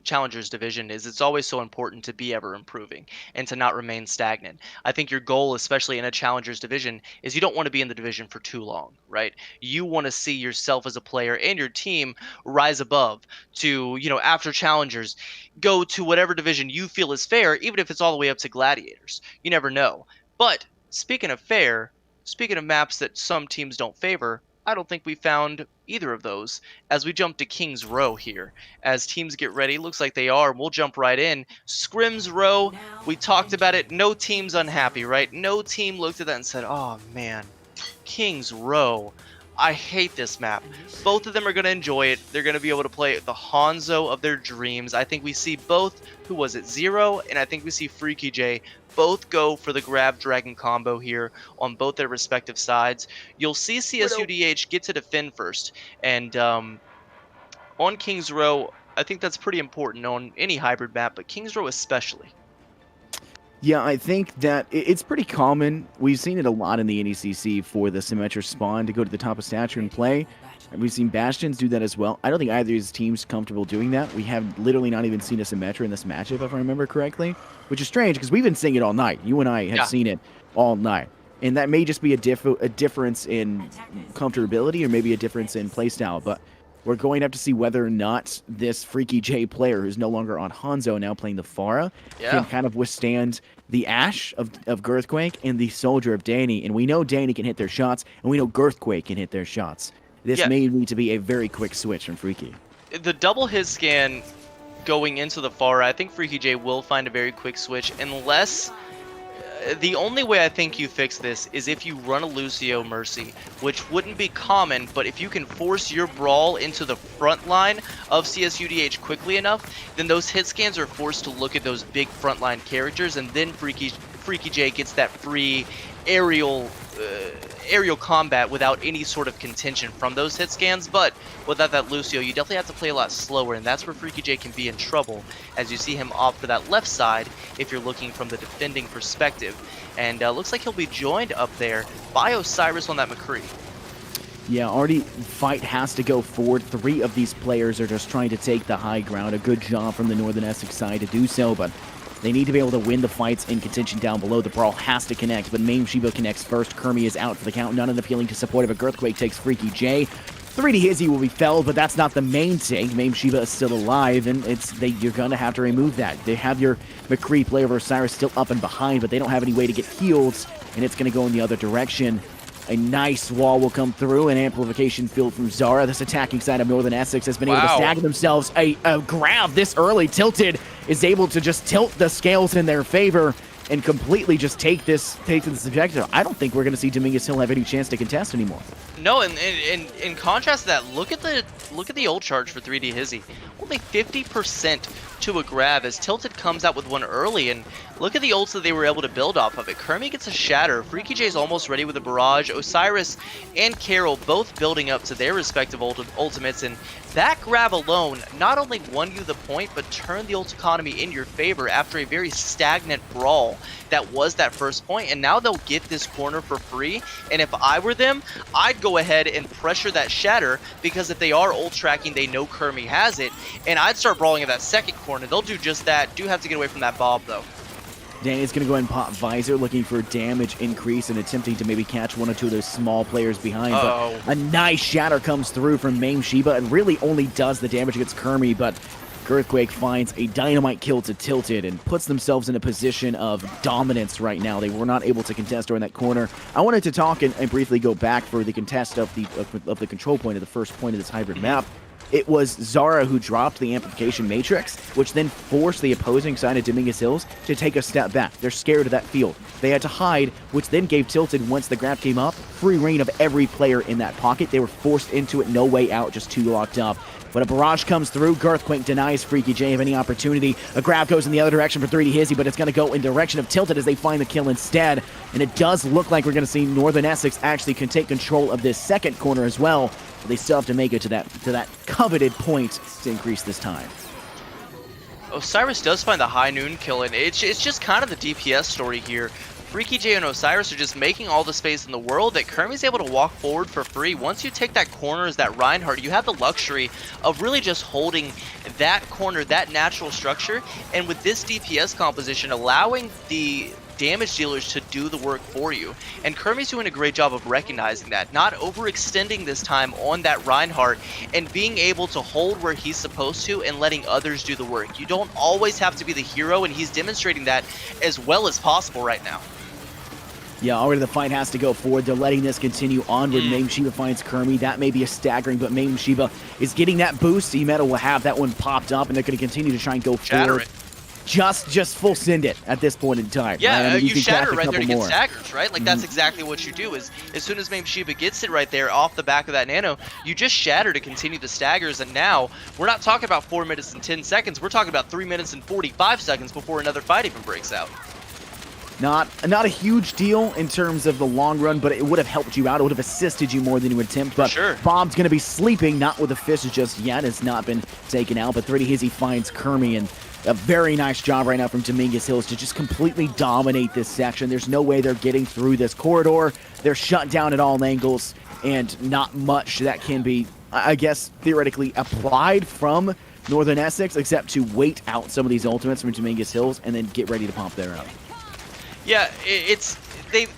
Challengers division, is it's always so important to be ever improving and to not remain stagnant. I think your goal, especially in a Challengers division, is you don't want to be in the division for too long, right? You want to see yourself as a player and your team rise above to, after Challengers, go to whatever division you feel is fair, even if it's all the way up to Gladiators. You never know. But speaking of fair, speaking of maps that some teams don't favor, I don't think we found either of those as we jump to King's Row here. As teams get ready, looks like they are, and we'll jump right in. Scrims Row, we talked about it. No team's unhappy, right? No team looked at that and said, oh man, King's Row. I hate this map. Both of them are going to enjoy it. They're going to be able to play the Hanzo of their dreams. I think we see both, who was it, Zero, and I think we see Freaky J, both go for the grab dragon combo here on both their respective sides. You'll see CSUDH get to defend first, and on King's Row, I think that's pretty important on any hybrid map, but King's Row especially. Yeah, I think that it's pretty common. We've seen it a lot in the NECC for the Symmetra spawn to go to the top of stature and play. And we've seen Bastions do that as well. I don't think either of these teams comfortable doing that. We have literally not even seen a Symmetra in this matchup, if I remember correctly, which is strange because we've been seeing it all night. You and I have seen it all night. And that may just be a difference in comfortability or maybe a difference in playstyle, but we're going to have to see whether or not this Freaky J player, who's no longer on Hanzo, now playing the Pharah, can kind of withstand the Ashe of Girthquake and the Soldier of Danny. And we know Danny can hit their shots, and we know Girthquake can hit their shots. This may need to be a very quick switch from Freaky. The double hit scan going into the Pharah, I think Freaky J will find a very quick switch, unless... The only way I think you fix this is if you run a Lucio Mercy, which wouldn't be common, but if you can force your Brawl into the front line of CSUDH quickly enough, then those hit scans are forced to look at those big frontline characters, and then Freaky J gets that free aerial combat without any sort of contention from those hit scans. But without that Lucio, you definitely have to play a lot slower, and that's where Freaky J can be in trouble, as you see him opt for that left side if you're looking from the defending perspective. And looks like he'll be joined up there by Osiris on that McCree. Yeah, already fight has to go forward. 3 of these players are just trying to take the high ground. A good job from the Northern Essex side to do so, but they need to be able to win the fights in contention down below. The Brawl has to connect, but Mame Shiba connects first. Kermie is out for the count. None of the appealing to support, but Girthquake takes Freaky J. 3D Hizzy will be felled, but that's not the main thing. Mame Shiba is still alive, and you're going to have to remove that. They have your McCree player of Osiris still up and behind, but they don't have any way to get heals, and it's going to go in the other direction. A nice wall will come through, an amplification field from Zara. This attacking side of Northern Essex has been able to stagger themselves. A grab this early. Tilted is able to just tilt the scales in their favor and completely just take to the subjective. I don't think we're going to see Dominguez Hill have any chance to contest anymore. No, and in contrast to that, look at the ult charge for 3D Hizzy. Only 50% to a grab as Tilted comes out with one early, and look at the ults that they were able to build off of it. Kermie gets a shatter. Freaky J is almost ready with a barrage. Osiris and Carol both building up to their respective ultimates, and that grab alone not only won you the point, but turned the ult economy in your favor after a very stagnant brawl that was that first point, and now they'll get this corner for free. And if I were them, I'd go ahead and pressure that shatter, because if they are ult tracking, they know Kermie has it, and I'd start brawling at that second corner. They'll do just that. Do have to get away from that Bob though. Danny's going to go ahead and pop Visor, looking for damage increase and attempting to maybe catch 1 or 2 of those small players behind. But a nice shatter comes through from Mame Shiba and really only does the damage against Kermie, but Girthquake finds a dynamite kill to Tilted and puts themselves in a position of dominance right now. They were not able to contest during that corner. I wanted to talk and briefly go back for the contest of the control point of the first point of this hybrid map. It was Zara who dropped the amplification matrix, which then forced the opposing side of Dominguez Hills to take a step back. They're scared of that field. They had to hide, which then gave Tilted, once the grab came up, free reign of every player in that pocket. They were forced into it, no way out, just 2 locked up. But a barrage comes through. Girthquake denies Freaky J of any opportunity. A grab goes in the other direction for 3D Hizzy, but it's going to go in direction of Tilted as they find the kill instead. And it does look like we're going to see Northern Essex actually can take control of this second corner as well. But they still have to make it to that coveted point to increase this time. Osiris does find the high noon kill, and it's just kind of the DPS story here. Freaky J and Osiris are just making all the space in the world that Kermie's able to walk forward for free. Once you take that corner as that Reinhardt, you have the luxury of really just holding that corner, that natural structure, and with this DPS composition, allowing the damage dealers to do the work for you. And Kermie's doing a great job of recognizing that, not overextending this time on that Reinhardt, and being able to hold where he's supposed to and letting others do the work. You don't always have to be the hero, and he's demonstrating that as well as possible right now. Yeah, already the fight has to go forward. They're letting this continue onward. Mame Shiba finds Kermie. That may be a staggering, but Mame Shiba is getting that boost. E-Meta will have that one popped up, and they're going to continue to try and go forward. just full send it at this point in time. Yeah, right? I mean, you can shatter craft a right there to couple get more. staggers, right? Like that's exactly what you do. Is as soon as Sheba gets it right there off the back of that nano, you just shatter to continue the staggers. And now we're not talking about 4 minutes and 10 seconds. We're talking about 3 minutes and 45 seconds before another fight even breaks out. Not a huge deal in terms of the long run, but it would have helped you out. It would have assisted you more than you would attempt. But sure. Bob's going to be sleeping, not with the fist just yet. It's not been taken out, but 3D Hizzy finds Kermie, and a very nice job right now from Dominguez Hills to just completely dominate this section. There's no way they're getting through this corridor. They're shut down at all angles, and not much that can be, I guess, theoretically applied from Northern Essex, except to wait out some of these ultimates from Dominguez Hills and then get ready to pump their own. Yeah,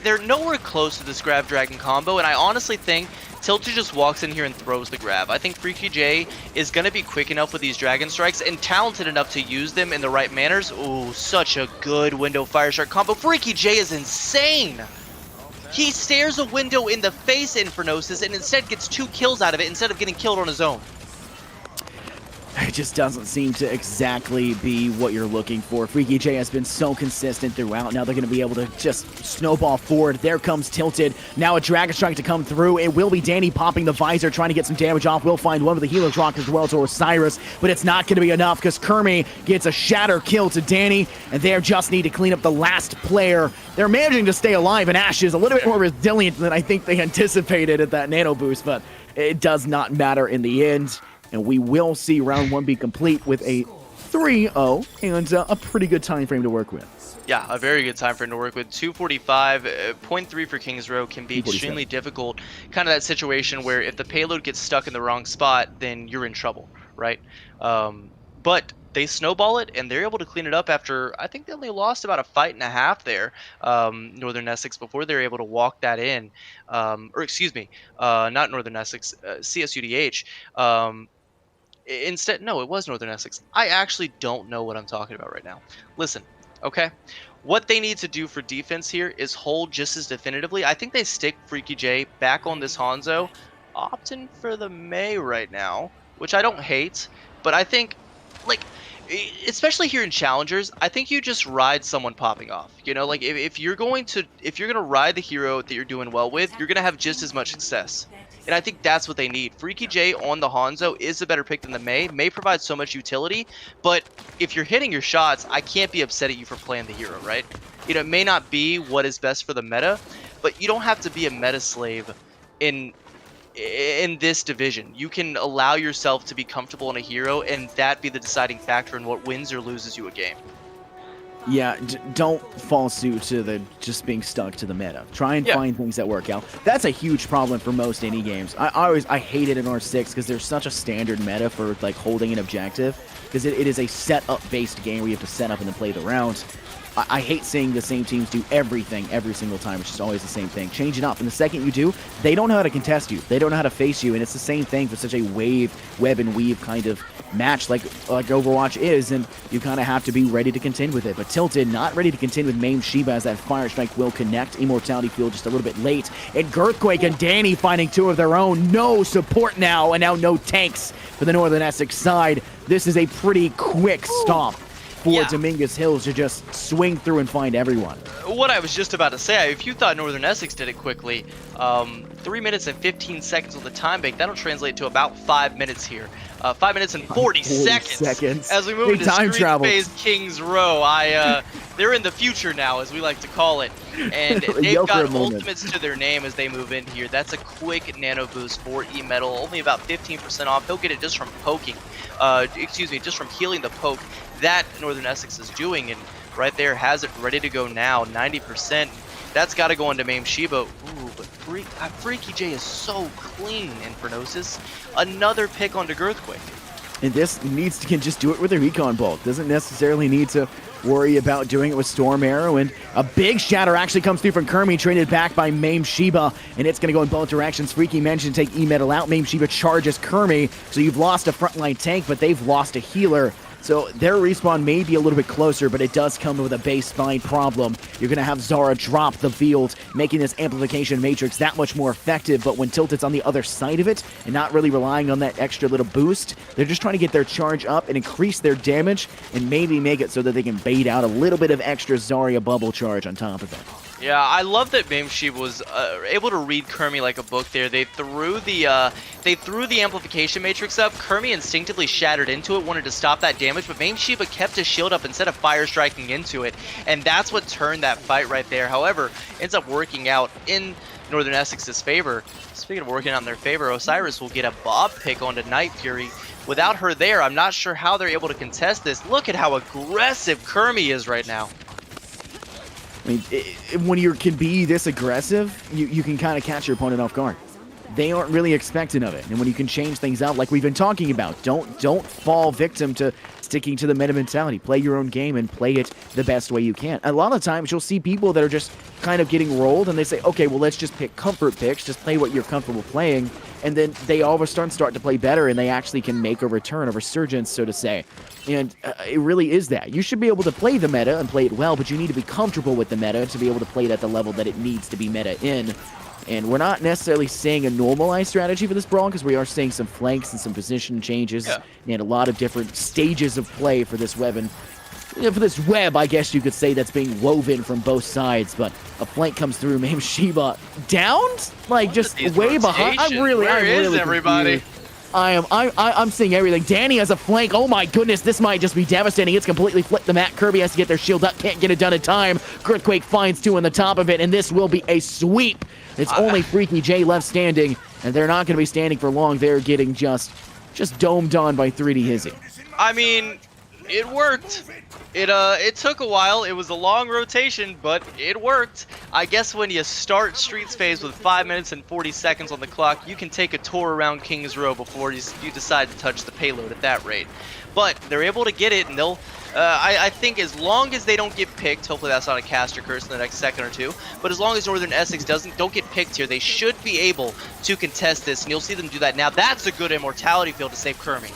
they're nowhere close to this Grab Dragon combo, and I honestly think Tilted just walks in here and throws the grab. I think Freaky J is going to be quick enough with these Dragon Strikes and talented enough to use them in the right manners. Ooh, such a good window fire strike combo. Freaky J is insane! He stares a window in the face, Infernosis, and instead gets 2 kills out of it instead of getting killed on his own. It just doesn't seem to exactly be what you're looking for. Freaky J has been so consistent throughout. Now they're going to be able to just snowball forward. There comes Tilted. Now a Dragon Strike to come through. It will be Danny popping the visor, trying to get some damage off. We'll find one of the healer rock as well to Osiris, but it's not going to be enough because Kermie gets a shatter kill to Danny, and they just need to clean up the last player. They're managing to stay alive, and Ash is a little bit more resilient than I think they anticipated at that nano boost, but it does not matter in the end. And we will see round 1 be complete with a 3-0 and a pretty good time frame to work with. Yeah, a very good time frame to work with. 245, 0.3 for Kings Row can be extremely difficult. Kind of that situation where if the payload gets stuck in the wrong spot, then you're in trouble, right? But they snowball it, and they're able to clean it up after, I think they only lost about a fight and a half there, Northern Essex, before they're able to walk that in. Or excuse me, not Northern Essex, CSUDH. Instead, no, it was Northern Essex. I actually don't know what I'm talking about right now. Listen, okay? What they need to do for defense here is hold just as definitively. I think they stick Freaky J back on this Hanzo, opting for the Mei right now, which I don't hate, but I think, like, especially here in Challengers, I think you just ride someone popping off. You know, like if you're gonna ride the hero that you're doing well with, you're gonna have just as much success. And I think that's what they need. Freaky J on the Hanzo is a better pick than the Mei. Mei provides so much utility, but if you're hitting your shots, I can't be upset at you for playing the hero, right? You know, it may not be what is best for the meta, but you don't have to be a meta slave in this division. You can allow yourself to be comfortable in a hero, and that be the deciding factor in what wins or loses you a game. Yeah, don't fall suit to the just being stuck to the meta. Try and find things that work out. That's a huge problem for most indie games. I hate it in R6 because there's such a standard meta for like holding an objective, because it is a setup based game where you have to set up and then play the rounds. I hate seeing the same teams do everything every single time. It's just always the same thing. Change it up. And the second you do, they don't know how to contest you. They don't know how to face you. And it's the same thing for such a web and weave kind of match like Overwatch is. And you kind of have to be ready to contend with it. But Tilted not ready to contend with Mame Sheba, as that Fire Strike will connect. Immortality Field just a little bit late. And Girthquake and Danny finding 2 of their own. No support now. And now no tanks for the Northern Essex side. This is a pretty quick stop for Dominguez Hills to just swing through and find everyone. What I was just about to say, if you thought Northern Essex did it quickly, 3 minutes and 15 seconds on the time bank, that'll translate to about 5 minutes here. 5 minutes and 40 seconds as we move into screen-based Kings Row. They're in the future now, as we like to call it, and they've got ultimates to their name as they move in here. That's a quick nano boost for E-Metal, only about 15% off. He'll get it just from poking, just from healing the poke that Northern Essex is doing, and right there has it ready to go now, 90%. That's got to go into Mame Sheba. Ooh, but Freaky J is so clean, Infernosis. Another pick onto Girthquake. And this needs to just do it with a recon bolt. Doesn't necessarily need to worry about doing it with Storm Arrow. And a big shatter actually comes through from Kermie, traded back by Mame Sheba, and it's going to go in both directions. Freaky mentioned take E-Metal out. Mame Sheba charges Kermie, so you've lost a frontline tank, but they've lost a healer. So their respawn may be a little bit closer, but it does come with a baseline problem. You're going to have Zara drop the field, making this amplification matrix that much more effective, but when Tilted's on the other side of it and not really relying on that extra little boost, they're just trying to get their charge up and increase their damage and maybe make it so that they can bait out a little bit of extra Zarya bubble charge on top of it. Yeah, I love that Mameshib was able to read Kermi like a book there. They threw the amplification matrix up. Kermi instinctively shattered into it, wanted to stop that damage, but Mameshib kept his shield up instead of fire striking into it, and that's what turned that fight right there. However, ends up working out in Northern Essex's favor. Speaking of working out in their favor, Osiris will get a bob pick onto Night Fury. Without her there, I'm not sure how they're able to contest this. Look at how aggressive Kermi is right now. I mean, when you can be this aggressive, you can kind of catch your opponent off guard. They aren't really expecting of it. And when you can change things out like we've been talking about, don't fall victim to sticking to the meta mentality. Play your own game and play it the best way you can. A lot of times you'll see people that are just kind of getting rolled and they say, okay, well, let's just pick comfort picks, just play what you're comfortable playing. And then they all of a sudden start to play better and they actually can make a return, a resurgence, so to say. And it really is that. You should be able to play the meta and play it well, but you need to be comfortable with the meta to be able to play it at the level that it needs to be meta in. And we're not necessarily seeing a normalized strategy for this brawl because we are seeing some flanks and some position changes and a lot of different stages of play for this weapon. For this web, I guess you could say, that's being woven from both sides, but a flank comes through. Mameshib downed, like just way behind. I'm really everybody? Confused. I'm seeing everything. Danny has a flank. Oh my goodness, this might just be devastating. It's completely flipped the map. Kirby has to get their shield up. Can't get it done in time. Earthquake finds two on the top of it, and this will be a sweep. It's only Freaky J left standing, and they're not going to be standing for long. They're getting just domed on by 3D Hizzy. I mean, it worked. It took a while. It was a long rotation, but it worked. I guess when you start Streets phase with 5 minutes and 40 seconds on the clock, you can take a tour around King's Row before you decide to touch the payload at that rate. But they're able to get it, and they'll... I think as long as they don't get picked, hopefully that's not a caster curse in the next second or two, but as long as Northern Essex don't get picked here, they should be able to contest this, and you'll see them do that now. That's a good immortality field to save Kermi.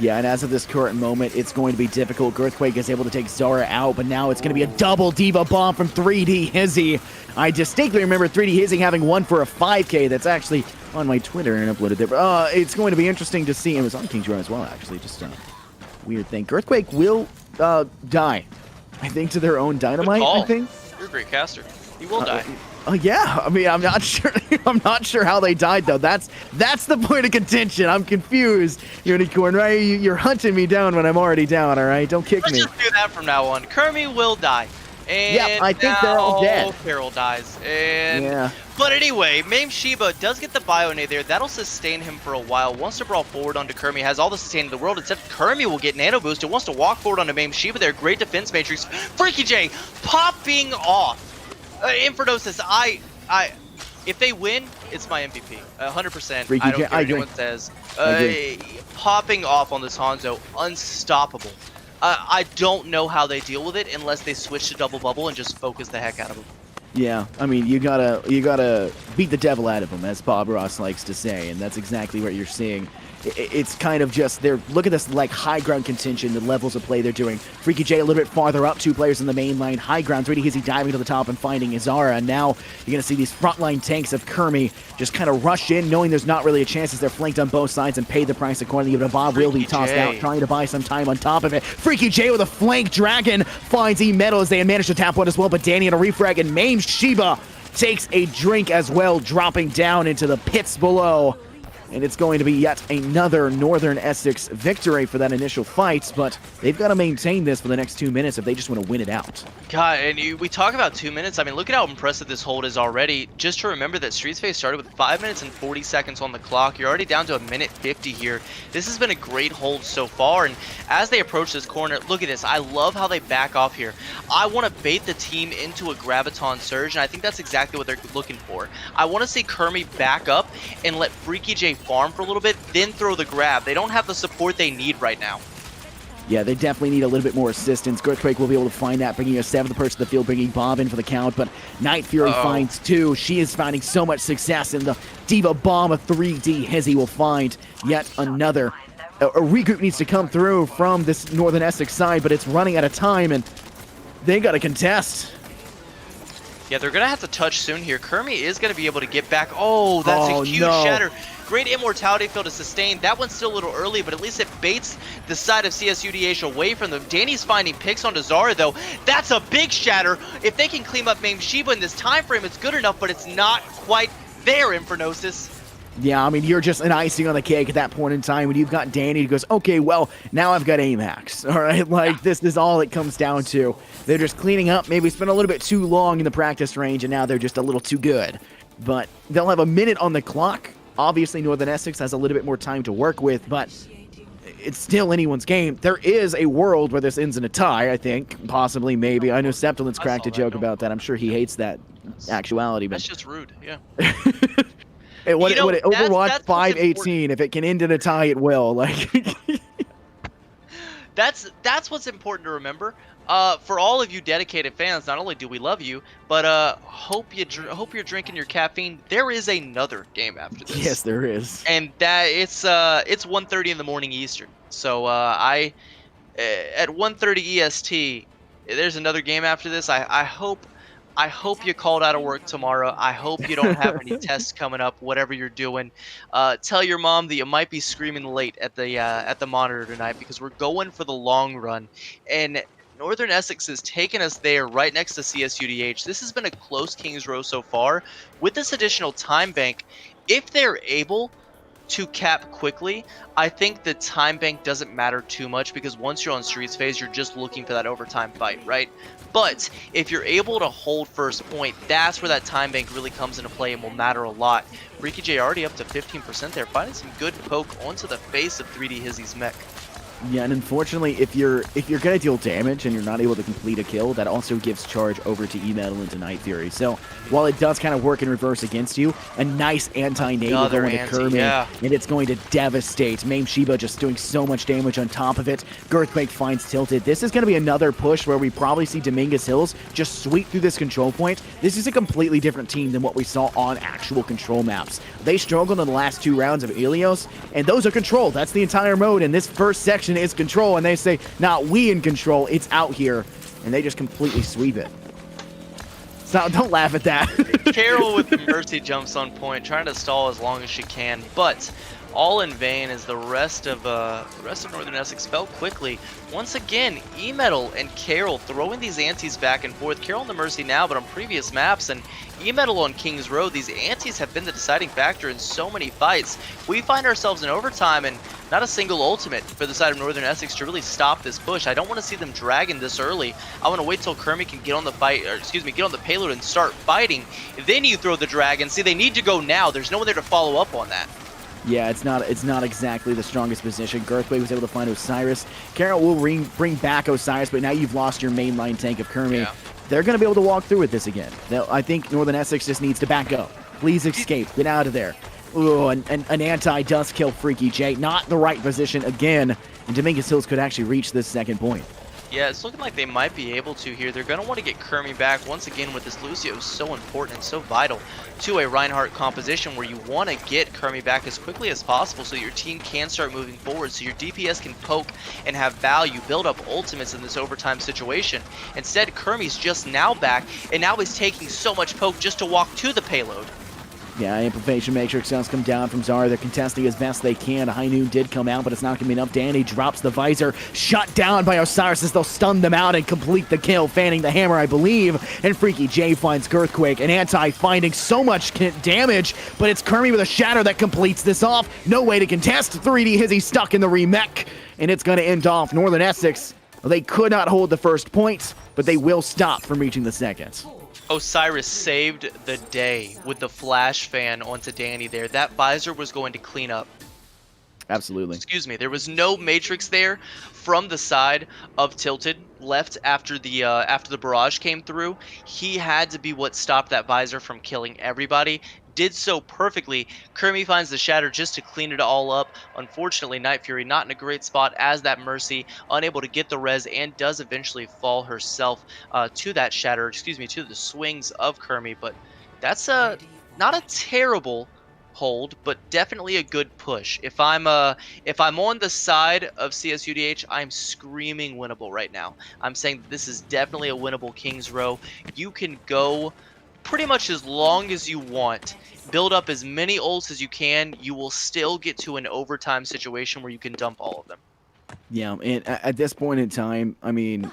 Yeah, and as of this current moment, it's going to be difficult. Earthquake is able to take Zara out, but now it's going to be a double Diva Bomb from 3D Hizzy. I distinctly remember 3D Hizzy having one for a 5K that's actually on my Twitter and uploaded there. It's going to be interesting to see. It was on King's Row as well, actually. Just weird thing. Earthquake will die. I think to their own dynamite, I think. You're a great caster. He will die. Yeah, I mean, I'm not sure. I'm not sure how they died though. That's the point of contention. I'm confused, Unicorn. Right? You're hunting me down when I'm already down. All right, don't kick me. Let's just do that from now on. Kermi will die. And yeah, I think they're all dead. Carol dies. And but anyway, Mameshib does get the bio-nade there. That'll sustain him for a while. Wants to brawl forward onto Kermi. Has all the sustain in the world, except Kermi will get nano boost. It wants to walk forward onto Mameshib there. Great defense matrix. Freaky J popping off. Infernosis, if they win, it's my MVP. 100%. I don't care what anyone says. Popping off on this Hanzo, unstoppable. I don't know how they deal with it unless they switch to double bubble and just focus the heck out of him. Yeah, I mean, you gotta beat the devil out of him, as Bob Ross likes to say, and that's exactly what you're seeing. It's kind of just, look at this, like, high ground contention, the levels of play they're doing. Freaky J a little bit farther up, 2 players in the main line. High ground, 3D Hizzy diving to the top and finding Izara. And now you're going to see these frontline tanks of Kermi just kind of rush in, knowing there's not really a chance as they're flanked on both sides and pay the price accordingly. But Bob will be tossed out, trying to buy some time on top of it. Freaky J with a flank dragon finds E-Metal as they manage to tap one as well, but Danny in a refrag, and Mameshib takes a drink as well, dropping down into the pits below. And it's going to be yet another Northern Essex victory for that initial fight, but they've got to maintain this for the next 2 minutes if they just want to win it out. God, and we talk about 2 minutes. I mean, look at how impressive this hold is already. Just to remember that Streets Phase started with 5 minutes and 40 seconds on the clock. You're already down to 1:50 here. This has been a great hold so far, and as they approach this corner, look at this. I love how they back off here. I want to bait the team into a Graviton Surge, and I think that's exactly what they're looking for. I want to see Kermi back up and let Freaky J farm for a little bit, then throw the grab. They don't have the support they need right now. Yeah, they definitely need a little bit more assistance. Earthquake will be able to find that, bringing a 7th person to the field, bringing Bob in for the count, but Night Fury finds 2. She is finding so much success, and the Diva Bomb of 3D Hizzy will find yet another a regroup needs to come through from this Northern Essex side, but it's running out of time, and they got to contest. Yeah, they're going to have to touch soon here. Kermie is going to be able to get back. Oh, that's a huge shatter. Great immortality field to sustain. That one's still a little early, but at least it baits the side of CSUDH away from them. Danny's finding picks onto Zara, though. That's a big shatter. If they can clean up Mame Sheba in this time frame, it's good enough, but it's not quite there, Infernosis. Yeah, I mean, you're just an icing on the cake at that point in time when you've got Danny who goes, okay, well, now I've got AMAX, all right? Like, this is all it comes down to. They're just cleaning up, maybe spent a little bit too long in the practice range, and now they're just a little too good. But they'll have a minute on the clock. Obviously, Northern Essex has a little bit more time to work with, but it's still anyone's game. There is a world where this ends in a tie, I think. Possibly, maybe. I know Septilin's cracked a joke about that. I'm sure he hates that actuality. But that's just rude, yeah. Hey, Overwatch 5-18. If it can end in a tie, it will. Like, that's what's important to remember. For all of you dedicated fans, not only do we love you, but hope you're drinking your caffeine. There is another game after this. Yes, there is. And that it's 1:30 in the morning Eastern. So at 1:30 EST, there's another game after this. I hope you called out of work tomorrow. I hope you don't have any tests coming up, whatever you're doing. Tell your mom that you might be screaming late at the monitor tonight because we're going for the long run. And Northern Essex has taken us there right next to CSUDH. This has been a close King's Row so far. With this additional time bank, if they're able to cap quickly, I think the time bank doesn't matter too much because once you're on Streets phase, you're just looking for that overtime fight, right? But if you're able to hold first point, that's where that time bank really comes into play and will matter a lot. Freaky J already up to 15% there, finding some good poke onto the face of 3D Hizzy's mech. Yeah, and unfortunately, if you're gonna deal damage and you're not able to complete a kill, that also gives charge over to E-Metal and to Night Fury. So while it does kind of work in reverse against you, a nice anti-nade will go into Kermit, and it's going to devastate. Mame Sheba just doing so much damage on top of it. Girthquake finds Tilted. This is going to be another push where we probably see Dominguez Hills just sweep through this control point. This is a completely different team than what we saw on actual control maps. They struggled in the last 2 rounds of Ilios, and those are control. That's the entire mode, and this first section is control, and they say, nah, we in control, it's out here, and they just completely sweep it. So don't laugh at that. Carol with the Mercy jumps on point, trying to stall as long as she can, but all in vain as the rest of Northern Essex fell quickly. Once again, E-Metal and Carol throwing these antis back and forth. Carol on the Mercy now, but on previous maps, and E-Metal on King's Road, these antis have been the deciding factor in so many fights. We find ourselves in overtime and not a single ultimate for the side of Northern Essex to really stop this push. I don't want to see them dragging this early. I want to wait till Kermit can get on the fight, or excuse me, get on the payload and start fighting. Then you throw the dragon. See, they need to go now. There's no one there to follow up on that. Yeah, it's not exactly the strongest position. Girthquake was able to find Osiris. Carol will bring back Osiris, but now you've lost your mainline tank of Kermit. Yeah. They're going to be able to walk through with this again. I think Northern Essex just needs to back up. Please escape. Get out of there. Ooh, an anti does kill Freaky J. Not the right position again. And Dominguez Hills could actually reach this second point. Yeah, it's looking like they might be able to here. They're going to want to get Kermit back once again with this Lucio. So important and so vital to a Reinhardt composition where you want to get Kermit back as quickly as possible so your team can start moving forward, so your DPS can poke and have value, build up ultimates in this overtime situation. Instead, Kermit's just now back, and now he's taking so much poke just to walk to the payload. Yeah, Amplification Matrix sounds come down from Zara. They're contesting as best they can. High Noon did come out, but it's not going to be enough. Danny drops the visor. Shut down by Osiris as they'll stun them out and complete the kill. Fanning the hammer, I believe. And Freaky J finds Girthquake. And Anti finding so much damage, but it's Kermit with a shatter that completes this off. No way to contest. 3D Hizzy stuck in the remech. And it's going to end off Northern Essex. They could not hold the first point, but they will stop from reaching the second. Osiris saved the day with the flash fan onto Danny there. That visor was going to clean up. Absolutely. Excuse me. There was no Matrix there from the side of Tilted left after the barrage came through. He had to be what stopped that visor from killing everybody. Did so perfectly. Kermit finds the shatter just to clean it all up. Unfortunately, Night Fury not in a great spot as that Mercy, unable to get the res, and does eventually fall herself to that shatter, excuse me, to the swings of Kermit. But that's not a terrible hold, but definitely a good push. If I'm on the side of CSUDH, I'm screaming winnable right now. I'm saying that this is definitely a winnable Kings Row. You can go pretty much as long as you want. Build up as many ults as you can. You will still get to an overtime situation where you can dump all of them. Yeah, and at this point in time, I mean,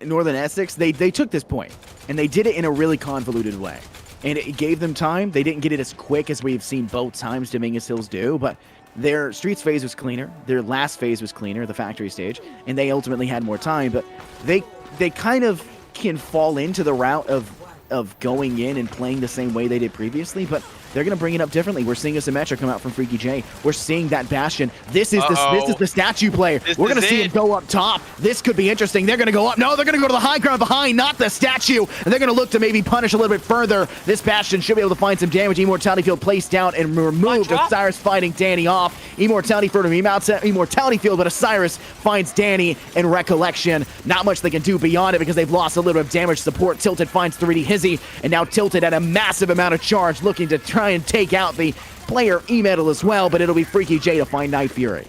Northern Essex, they took this point, and they did it in a really convoluted way. And it gave them time. They didn't get it as quick as we've seen both times Dominguez Hills do, but their Streets phase was cleaner. Their last phase was cleaner, the factory stage, and they ultimately had more time. But they kind of can fall into the route of going in and playing the same way they did previously, but they're going to bring it up differently. We're seeing a Symmetra come out from Freaky J. We're seeing that Bastion. This is the statue player. We're going to see him go up top. This could be interesting. They're going to go up. No, they're going to go to the high ground behind, not the statue. And they're going to look to maybe punish a little bit further. This Bastion should be able to find some damage. Immortality Field placed down and removed. Osiris fighting Danny off. Immortality Field Immortality Field, but Osiris finds Danny in Recollection. Not much they can do beyond it because they've lost a little bit of damage support. Tilted finds 3D Hizzy, and now Tilted at a massive amount of charge, looking to try and take out the player E-Metal as well, but it'll be Freaky J to find Night Fury.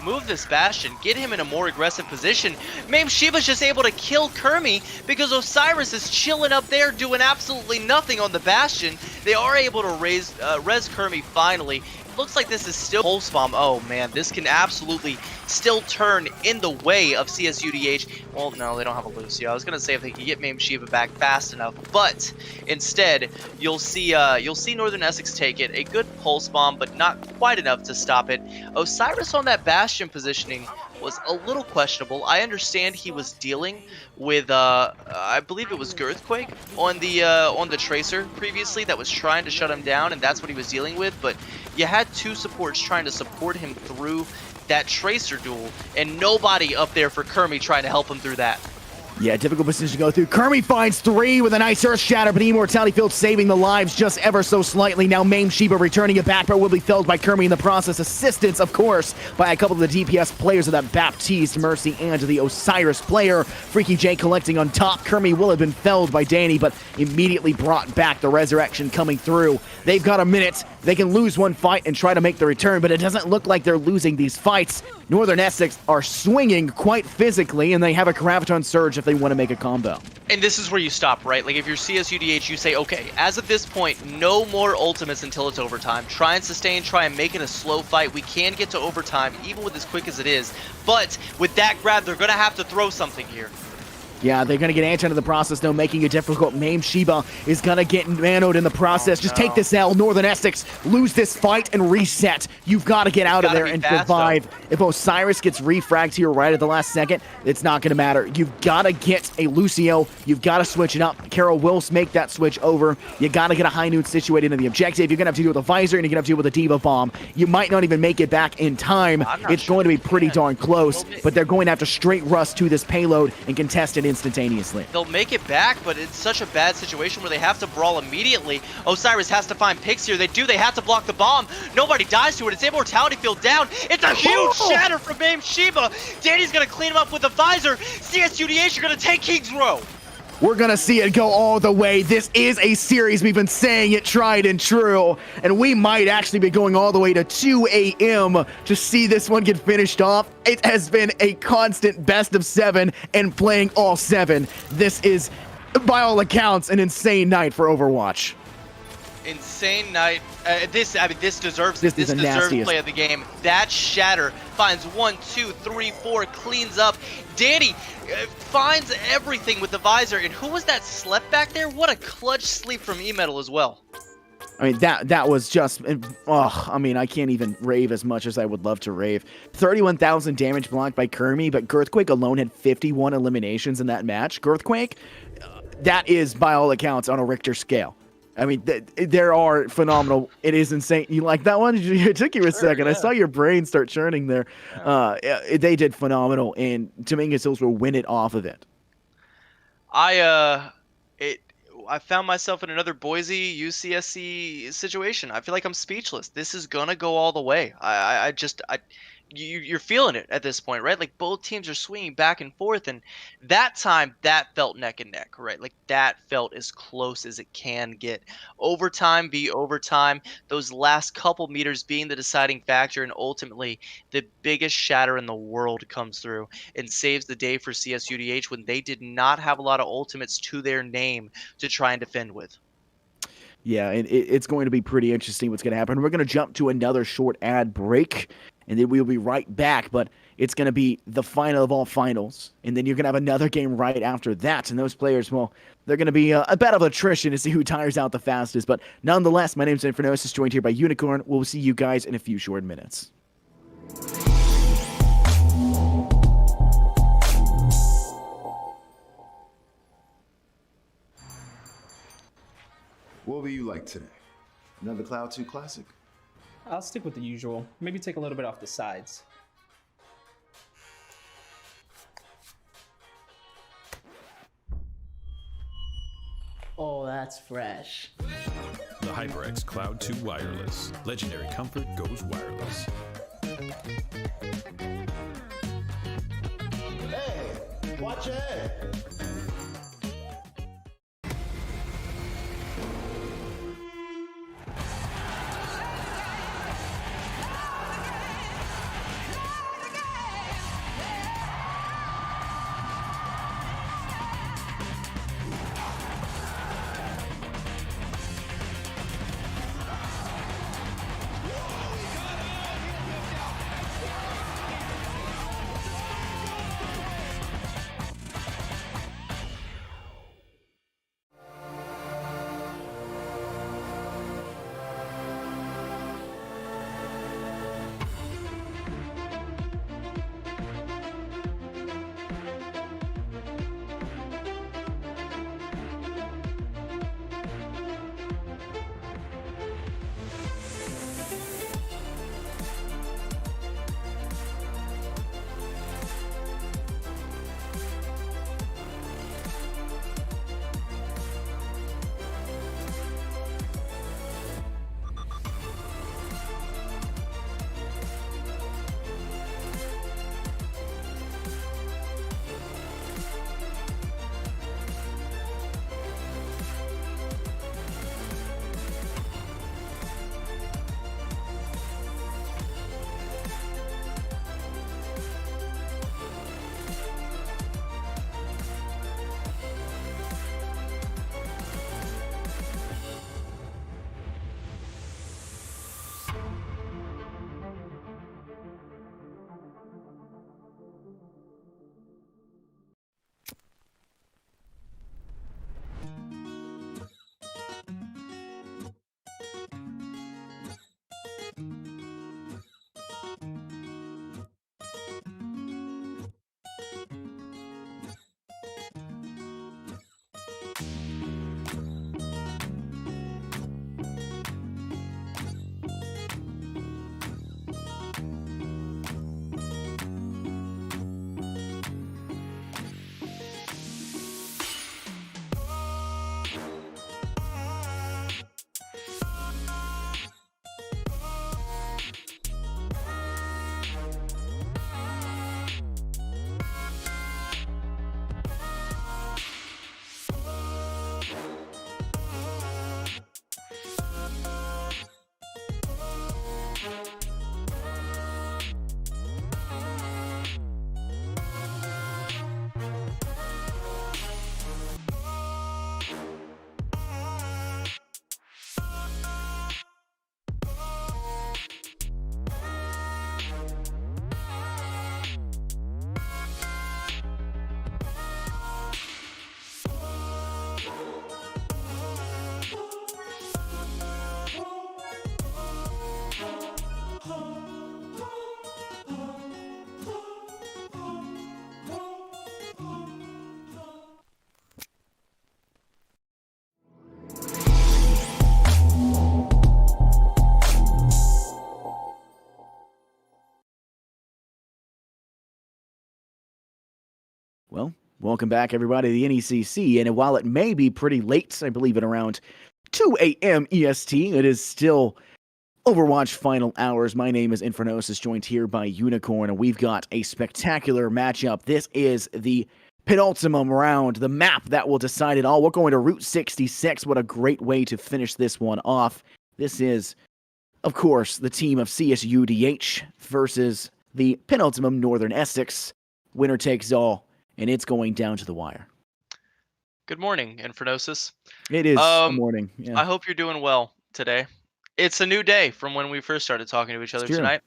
Move this Bastion, get him in a more aggressive position. Mame Shiba's just able to kill Kermie because Osiris is chilling up there doing absolutely nothing on the Bastion. They are able to res Kermie finally. Looks like this is still Pulse Bomb. Oh man, this can absolutely still turn in the way of CSUDH. Well, no, they don't have a Lucio. I was gonna say if they could get Mame Shiva back fast enough, but instead you'll see Northern Essex take it. A good Pulse Bomb, but not quite enough to stop it. Osiris on that Bastion positioning was a little questionable. I understand he was dealing with I believe it was Girthquake on the Tracer previously that was trying to shut him down, and that's what he was dealing with, but you had two supports trying to support him through that Tracer duel, and nobody up there for Kermie trying to help him through that. Yeah, difficult position to go through. Kermie finds 3 with a nice Earth Shatter, but the Immortality Field saving the lives just ever so slightly. Now Mame Shiba returning it back, but will be felled by Kermie in the process. Assistance, of course, by a couple of the DPS players of that Baptiste, Mercy, and the Osiris player. Freaky J collecting on top. Kermie will have been felled by Danny, but immediately brought back. The resurrection coming through. They've got a minute. They can lose one fight and try to make the return, but it doesn't look like they're losing these fights. Northern Essex are swinging quite physically, and they have a Graviton Surge if they want to make a combo. And this is where you stop, right? Like if you're CSUDH, you say, okay, as of this point, no more ultimates until it's overtime. Try and sustain, try and make it a slow fight. We can get to overtime, even with as quick as it is. But with that grab, they're going to have to throw something here. Yeah, they're going to get Ant into the process, though, making it difficult. Mame Shiba is going to get manoed in the process. Just take this L. Northern Essex, lose this fight and reset. You've got to get out of there and survive. If Osiris gets refragged here right at the last second, it's not going to matter. You've got to get a Lucio. You've got to switch it up. Carol will make that switch over. You got to get a High Noon situated in the objective. You're going to have to deal with a Visor, and you're going to have to deal with a Diva Bomb. You might not even make it back in time. It's going to be pretty darn close, but they're going to have to straight rust to this payload and contest it instantaneously. They'll make it back, but it's such a bad situation where they have to brawl immediately. Osiris has to find picks here. They have to block the bomb. Nobody dies to it. It's Immortality Field down. It's a huge shatter from Mame Shiba. Danny's going to clean him up with a Visor. CSUDH are going to take Kings Row. We're going to see it go all the way. This is a series. We've been saying it tried and true, and we might actually be going all the way to 2 a.m. to see this one get finished off. It has been a constant best of 7 and playing all 7. This is, by all accounts, an insane night for Overwatch. Insane night. This deserves this deserves nastiest play of the game. That shatter finds 1, 2, 3, 4, cleans up. Danny finds everything with the Visor, and who was that slept back there? What a clutch sleep from E-Metal as well. I mean, that was just, I mean, I can't even rave as much as I would love to rave. 31,000 damage blocked by Kermie, but Girthquake alone had 51 eliminations in that match. Girthquake, that is, by all accounts, on a Richter scale. I mean, there are phenomenal. It is insane. You like that one? It took you a second. Yeah. I saw your brain start churning there. They did phenomenal, and Dominguez Hills will win it off of it. I found myself in another Boise UCSC situation. I feel like I'm speechless. This is gonna go all the way. you're feeling it at this point, right? Like both teams are swinging back and forth, and that time that felt neck and neck, right? Like that felt as close as it can get. Overtime be overtime, those last couple meters being the deciding factor, and ultimately the biggest shatter in the world comes through and saves the day for CSUDH when they did not have a lot of ultimates to their name to try and defend with. Yeah, and it's going to be pretty interesting what's going to happen. We're going to jump to another short ad break, and then we'll be right back. But it's going to be the final of all finals, and then you're going to have another game right after that. And those players, well, they're going to be a battle of attrition to see who tires out the fastest. But nonetheless, my name's Infernosis, joined here by Unicorn. We'll see you guys in a few short minutes. What will you like today? Another Cloud 2 classic? I'll stick with the usual. Maybe take a little bit off the sides. Oh, that's fresh. The HyperX Cloud 2 Wireless. Legendary comfort goes wireless. Hey, watch your head. Well, welcome back, everybody, to the NECC. And while it may be pretty late, I believe at around 2 a.m. EST, it is still Overwatch Final Hours. My name is Infernosis, joined here by Unicorn, and we've got a spectacular matchup. This is the penultimate round, the map that will decide it all. We're going to Route 66. What a great way to finish this one off. This is, of course, the team of CSUDH versus the penultimate Northern Essex. Winner takes all, and it's going down to the wire. Good morning, Infernosis. It is the morning. Yeah. I hope you're doing well today. It's a new day from when we first started talking to each other tonight.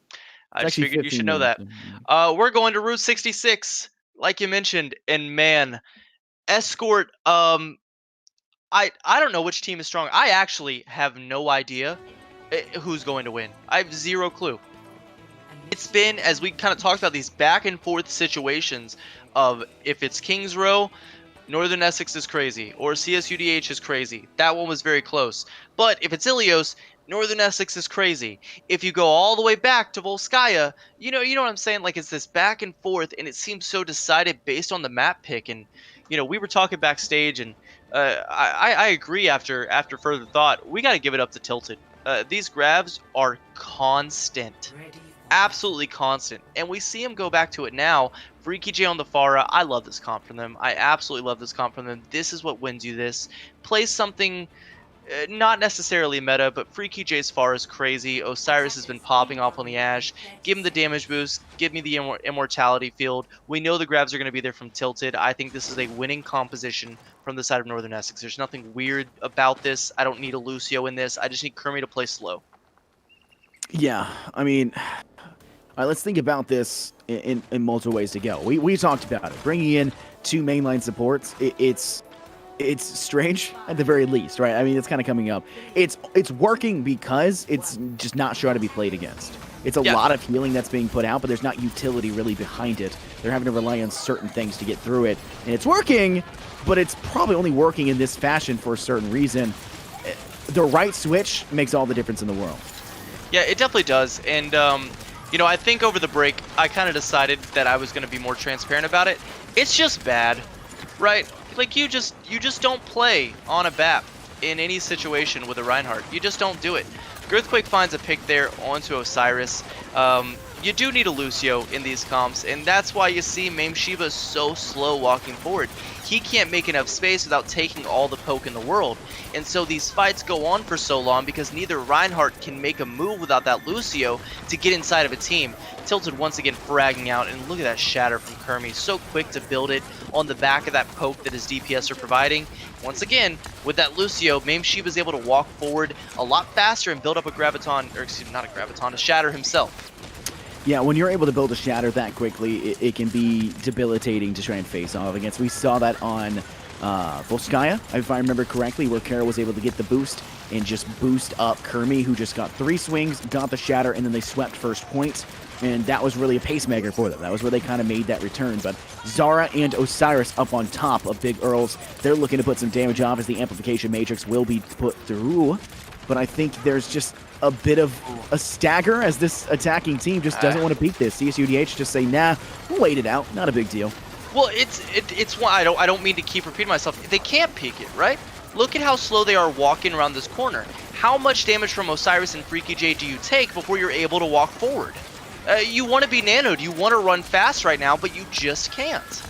I just figured you should know that. We're going to Route 66, like you mentioned, and man, Escort. I don't know which team is strong. I actually have no idea who's going to win. I have zero clue. It's been, as we kind of talked about, these back and forth situations of if it's Kings Row, Northern Essex is crazy, or CSUDH is crazy. That one was very close. But if it's Ilios, Northern Essex is crazy. If you go all the way back to Volskaya, you know what I'm saying? Like, it's this back and forth, and it seems so decided based on the map pick. And we were talking backstage, and I agree. After further thought, we got to give it up to Tilted. These grabs are constant, absolutely constant, and we see him go back to it now. Freaky J on the Pharah, I love this comp from them. I absolutely love this comp from them. This is what wins you this. Play something. Not necessarily meta, but Freaky J's Pharah is crazy. Osiris has been popping off on the Ashe. Give him the damage boost. Give me the immortality field. We know the grabs are going to be there from Tilted. I think this is a winning composition from the side of Northern Essex. There's nothing weird about this. I don't need a Lucio in this. I just need Kermie to play slow. Yeah, I mean, all right, let's think about this in multiple ways to go. We talked about it. Bringing in two mainline supports, it's strange at the very least, right? I mean, it's kind of coming up. It's working because it's just not sure how to be played against. It's a lot of healing that's being put out, but there's not utility really behind it. They're having to rely on certain things to get through it. And it's working, but it's probably only working in this fashion for a certain reason. The right switch makes all the difference in the world. Yeah, it definitely does. And, I think over the break, I kind of decided that I was going to be more transparent about it. It's just bad, right? Like, you just don't play on a BAP in any situation with a Reinhardt. You just don't do it. Girthquake finds a pick there onto Osiris. You do need a Lucio in these comps, and that's why you see Mame Shiva so slow walking forward. He can't make enough space without taking all the poke in the world. And so these fights go on for so long because neither Reinhardt can make a move without that Lucio to get inside of a team. Tilted once again fragging out, and look at that shatter from Kermie. So quick to build it on the back of that poke that his DPS are providing. Once again, with that Lucio, Mame Shiva is able to walk forward a lot faster and build up a Graviton, or excuse me, not a Graviton, a Shatter himself. Yeah, when you're able to build a Shatter that quickly, it can be debilitating to try and face off against. We saw that on Volskaya, if I remember correctly, where Carol was able to get the boost and just boost up Kermie, who just got 3 swings, got the Shatter, and then they swept first point. And that was really a pacemaker for them. That was where they kind of made that return. But Zara and Osiris up on top of Big Earls. They're looking to put some damage off as the amplification matrix will be put through. But I think there's just a bit of a stagger as this attacking team just doesn't want to beat this. CSUDH just say, nah, we'll wait it out. Not a big deal. Well, it's one. I don't mean to keep repeating myself. They can't peek it, right? Look at how slow they are walking around this corner. How much damage from Osiris and Freaky J do you take before you're able to walk forward? You want to be nanoed. You want to run fast right now, but you just can't.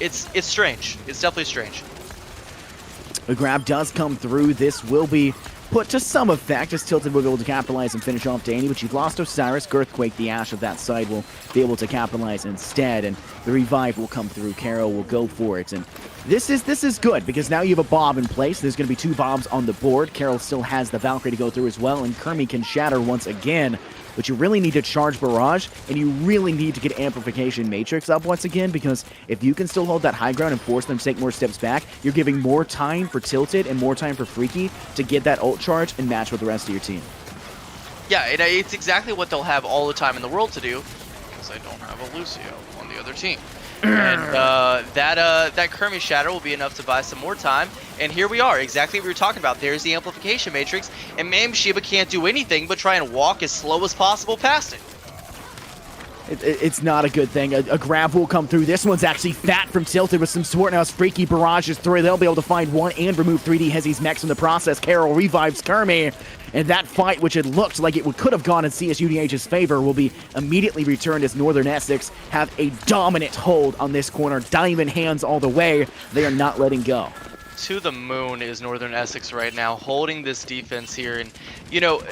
It's strange. It's definitely strange. The grab does come through. This will be put to some effect as Tilted will be able to capitalize and finish off Danny, but you've lost Osiris. Girthquake, the Ashe of that side, will be able to capitalize instead, and the revive will come through. Carol will go for it, and this is good because now you have a Bob in place. There's going to be 2 Bobs on the board. Carol still has the Valkyrie to go through as well, and Kermie can shatter once again. But you really need to charge Barrage, and you really need to get Amplification Matrix up once again, because if you can still hold that high ground and force them to take more steps back, you're giving more time for Tilted and more time for Freaky to get that ult charge and match with the rest of your team. Yeah, it's exactly what they'll have all the time in the world to do, because I don't have a Lucio on the other team. And that Kermie Shatter will be enough to buy some more time. And here we are, exactly what we were talking about. There's the Amplification Matrix, and Mame Shiva can't do anything but try and walk as slow as possible past it. It's not a good thing. A grab will come through. This one's actually fat from Tilted with some support. Now it's Freaky barrages through. They'll be able to find one and remove 3D Hezzy's mechs in the process. Carol revives Kermi. And that fight, which had looked like it could have gone in CSUDH's favor, will be immediately returned as Northern Essex have a dominant hold on this corner. Diamond hands all the way. They are not letting go. To the moon is Northern Essex right now, holding this defense here. And, you know,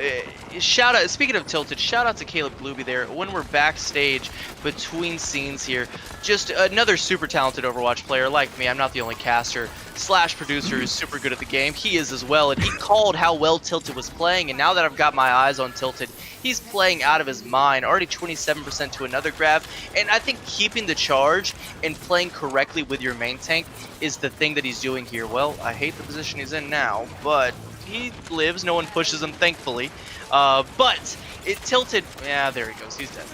shout out, speaking of Tilted, shout out to Caleb Blueby there. When we're backstage between scenes here, just another super talented Overwatch player like me. I'm not the only caster / producer who's super good at the game. He is as well, and he called how well Tilted was playing. And now that I've got my eyes on Tilted, he's playing out of his mind. Already 27% to another grab. And I think keeping the charge and playing correctly with your main tank is the thing that he's doing here. Well, I hate the position he's in now, but he lives. No one pushes him, thankfully. But it Tilted. Yeah, there he goes. He's dead.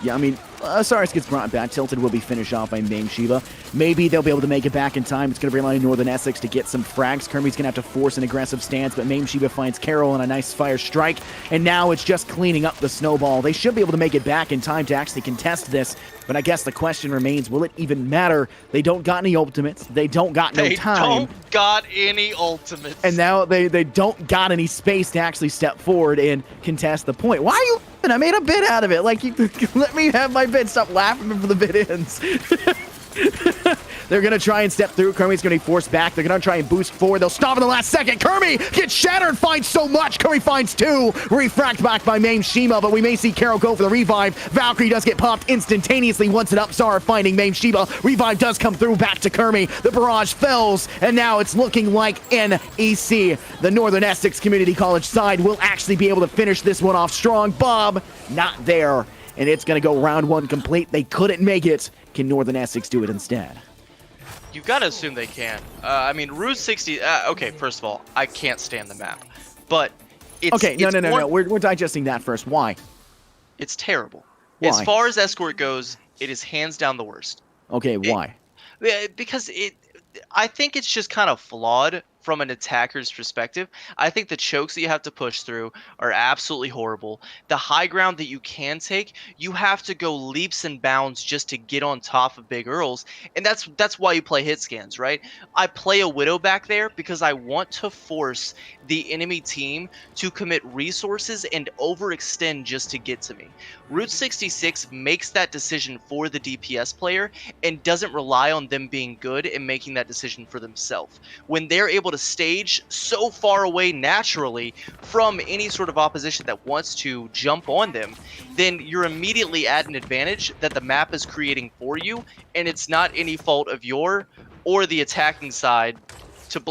Yeah, I mean, Osiris gets brought back. Tilted will be finished off by Main Shiba. Maybe they'll be able to make it back in time. It's going to rely on Northern Essex to get some frags. Kermi's going to have to force an aggressive stance, but Main Shiba finds Carol on a nice fire strike, and now it's just cleaning up the snowball. They should be able to make it back in time to actually contest this, but I guess the question remains, will it even matter? They don't got any ultimates. They don't got no time. They don't got any ultimates. And now they don't got any space to actually step forward and contest the point. Why are you... I made a bit out of it. Like, you let me have my bit. Stop laughing before the bit ends. They're going to try and step through. Kermi's going to be forced back. They're going to try and boost forward. They'll stop in the last second. Kermi gets shattered, finds so much. Kermi finds two. Refract back by Main Shima, but we may see Carol go for the revive. Valkyrie does get popped instantaneously once it up. Zara finding Main Shima. Revive does come through back to Kermi. The barrage fells, and now it's looking like NEC, the Northern Essex Community College side, will actually be able to finish this one off strong. Bob, not there. And it's going to go round one complete. They couldn't make it. Can Northern Essex do it instead? You've got to assume they can. I mean, Route 60... okay, first of all, I can't stand the map. But it's... Okay, no. We're digesting that first. Why? It's terrible. Why? As far as Escort goes, it is hands down the worst. Okay, why? Because I think it's just kind of flawed from an attacker's perspective. I think the chokes that you have to push through are absolutely horrible. The high ground that you can take, you have to go leaps and bounds just to get on top of big Earls, and that's why you play hit scans, right? I play a Widow back there because I want to force the enemy team to commit resources and overextend just to get to me. Route 66 makes that decision for the DPS player and doesn't rely on them being good and making that decision for themselves. When they're able to stage so far away naturally from any sort of opposition that wants to jump on them, then you're immediately at an advantage that the map is creating for you, and it's not any fault of your or the attacking side.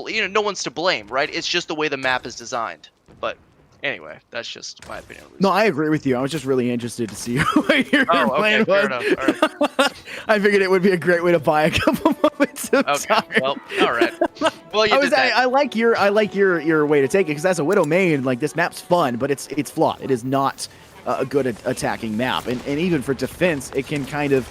No one's to blame, right? It's just the way the map is designed. But anyway, that's just my opinion. No, I agree with you. I was just really interested to see what your plan was. Fair enough. All right. I figured it would be a great way to buy a couple moments of time. Well, all right. Well, I like your way to take it, because as a Widow main, like, this map's fun, but it's flawed. It is not a good attacking map, and even for defense, it can kind of...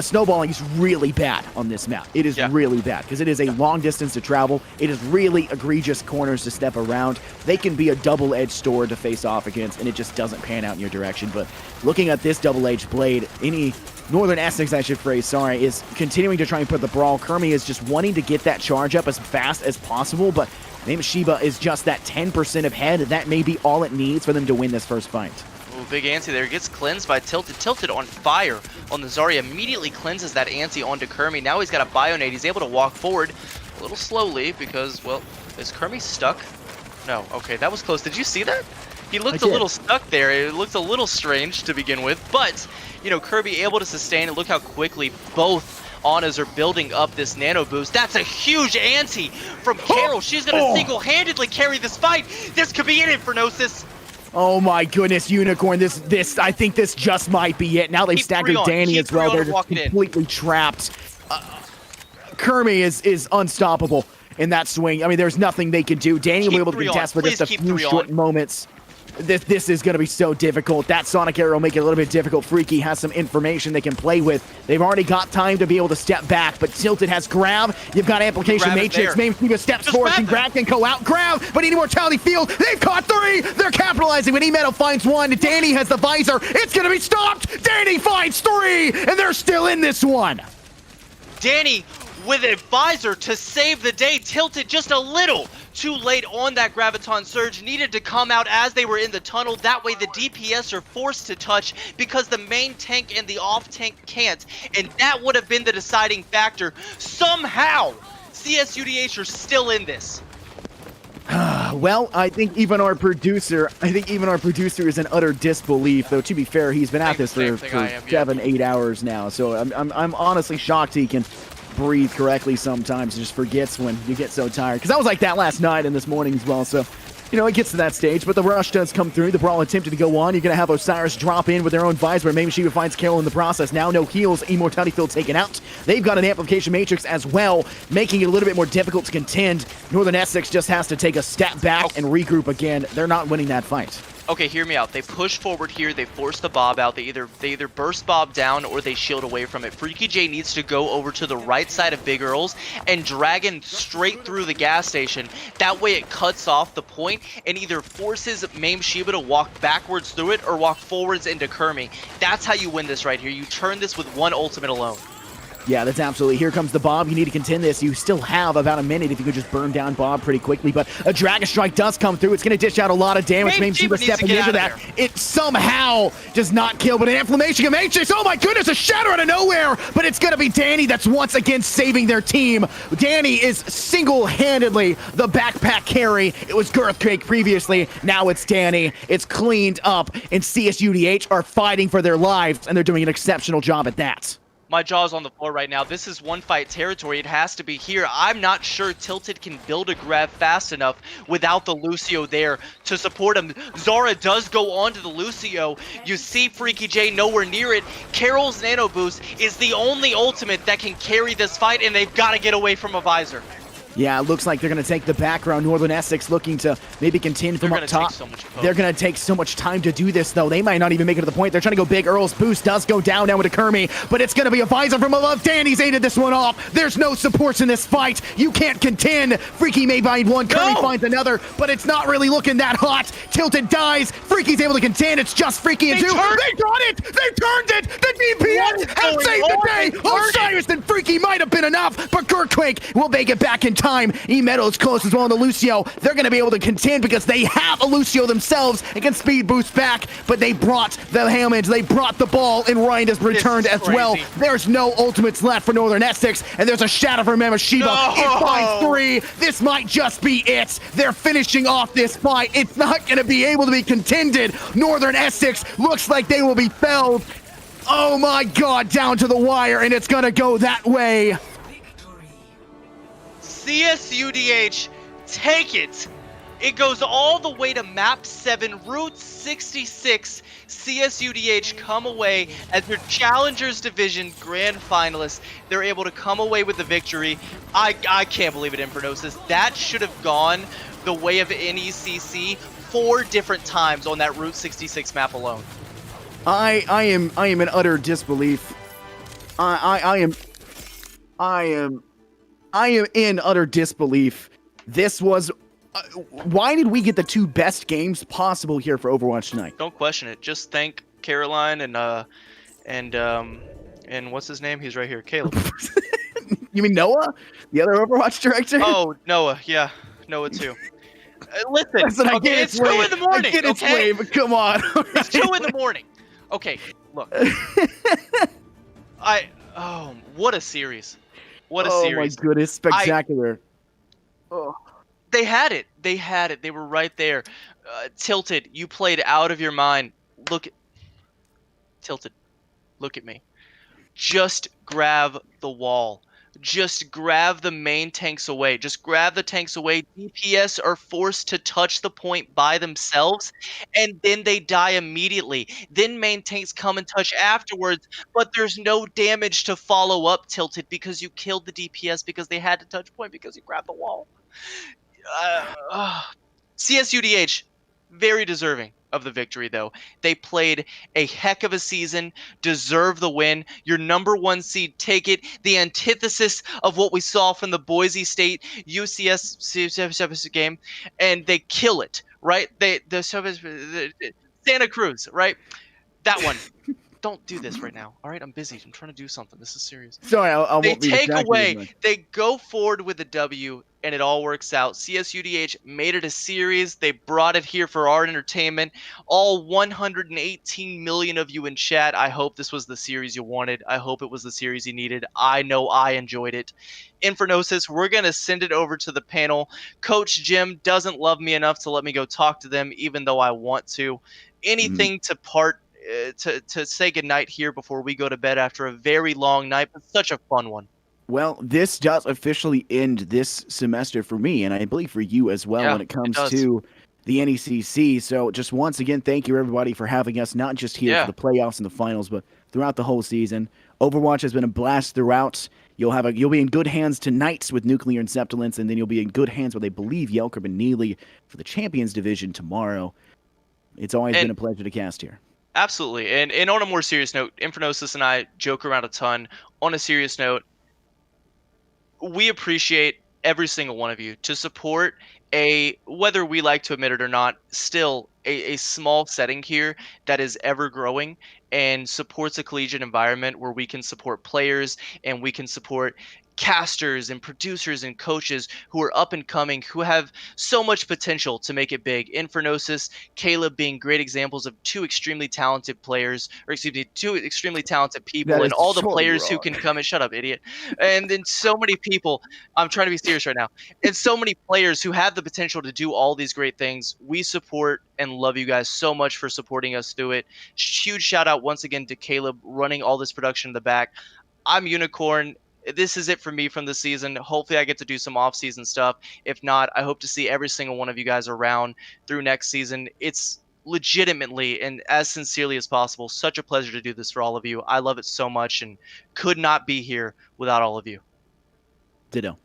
snowballing is really bad on this map. It is really bad because it is a long distance to travel. It is really egregious corners to step around. They can be a double-edged sword to face off against, and it just doesn't pan out in your direction. But looking at this double-edged blade, any Northern Essex, I should phrase, sorry, is continuing to try and put the brawl. Kermi is just wanting to get that charge up as fast as possible, but Main Shiba is just that 10% ahead. That may be all it needs for them to win this first fight. Ooh, big anti there. Gets cleansed by Tilted. Tilted on fire on the Zarya. Immediately cleanses that anti onto Kermi. Now he's got a Bionade. He's able to walk forward a little slowly because, well, is Kermi stuck? No. Okay, that was close. Did you see that? He looked a little stuck there. It looked a little strange to begin with. But, you know, Kirby able to sustain it. Look how quickly both Annas are building up this nano boost. That's a huge anti from Carol. She's going to single-handedly carry this fight. This could be it for Gnosis. Oh my goodness, Unicorn, this I think this just might be it. Now they've staggered Danny as well. They're just completely trapped. Kermi is unstoppable in that swing. I mean, there's nothing they can do. Danny will be able to contest for just a few short moments. This is going to be so difficult. That Sonic Arrow will make it a little bit difficult. Freaky has some information they can play with. They've already got time to be able to step back, but Tilted has grab. You've got Amplification Matrix. Maybe steps Just forward, grab and grab can go out. Grab, but Immortality Field. They've caught 3. They're capitalizing. When E-Metal finds 1, Danny has the visor. It's going to be stopped. Danny finds 3, and they're still in this one. Danny with an visor to save the day. Tilted just a little too late on that Graviton Surge. Needed to come out as they were in the tunnel. That way the DPS are forced to touch because the main tank and the off tank can't. And that would have been the deciding factor. Somehow, CSUDH are still in this. Well, I think even our producer is in utter disbelief. Though to be fair, he's been at this for 7-8 hours now. So I'm honestly shocked he can breathe correctly sometimes. He just forgets when you get so tired. Because I was like that last night and this morning as well. So, you know, it gets to that stage. But the rush does come through. The brawl attempted to go on. You're going to have Osiris drop in with their own visor. Maybe she finds Carol in the process. Now no heals. Immortality Field taken out. They've got an Amplification Matrix as well, making it a little bit more difficult to contend. Northern Essex just has to take a step back and regroup again. They're not winning that fight. Okay, hear me out. They push forward here. They force the Bob out. They either burst Bob down or they shield away from it. Freaky J needs to go over to the right side of Big Earls and Dragon straight through the gas station. That way it cuts off the point and either forces Mame Shiba to walk backwards through it or walk forwards into Kermi. That's how you win this right here. You turn this with one ultimate alone. Yeah, that's absolutely. Here comes the Bob. You need to contend this. You still have about a minute if you could just burn down Bob pretty quickly, but a Dragon Strike does come through. It's going to dish out a lot of damage. Mame Shiba stepping into that. It somehow does not kill, but an Inflammation of Matrix. Oh my goodness, a shatter out of nowhere, but it's going to be Danny that's once again saving their team. Danny is single-handedly the backpack carry. It was Girthquake previously. Now it's Danny. It's cleaned up, and CSUDH are fighting for their lives, and they're doing an exceptional job at that. My jaw's on the floor right now. This is one fight territory. It has to be here. I'm not sure Tilted can build a grab fast enough without the Lucio there to support him. Zara does go on to the Lucio. You see Freaky J nowhere near it. Carol's Nano Boost is the only ultimate that can carry this fight, and they've got to get away from a visor. Yeah, it looks like they're going to take the background. Northern Essex looking to maybe contend from up top. They're going to take so much time to do this, though. They might not even make it to the point. They're trying to go big. Earl's boost does go down with a Kermi, but it's going to be a visor from above. Danny's aided this one off. There's no supports in this fight. You can't contend. Freaky may find one. Kermi finds another, but it's not really looking that hot. Tilted dies. Freaky's able to contend. It's just Freaky and 2. They got it! They turned it! The DPS have saved the day! Osiris and Freaky might have been enough, but Girthquake will make it back in time. E-Metal is close as well on the Lucio. They're going to be able to contend because they have a Lucio themselves and can speed boost back, but they brought the Hammonds, they brought the ball, and Ryan has returned as well. There's no ultimates left for Northern Essex, and there's a shadow for Mame Shiba. No! It finds 3. This might just be it. They're finishing off this fight. It's not going to be able to be contended. Northern Essex looks like they will be felled. Oh my God, down to the wire, and it's going to go that way. CSUDH, take it! It goes all the way to map 7, route 66. CSUDH come away as their Challengers Division grand finalists. They're able to come away with the victory. I can't believe it, Infernosis. That should have gone the way of NECC 4 different times on that route 66 map alone. I am in utter disbelief. I am in utter disbelief. This was... why did we get the 2 best games possible here for Overwatch tonight? Don't question it. Just thank Caroline and what's his name? He's right here. Caleb. You mean Noah? The other Overwatch director? Oh, Noah. Yeah. Noah too. Listen, okay, it's 2 in the morning. I get it's late, but come on. It's 2 in the morning. Okay, look. What a series. What a series. Oh my goodness, spectacular. They had it. They had it. They were right there. Tilted, you played out of your mind. Tilted, look at me. Just grab the wall. Just grab the main tanks away. Just grab the tanks away. DPS are forced to touch the point by themselves, and then they die immediately. Then main tanks come and touch afterwards, but there's no damage to follow up, Tilted, because you killed the DPS because they had to touch point because you grabbed the wall. CSUDH, Very deserving of the victory, though. They played a heck of a season, deserve the win. Your number 1 seed, take it. The antithesis of what we saw from the Boise State UCS game, and they kill it, right? Santa Cruz, right? That one. Don't do this right now. All right, I'm busy. I'm trying to do something. This is serious. Sorry, I They won't be take distracted as away, much. they go forward with a W, and it all works out. CSUDH made it a series. They brought it here for our entertainment. All 118 million of you in chat, I hope this was the series you wanted. I hope it was the series you needed. I know I enjoyed it. Infernosis, we're going to send it over to the panel. Coach Jim doesn't love me enough to let me go talk to them, even though I want to. Anything to to say goodnight here before we go to bed after a very long night, but such a fun one. Well, this does officially end this semester for me, and I believe for you as well when it comes to the NECC. So just once again, thank you everybody for having us, not just here for the playoffs and the finals, but throughout the whole season. Overwatch has been a blast throughout. You'll be in good hands tonight with Nuclear and Septilence, and then you'll be in good hands with, I believe, Yelkerb and Neely for the Champions Division tomorrow. It's always been a pleasure to cast here. Absolutely. And on a more serious note, Infernosis and I joke around a ton. On a serious note, we appreciate every single one of you to support whether we like to admit it or not, still a small setting here that is ever growing and supports a collegiate environment where we can support players and we can support casters and producers and coaches who are up and coming, who have so much potential to make it big. Infernosis, Caleb being great examples of two extremely talented players, or excuse me, two extremely talented people, and all the players who can come and shut up, idiot. And then so many people, I'm trying to be serious right now, and so many players who have the potential to do all these great things. We support and love you guys so much for supporting us through it. Huge shout out once again to Caleb running all this production in the back. I'm Unicorn. This is it for me from the season. Hopefully I get to do some off-season stuff. If not, I hope to see every single one of you guys around through next season. It's legitimately and as sincerely as possible such a pleasure to do this for all of you. I love it so much and could not be here without all of you. Ditto.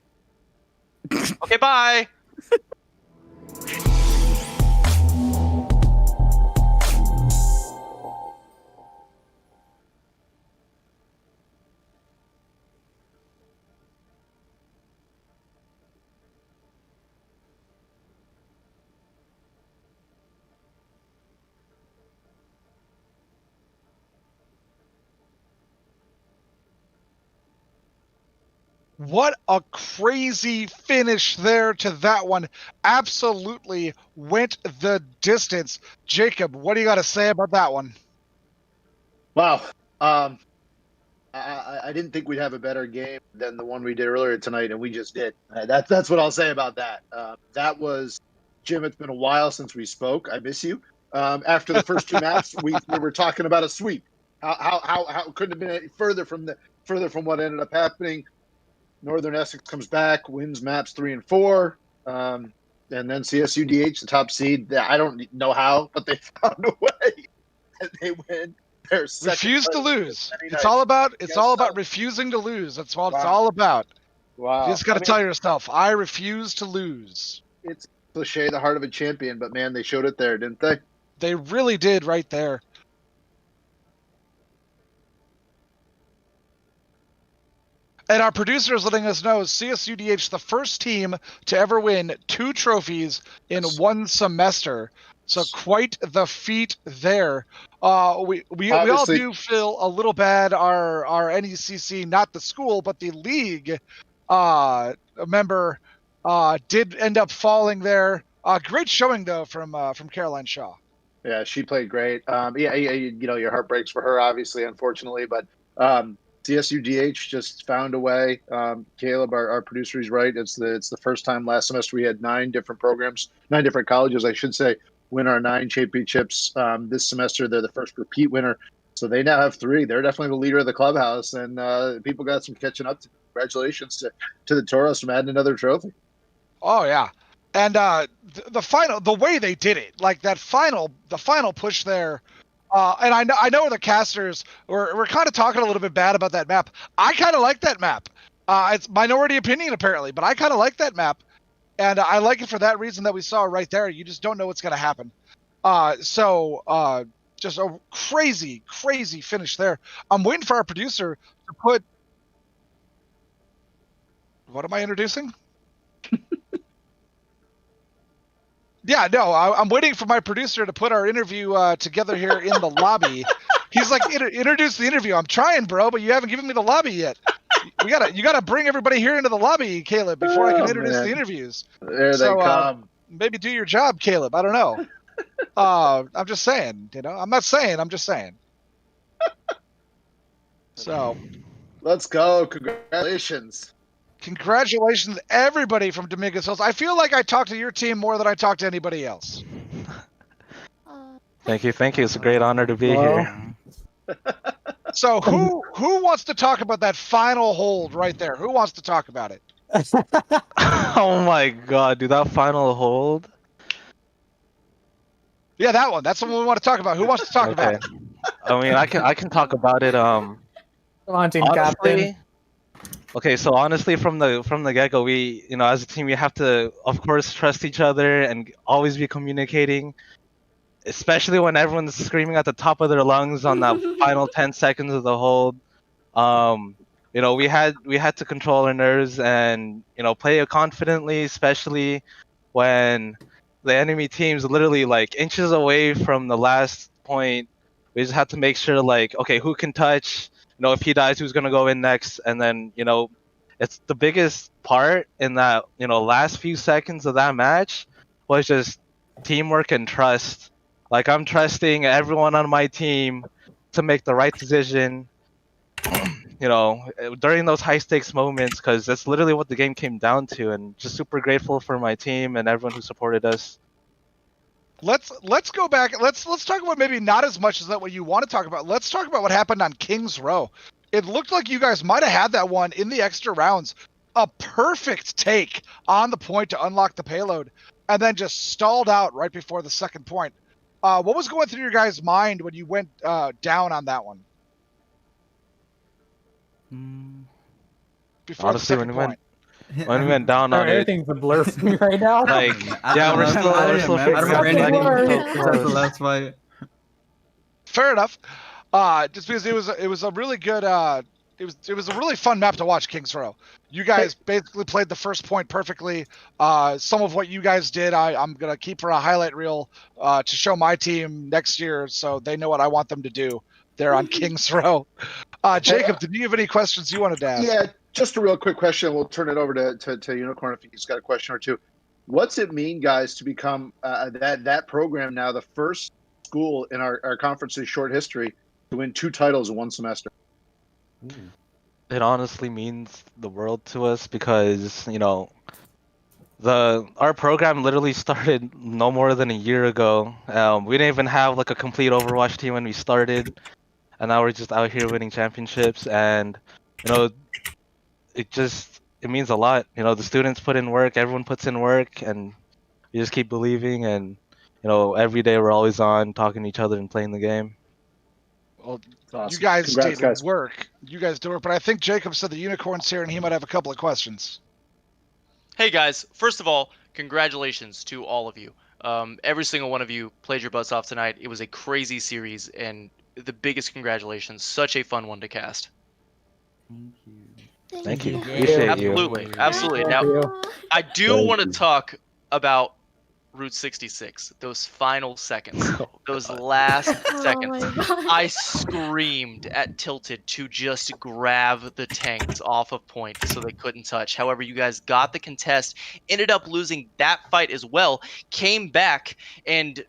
Okay, bye. What a crazy finish there to that one. Absolutely went the distance. Jacob, what do you got to say about that one? Wow. I didn't think we'd have a better game than the one we did earlier tonight, and we just did. That's what I'll say about that. That was, Jim, it's been a while since we spoke. I miss you. After the first two maps, we were talking about a sweep. How couldn't have been any further from what ended up happening. Northern Essex comes back, wins maps 3 and 4, and then CSUDH, the top seed. I don't know how, but they found a way, and they win. Refuse to lose. It's all about refusing to lose. That's what it's all about. Wow. You just got to tell yourself, I refuse to lose. It's cliche, the heart of a champion, but man, they showed it there, didn't they? They really did right there. And our producer is letting us know CSUDH, the first team to ever win 2 trophies in one semester. So quite the feat there. We all do feel a little bad. Our NECC, not the school, but the league member did end up falling there. Great showing though from Caroline Shaw. Yeah, she played great. Your heart breaks for her, obviously, unfortunately, but CSUDH just found a way. Caleb, our producer, is right. It's the first time last semester we had 9 different colleges, I should say, win our 9 championships. This semester, they're the first repeat winner. So they now have 3. They're definitely the leader of the clubhouse, and people got some catching up to. Congratulations to the Toros from adding another trophy. Oh, yeah. And the way they did it, like the final push there, and I know the casters we're kind of talking a little bit bad about that map. I kind of like that map. It's minority opinion apparently, but I kind of like that map. And I like it for that reason that we saw right there. You just don't know what's going to happen. Just a crazy, crazy finish there. I'm waiting for our producer to put. What am I introducing? Yeah, no, I'm waiting for my producer to put our interview together here in the lobby. He's like, introduce the interview. I'm trying, bro, but you haven't given me the lobby yet. You gotta bring everybody here into the lobby, Caleb, before I can introduce the interviews. There they come. Maybe do your job, Caleb. I don't know. I'm just saying, I'm not saying, I'm just saying. So let's go. Congratulations. Congratulations, everybody from Dominguez Hills. I feel like I talk to your team more than I talk to anybody else. Thank you. It's a great honor to be here. So who wants to talk about that final hold right there? Who wants to talk about it? Oh my god, dude, that final hold. Yeah, that one. That's the one we want to talk about. Who wants to talk about it? I mean, I can talk about it. Come on, team captain. Okay, so honestly, from the get-go, we, as a team, we have to, of course, trust each other and always be communicating, especially when everyone's screaming at the top of their lungs on that final 10 seconds of the hold. We had to control our nerves and play it confidently, especially when the enemy team's literally like inches away from the last point. We just had to make sure, like, okay, who can touch? If he dies, who's gonna go in next? And then, it's the biggest part in that, last few seconds of that match was just teamwork and trust. Like, I'm trusting everyone on my team to make the right decision, during those high stakes moments, because that's literally what the game came down to. And just super grateful for my team and everyone who supported us. Let's go back. Let's talk about maybe not as much as that what you want to talk about. Let's talk about what happened on King's Row. It looked like you guys might have had that one in the extra rounds. A perfect take on the point to unlock the payload, and then just stalled out right before the second point. What was going through your guys' mind when you went down on that one? Before Honestly, the second point. When we went down on it, everything's a blur for me right now. like, yeah, we're still figuring out the last fight. Fair enough. Just because it was a really good it was a really fun map to watch, King's Row. You guys basically played the first point perfectly. Some of what you guys did, I'm gonna keep for a highlight reel to show my team next year, so they know what I want them to do there on King's Row. Jacob, did you have any questions you wanted to ask? Yeah, just a real quick question. We'll turn it over to Unicorn if he's got a question or two. What's it mean, guys, to become that program now the first school in our conference's short history to win 2 titles in one semester? It honestly means the world to us because, our program literally started no more than a year ago. We didn't even have like a complete Overwatch team when we started, and now we're just out here winning championships. And it means a lot. The students put in work, everyone puts in work, and we just keep believing. And every day we're always on talking to each other and playing the game. Well, awesome. You guys Congrats, did guys. work. You guys did work, but I think Jacob said the Unicorn's here and he might have a couple of questions. Hey guys, first of all, congratulations to all of you. Every single one of you played your butts off tonight. It was a crazy series, and the biggest congratulations. Such a fun one to cast. Thank you. Appreciate you. Absolutely. Now, I do want to talk about Route 66. Those final seconds, those last seconds. I screamed at Tilted to just grab the tanks off of point so they couldn't touch. However, you guys got the contest, ended up losing that fight as well, came back and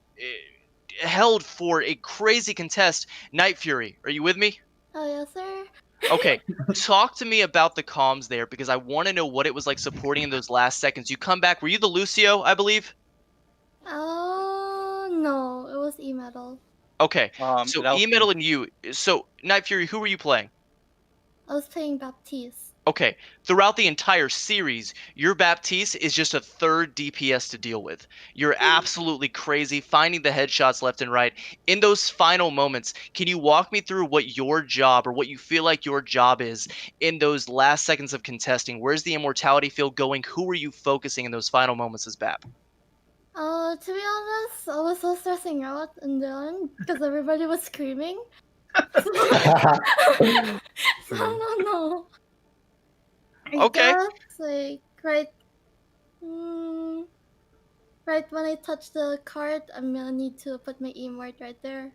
held for a crazy contest. Night Fury, are you with me? Oh, yes, sir. Okay, talk to me about the comms there, because I want to know what it was like supporting in those last seconds. You come back, were you the Lucio, I believe? Oh, no, it was E-Metal. Okay, so E-Metal and you. So, Night Fury, who were you playing? I was playing Baptiste. Okay, throughout the entire series, your Baptiste is just a third DPS to deal with. You're absolutely crazy, finding the headshots left and right. In those final moments, can you walk me through what your job or what you feel like your job is in those last seconds of contesting? Where's the immortality field going? Who are you focusing in those final moments as Bap? To be honest, I was so stressing out in the end because everybody was screaming. So, I don't know. I Okay. guess, like, right when I touch the card, I'm gonna need to put my emote right there.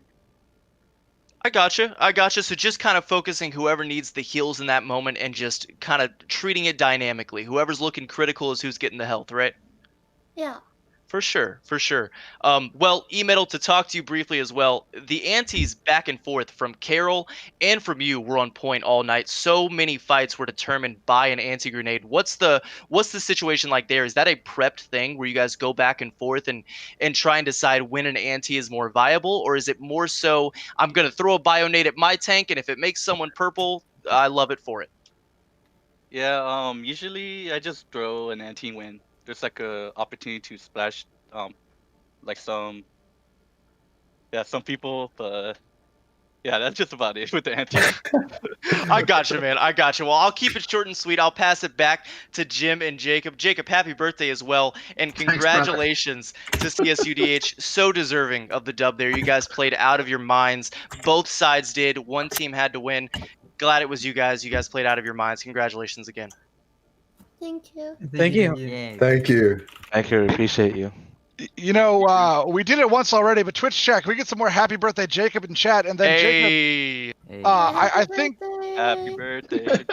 I gotcha. So just kind of focusing whoever needs the heals in that moment and just kind of treating it dynamically. Whoever's looking critical is who's getting the health, right? Yeah. For sure. Well, E-Metal, to talk to you briefly as well, the antes back and forth from Carol and from you were on point all night. So many fights were determined by an anti-grenade. What's the situation like there? Is that a prepped thing where you guys go back and forth and try and decide when an anti is more viable? Or is it more so, I'm going to throw a bionade at my tank, and if it makes someone purple, I love it for it? Yeah, usually I just throw an anti when there's like a opportunity to splash like some people, but yeah, that's just about it with the anti. I gotcha, man. I gotcha. Well, I'll keep it short and sweet. I'll pass it back to Jim and Jacob. Jacob, happy birthday as well, and congratulations to CSUDH. So deserving of the dub there. You guys played out of your minds. Both sides did. One team had to win. Glad it was you guys. You guys played out of your minds. Congratulations again. Thank you. Thank you. Thank you. Thank you. Appreciate you. You know, we did it once already, but Twitch chat, can we get some more happy birthday Jacob in chat? And then Hey. Jacob, I think Happy birthday.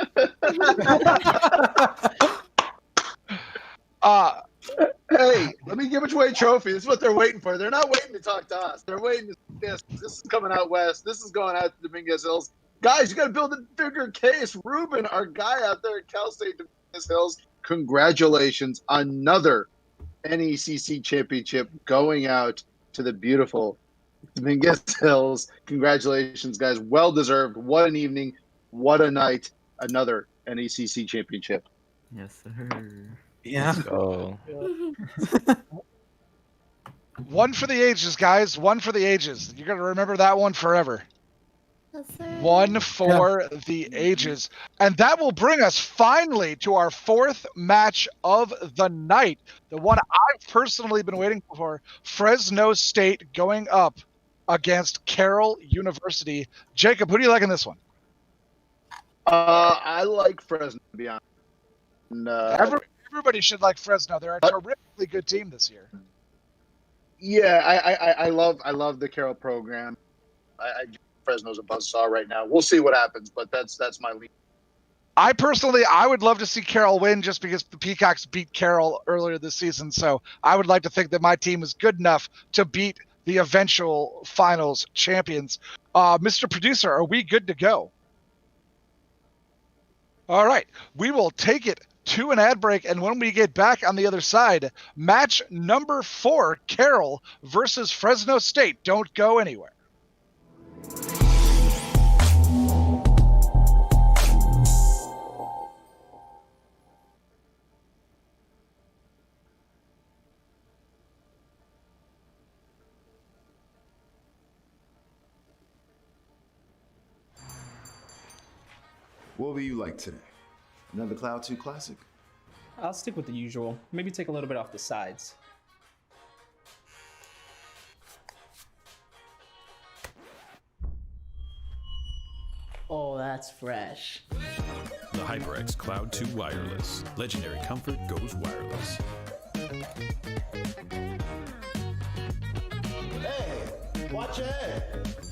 Hey, let me give away a trophy. This is what they're waiting for. They're not waiting to talk to us. They're waiting to see this. This is coming out west. This is going out to Dominguez Hills. Guys, you got to build a bigger case. Ruben, our guy out there at Cal State Dominguez Hills, congratulations. Another NECC championship going out to the beautiful Dominguez Hills. Congratulations, guys. Well deserved. What an evening. What a night. Another NECC championship. Yes, sir. Yeah. Let's go. one for the ages, guys. One for the ages. You're going to remember that one forever. Yes, sir. One for the ages. And that will bring us finally to our fourth match of the night. The one I've personally been waiting for. Fresno State going up against Carroll University. Jacob, who do you like in this one? I like Fresno, to be honest. And, everybody should like Fresno. They're a terrifically good team this year. Yeah, I love the Carroll program. Fresno's a buzzsaw right now. We'll see what happens, but that's my lead. I would love to see Carroll win just because the Peacocks beat Carroll earlier this season. So I would like to think that my team is good enough to beat the eventual finals champions. Mr. Producer, are we good to go? All right. We will take it to an ad break, and when we get back on the other side, match number 4, Carroll versus Fresno State. Don't go anywhere. What will you like today? Another Cloud 2 classic? I'll stick with the usual. Maybe take a little bit off the sides. Oh, that's fresh. The HyperX Cloud 2 Wireless. Legendary comfort goes wireless. Hey, watch it.